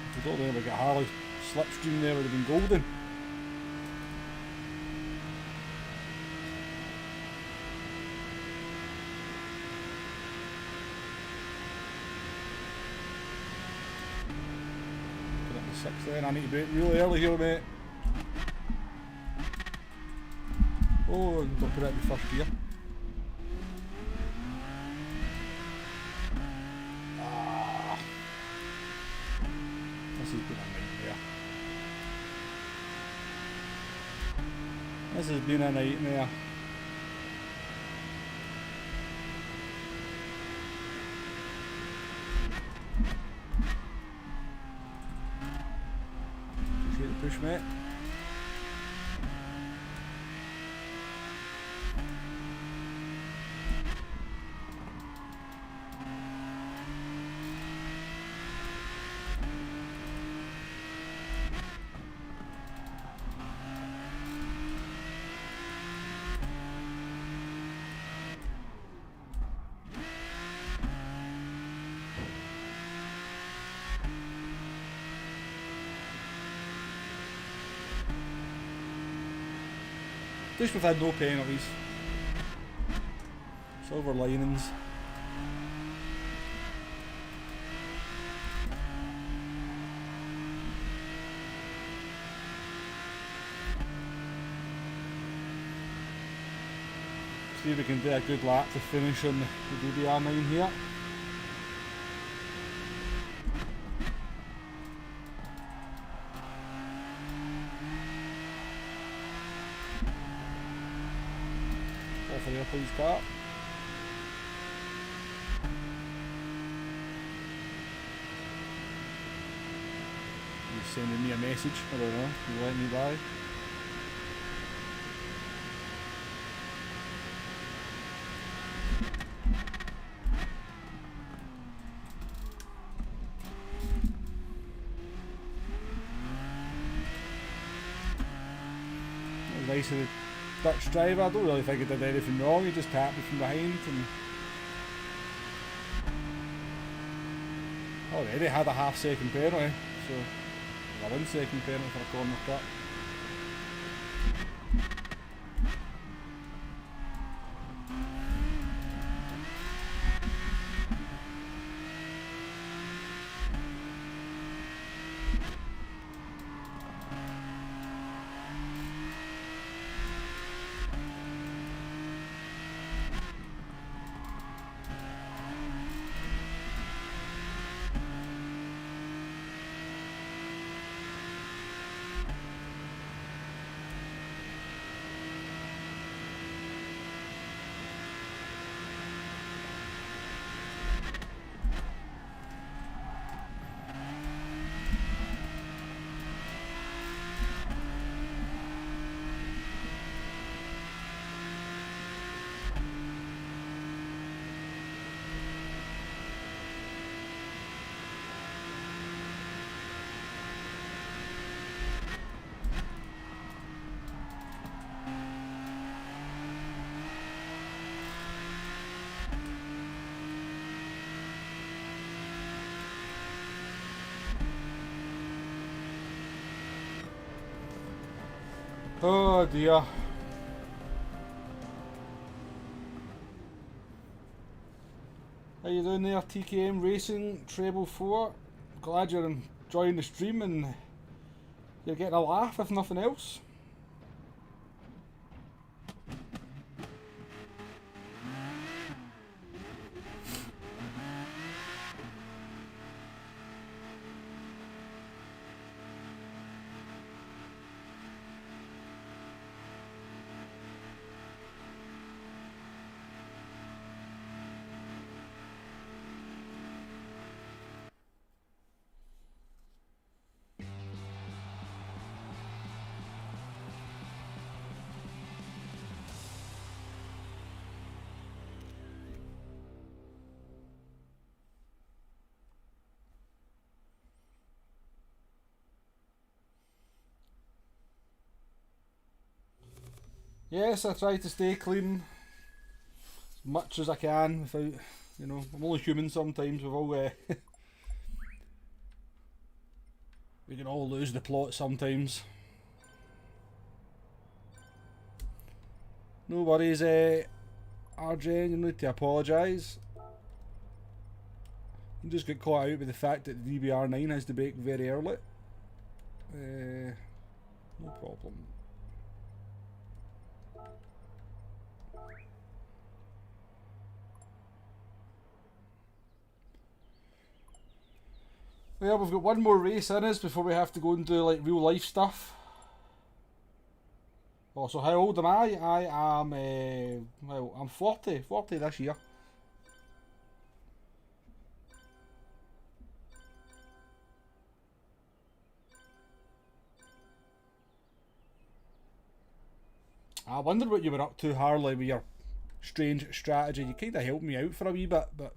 [SPEAKER 1] If we don't ever get Harley slipstream there, would have been golden. Put it in the sixth then. I need to brake really early here, mate. Oh, and don't put it in the first gear. This has been a nightmare. This has been a nightmare. Appreciate the push, mate. At least we've had no penalties. Silver linings. See if we can do a good lap to finish on the DBR9 here. For the please, car. He's sending me a message. I don't know. You let me by. That was nice of the Dutch driver. I don't really think he did anything wrong, he just tapped me from behind and already had a half-second penalty, so a 1 second penalty for a corner cut. Oh dear. How you doing there, TKM Racing Treble 4? Glad you're enjoying the stream and you're getting a laugh if nothing else. Yes, I try to stay clean as much as I can without, you know, I'm only human sometimes. We've all, we can all lose the plot sometimes. No worries, RJ, you need to apologise. You just get caught out with the fact that the DBR9 has to bake very early. No problem. Well, we've got one more race in us before we have to go and do like real life stuff. Oh, so how old am I? I am, well, I'm 40 this year. I wondered what you were up to, Harley, with your strange strategy. You kind of helped me out for a wee bit, but...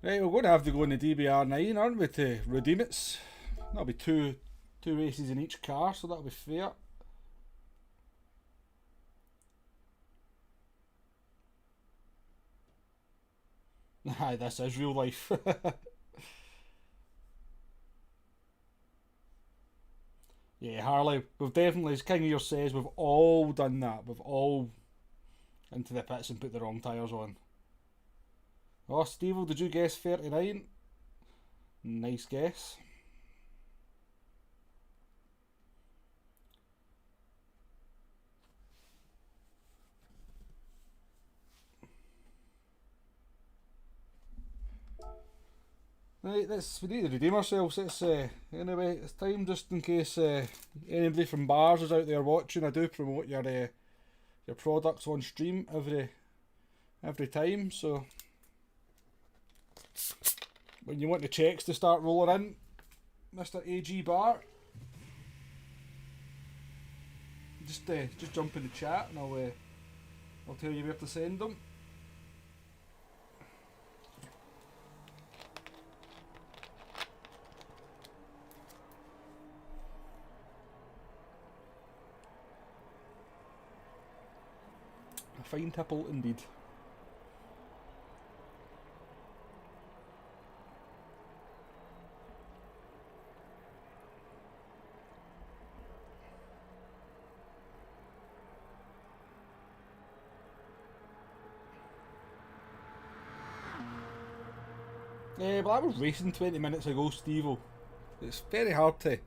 [SPEAKER 1] Right, we're going to have to go in the DBR9, aren't we, to redeem it? That'll be two races in each car, so that'll be fair. Aye, this is real life. Yeah, Harley, we've definitely, as King of Your says, we've all done that. We've all into the pits and put the wrong tyres on. Oh, Steve, did you guess 39? Nice guess. Right, we need to redeem ourselves. Anyway, it's time, just in case anybody from bars is out there watching. I do promote your products on stream every time, so when you want the checks to start rolling in, Mr. AG Bar, just jump in the chat and I'll tell you where to send them. A fine tipple indeed. But I was racing 20 minutes ago, Steve-o. It's very hard to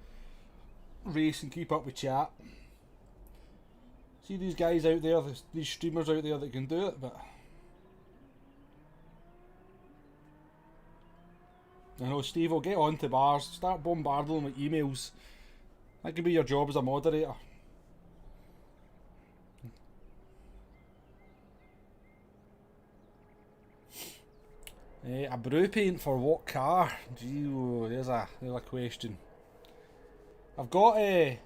[SPEAKER 1] race and keep up with chat. See these guys out there, these streamers out there that can do it, but... I know, Steve-o, get on to bars, start bombarding them with emails. That could be your job as a moderator. A brew paint for what car? Gee, there's a question. I've got an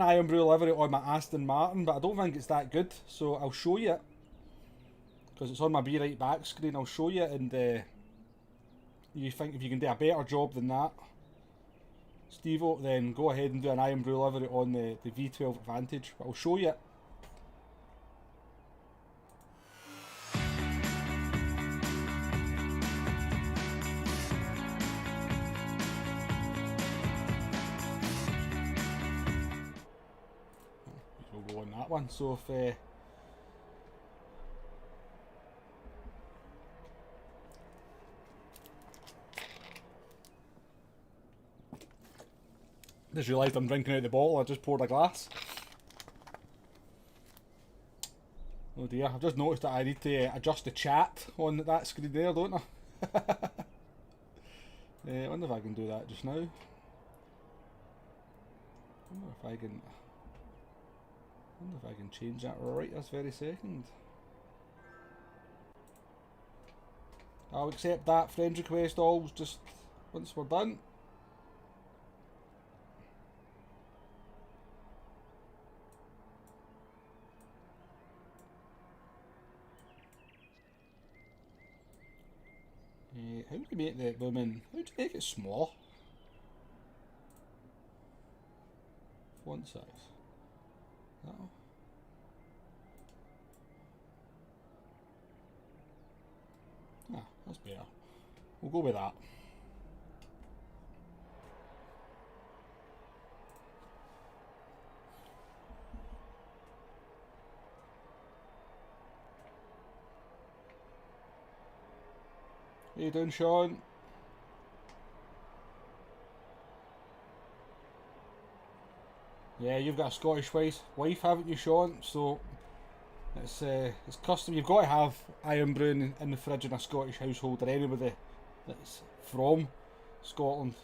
[SPEAKER 1] Iron Brew livery on my Aston Martin, but I don't think it's that good. So I'll show you it because it's on my Be Right Back screen. I'll show you, and you think if you can do a better job than that, Steve-o, then go ahead and do an Iron Brew livery on the V12 Advantage. But I'll show you it. that one. So if just realised I'm drinking out the bottle. I just poured a glass. Oh dear, I've just noticed that I need to adjust the chat on that screen there, don't I? I wonder if I can do that just now. I wonder if I can change that right this very second. I'll accept that friend request alls just once we're done. How do you make the woman? How do you make it small? Font size. That. Ah, that's better. We'll go with that. How you doing, Sean? Yeah, you've got a Scottish wife, haven't you, Sean? So it's custom. You've got to have iron brew in the fridge in a Scottish household, or anybody that's from Scotland.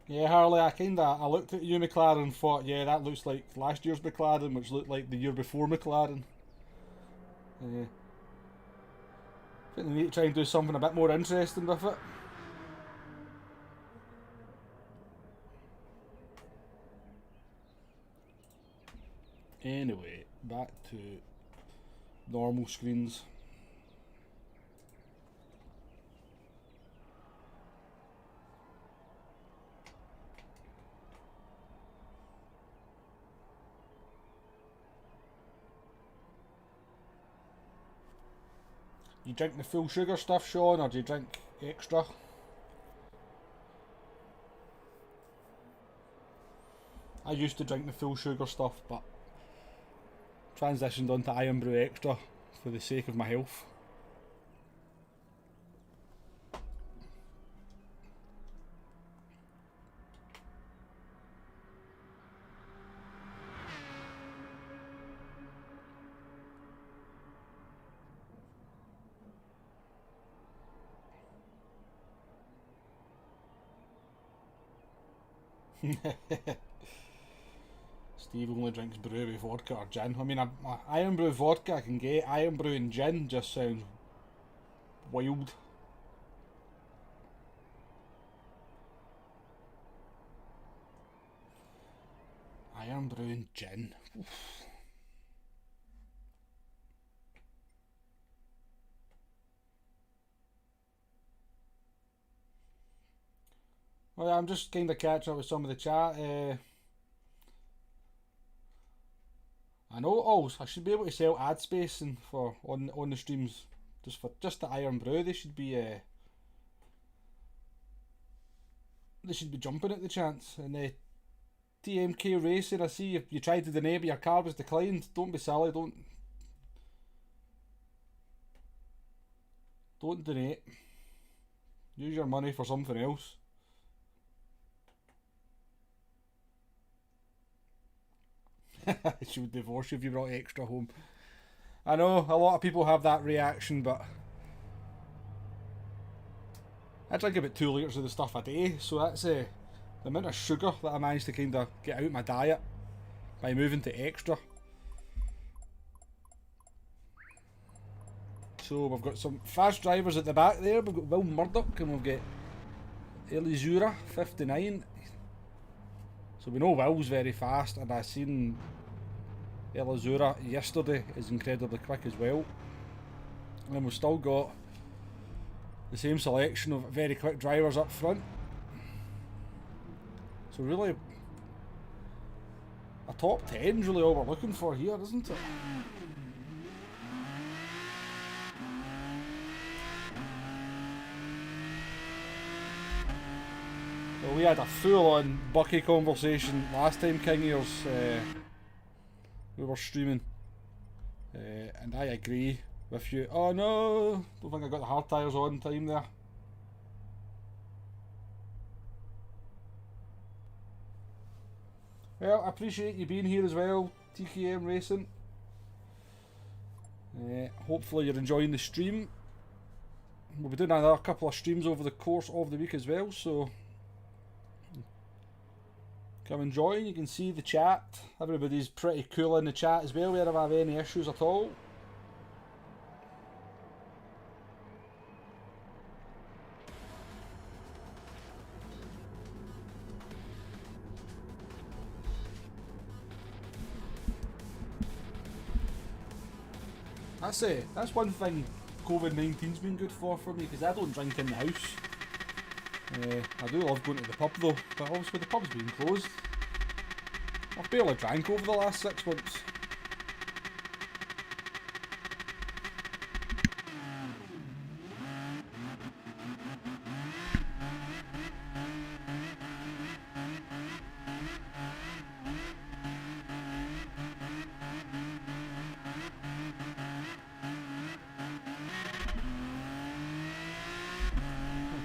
[SPEAKER 1] Yeah, Harley, I looked at you McLaren and thought, yeah, that looks like last year's McLaren, which looked like the year before McLaren. I think they need to try and do something a bit more interesting with it. Anyway, back to normal screens. You drink the full sugar stuff, Sean, or do you drink extra? I used to drink the full sugar stuff, but transitioned onto Iron Brew Extra for the sake of my health. Steve only drinks brew with vodka or gin. I mean, Iron Brew vodka I can get. Iron Brew and gin just sounds wild. Iron Brew and gin. Oof. Well, I'm just kind of catching up with some of the chat. I know. Oh, I should be able to sell ad space and for on the streams just the Iron Brew. They should be jumping at the chance. And TMK Racing, I see you tried to deny but your card was declined. Don't be silly. Don't donate. Use your money for something else. She would divorce you if you brought extra home. I know a lot of people have that reaction, but I drink about 2 litres of the stuff a day, so that's the amount of sugar that I managed to kind of get out of my diet by moving to extra. So we've got some fast drivers at the back there. We've got Will Murdoch and we've got Elizura 59. So we know Will's very fast, and I seen Elizura yesterday is incredibly quick as well. And then we've still got the same selection of very quick drivers up front. So really, a top 10 is really all we're looking for here, isn't it? Well, we had a full-on Bucky conversation last time, King Ears. We were streaming, and I agree with you. Oh no, don't think I got the hard tyres on time there. Well, I appreciate you being here as well, TKM Racing. Hopefully you're enjoying the stream. We'll be doing another couple of streams over the course of the week as well, so come and join. You can see the chat. Everybody's pretty cool in the chat as well. We don't have any issues at all. That's one thing COVID-19's been good for me, because I don't drink in the house. I do love going to the pub though, but obviously the pub's been closed. I've barely drank over the last 6 months.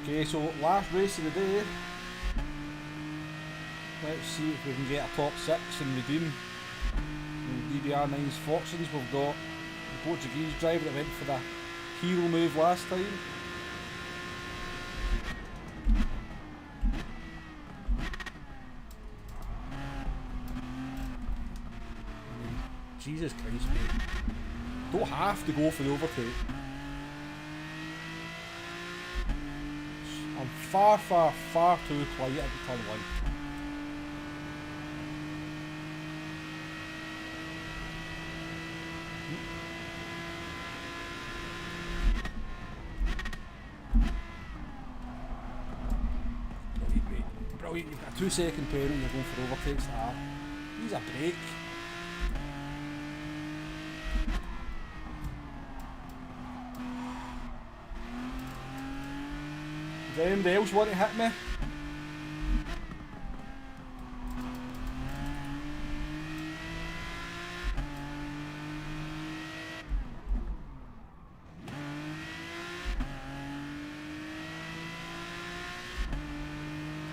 [SPEAKER 1] Okay, so last race of the day. Let's see if we can get a top 6 and redeem DBR9's fortunes. We've got the Portuguese driver that went for the hero move last time. Jesus Christ, mate. Don't have to go for the overtake. I'm far too quiet at turn 1. Brilliant, mate. Brilliant. You've got a 2-second penalty and you're going for overtakes. Use a brake. Does anybody else want to hit me?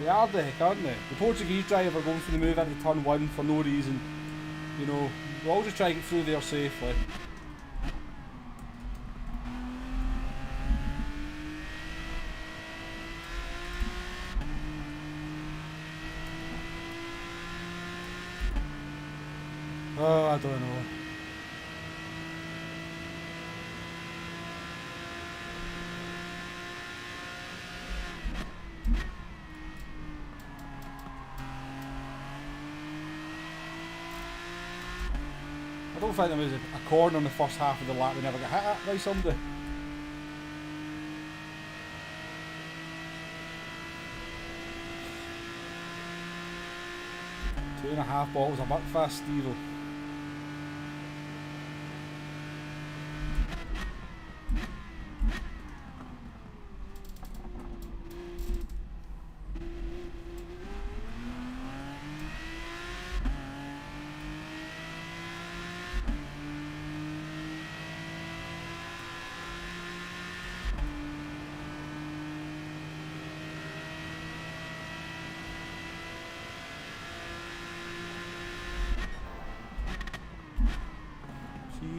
[SPEAKER 1] They are the heck, aren't they? The Portuguese driver going for the move into turn 1 for no reason. You know, we'll all just try to get through there safely. Oh, I don't know. I don't think there was a corner in the first half of the lap we never got hit at by somebody. Two and a half bottles of Buckfast, Steve.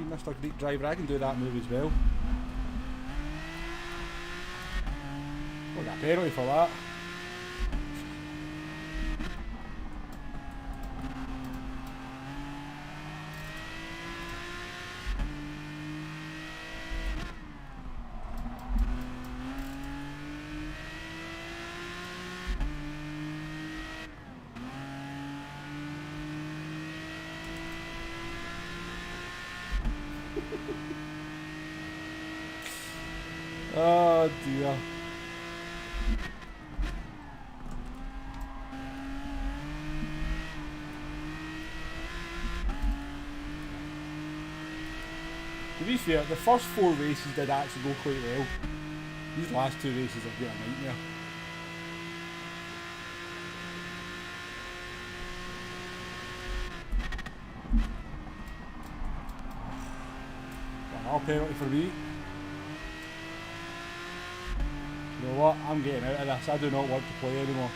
[SPEAKER 1] Mr. Greek driver, I can do that move as well. Oh, I got a penalty for that. Oh dear. To be fair, the first 4 races did actually go quite well. These last 2 races have been a nightmare. Another penalty for me. You know what? I'm getting out of this. I do not want to play anymore.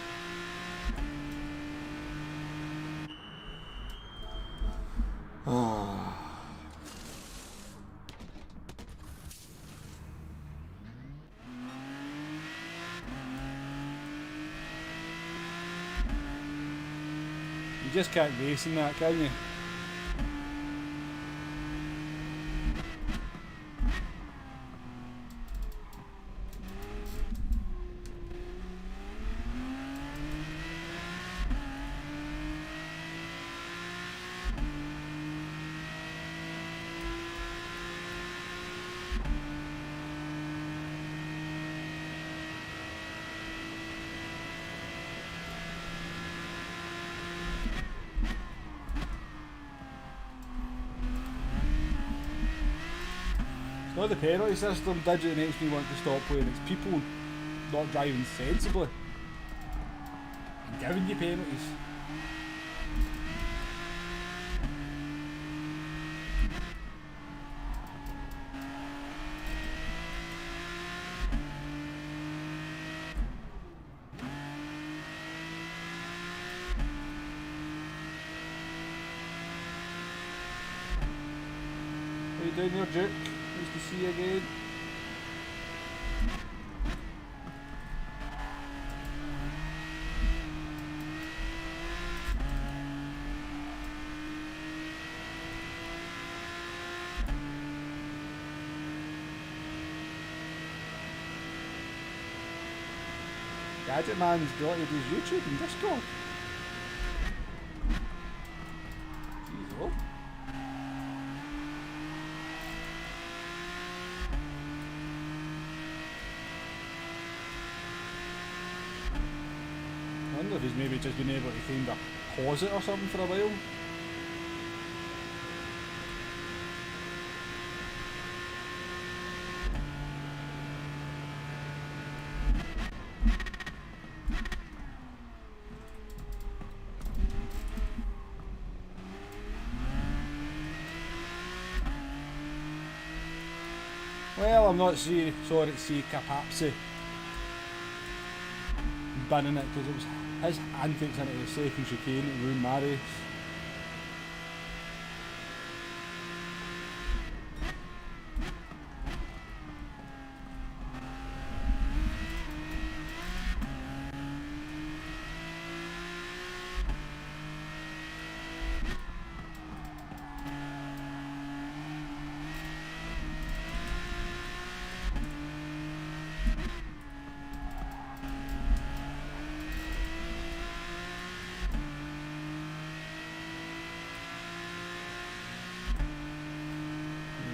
[SPEAKER 1] You just can't race in that, can you? It's not the penalty system, Digit, that makes me want to stop playing. It's people not driving sensibly and giving you penalties. How you doing there, Duke? Nice to see you again. Gadget Man's deleted his YouTube and Discord. Jeez, oh. I wonder if he's maybe just been able to kind of pause it or something for a while. Well, I'm not sorry to see Capapsi banning it because it was his antics into the second chicane that ruined my race.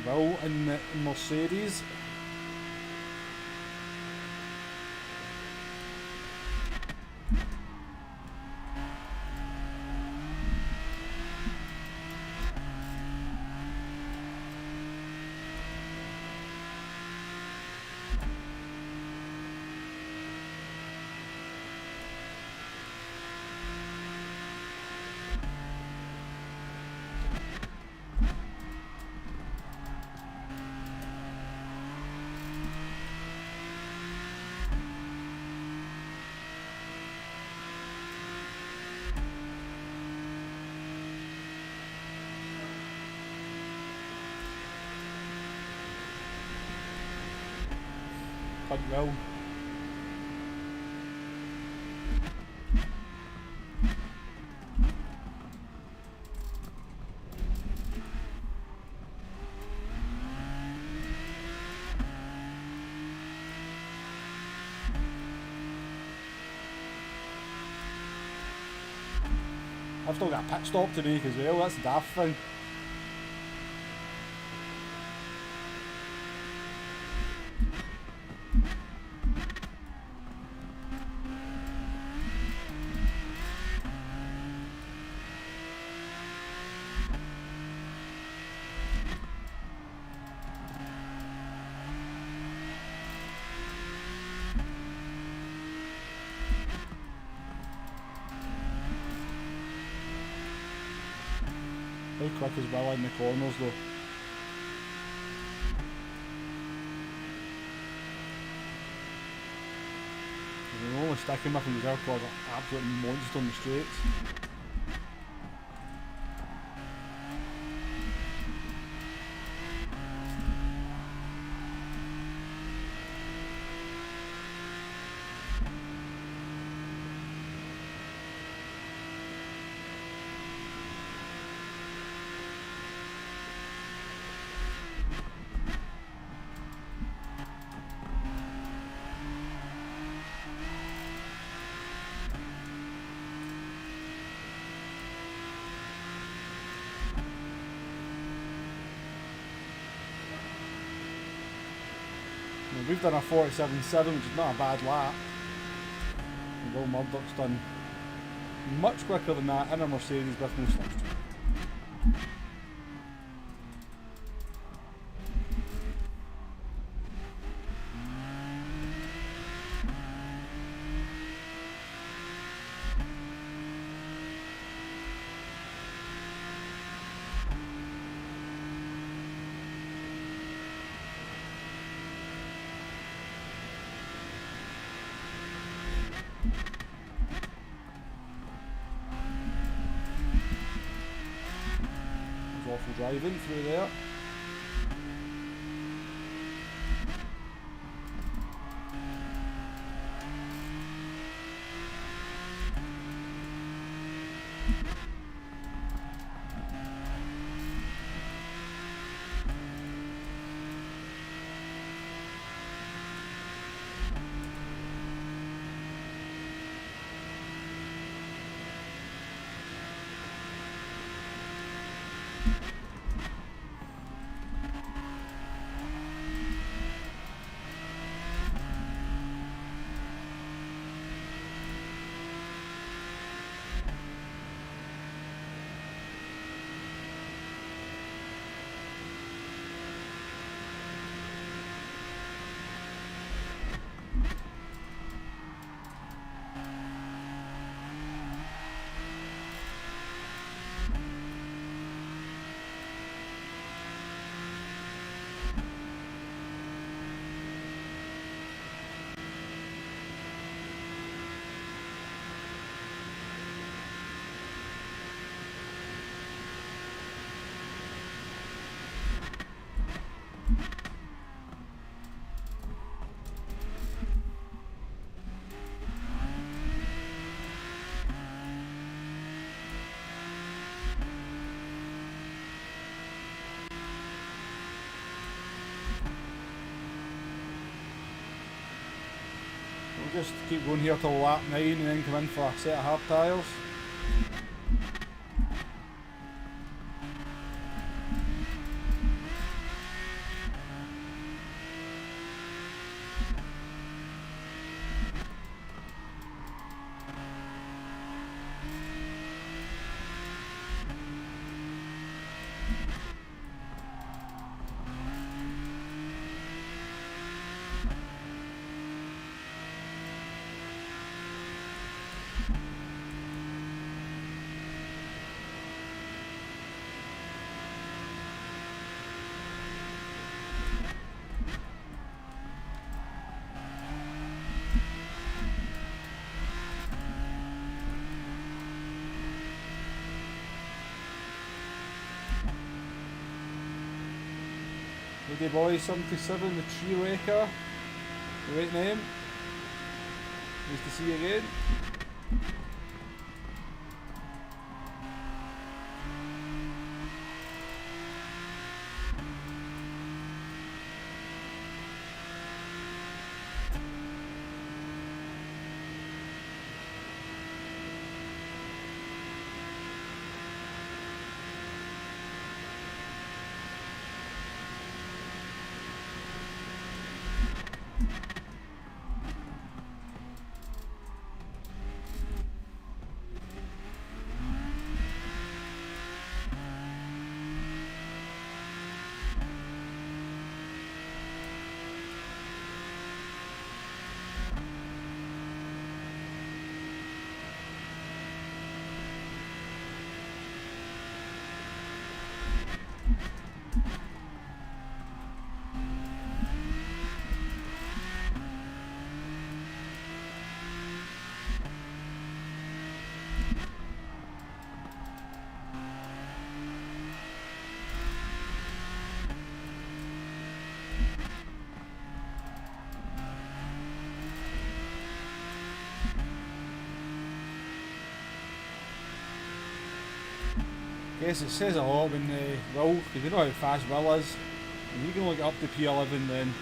[SPEAKER 1] Well, in the Mercedes. Well. I've still got a pit stop to make as well, that's the daft thing. How quick is Willa in the corners though? The only sticking with him is our cause an absolute monster on the straights. We've done a 47.7, which is not a bad lap. And Will Murdoch's done much quicker than that in a Mercedes with no slipstream. Awful driving through there. We'll just keep going here till lap 9 and then come in for a set of hard tyres. Lady Boy 77, the Tree Waker. Great name. Nice to see you again. Guess it says a lot when Will, because we know how fast Will is. If you can only get up to P11, then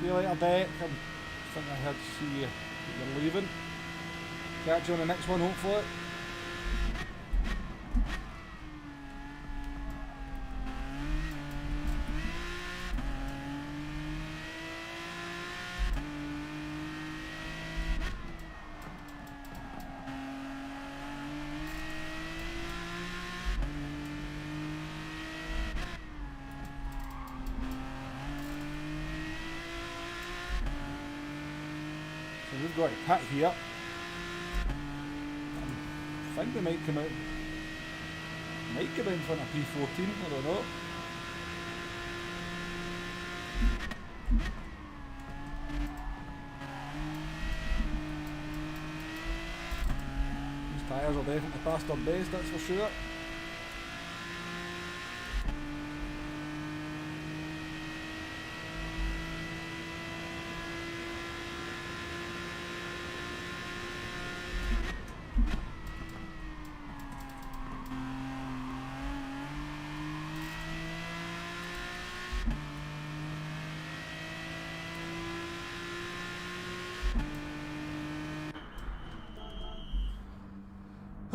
[SPEAKER 1] see you later, Beck. I think I heard see you that you're leaving. Catch you on the next one, hopefully. So we've got a pit here. I think they might come out. Might come in front of P14, I don't know. These tyres are definitely past their best, that's for sure.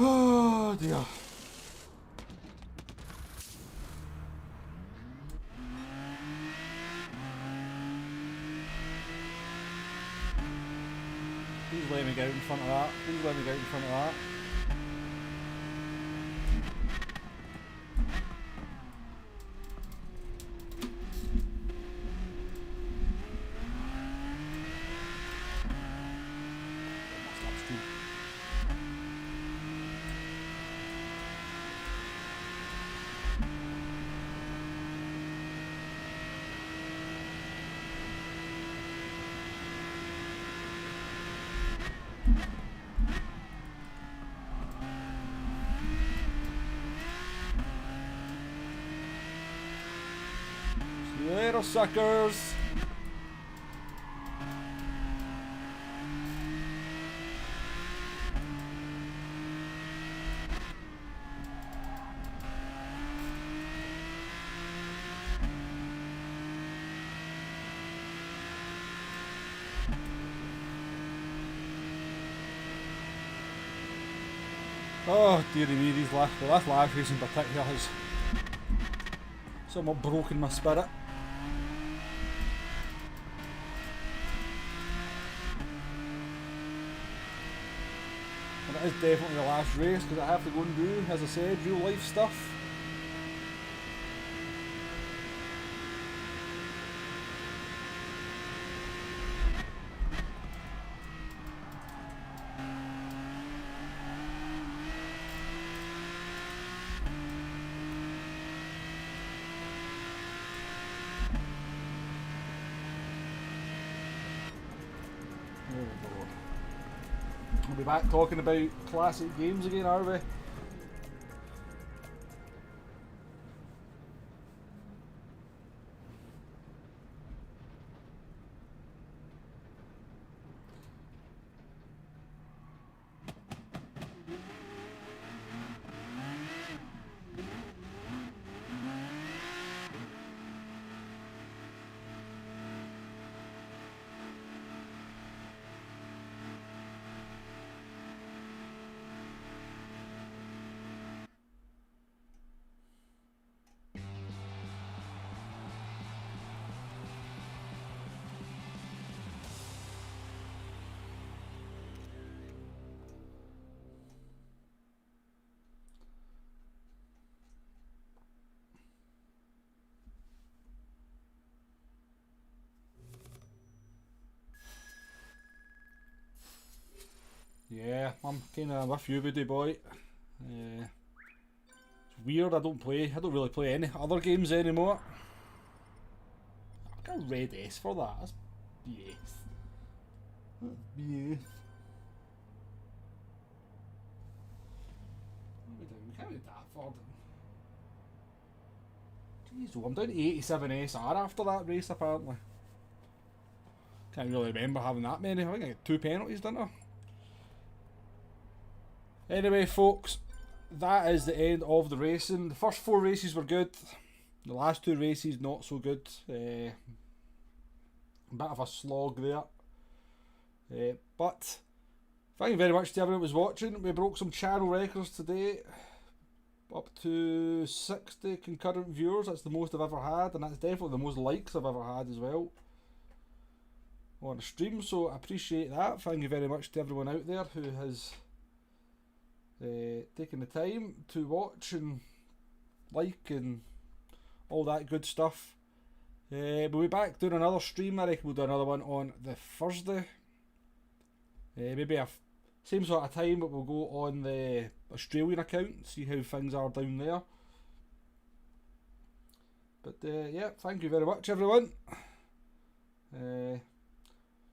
[SPEAKER 1] Oh dear. Please let me get out in front of that. Please let me get out in front of that. See you later, suckers. Oh dearie me, these last live race in particular has somewhat broken my spirit. And it is definitely the last race because I have to go and do, as I said, real life stuff. We'll be back talking about classic games again, are we? Yeah, I'm kind of with you, buddy boy. It's weird. I don't really play any other games anymore. I got a red S for that. That's BS. That's BS. We can't be that far down. Jeez, oh, I'm down to 87 SR after that race apparently. Can't really remember having that many. I think I got 2 penalties, didn't I? Anyway, folks, that is the end of the racing. The first 4 races were good. The last 2 races not so good. A bit of a slog there. But thank you very much to everyone who was watching. We broke some channel records today. Up to 60 concurrent viewers. That's the most I've ever had, and that's definitely the most likes I've ever had as well on a stream, so I appreciate that. Thank you very much to everyone out there who has taken the time to watch and like and all that good stuff. We'll be back doing another stream. I reckon we'll do another one on the Thursday. Maybe a same sort of time, but we'll go on the Australian account, see how things are down there. But yeah, thank you very much everyone.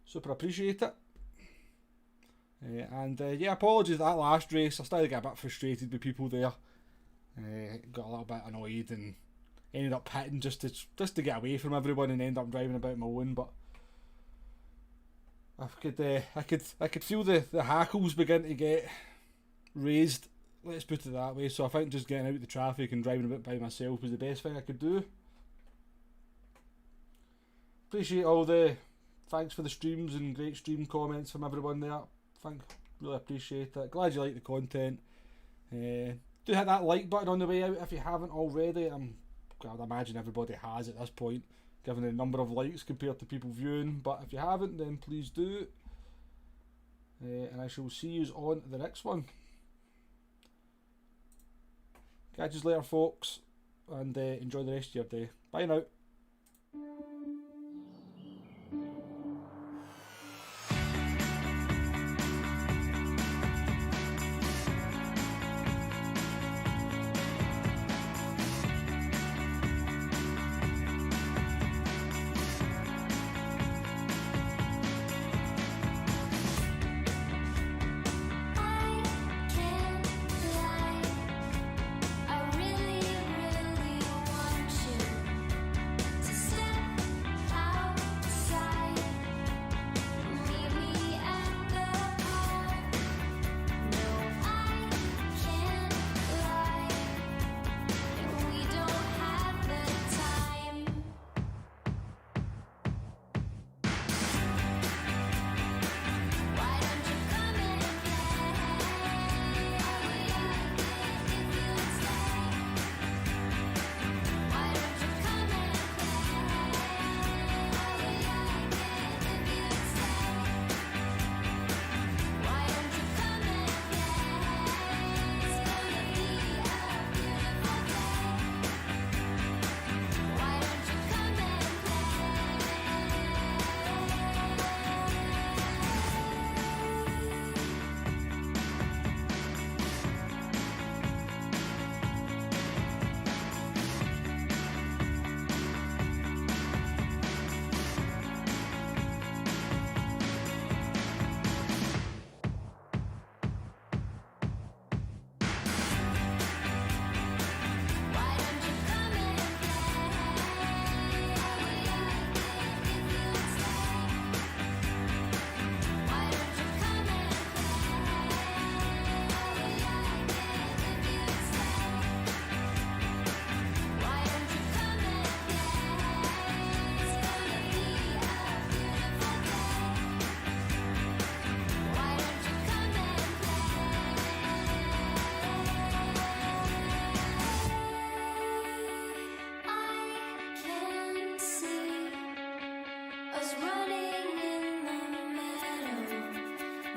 [SPEAKER 1] Super appreciate it. And yeah, apologies for that last race. I started to get a bit frustrated with people there. Got a little bit annoyed and ended up pitting just to get away from everyone and end up driving about my own. But I could feel the hackles begin to get raised. Let's put it that way. So I think just getting out of the traffic and driving a bit by myself was the best thing I could do. Appreciate all the thanks for the streams and great stream comments from everyone there. Really appreciate it. Glad you like the content. Do hit that like button on the way out if you haven't already. I'd imagine everybody has at this point, given the number of likes compared to people viewing. But if you haven't, then please do. And I shall see you on the next one. Catch you later, folks, and enjoy the rest of your day. Bye now.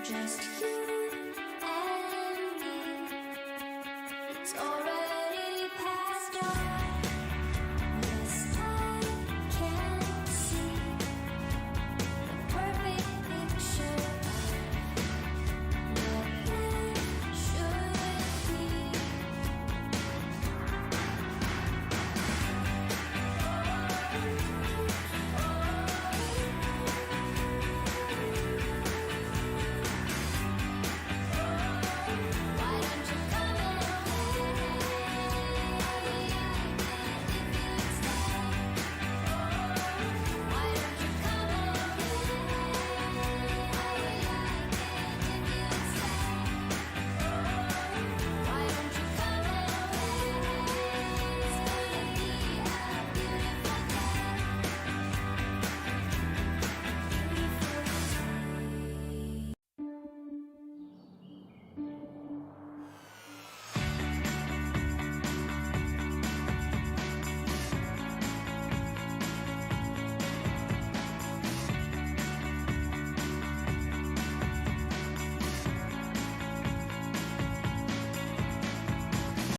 [SPEAKER 2] Just you.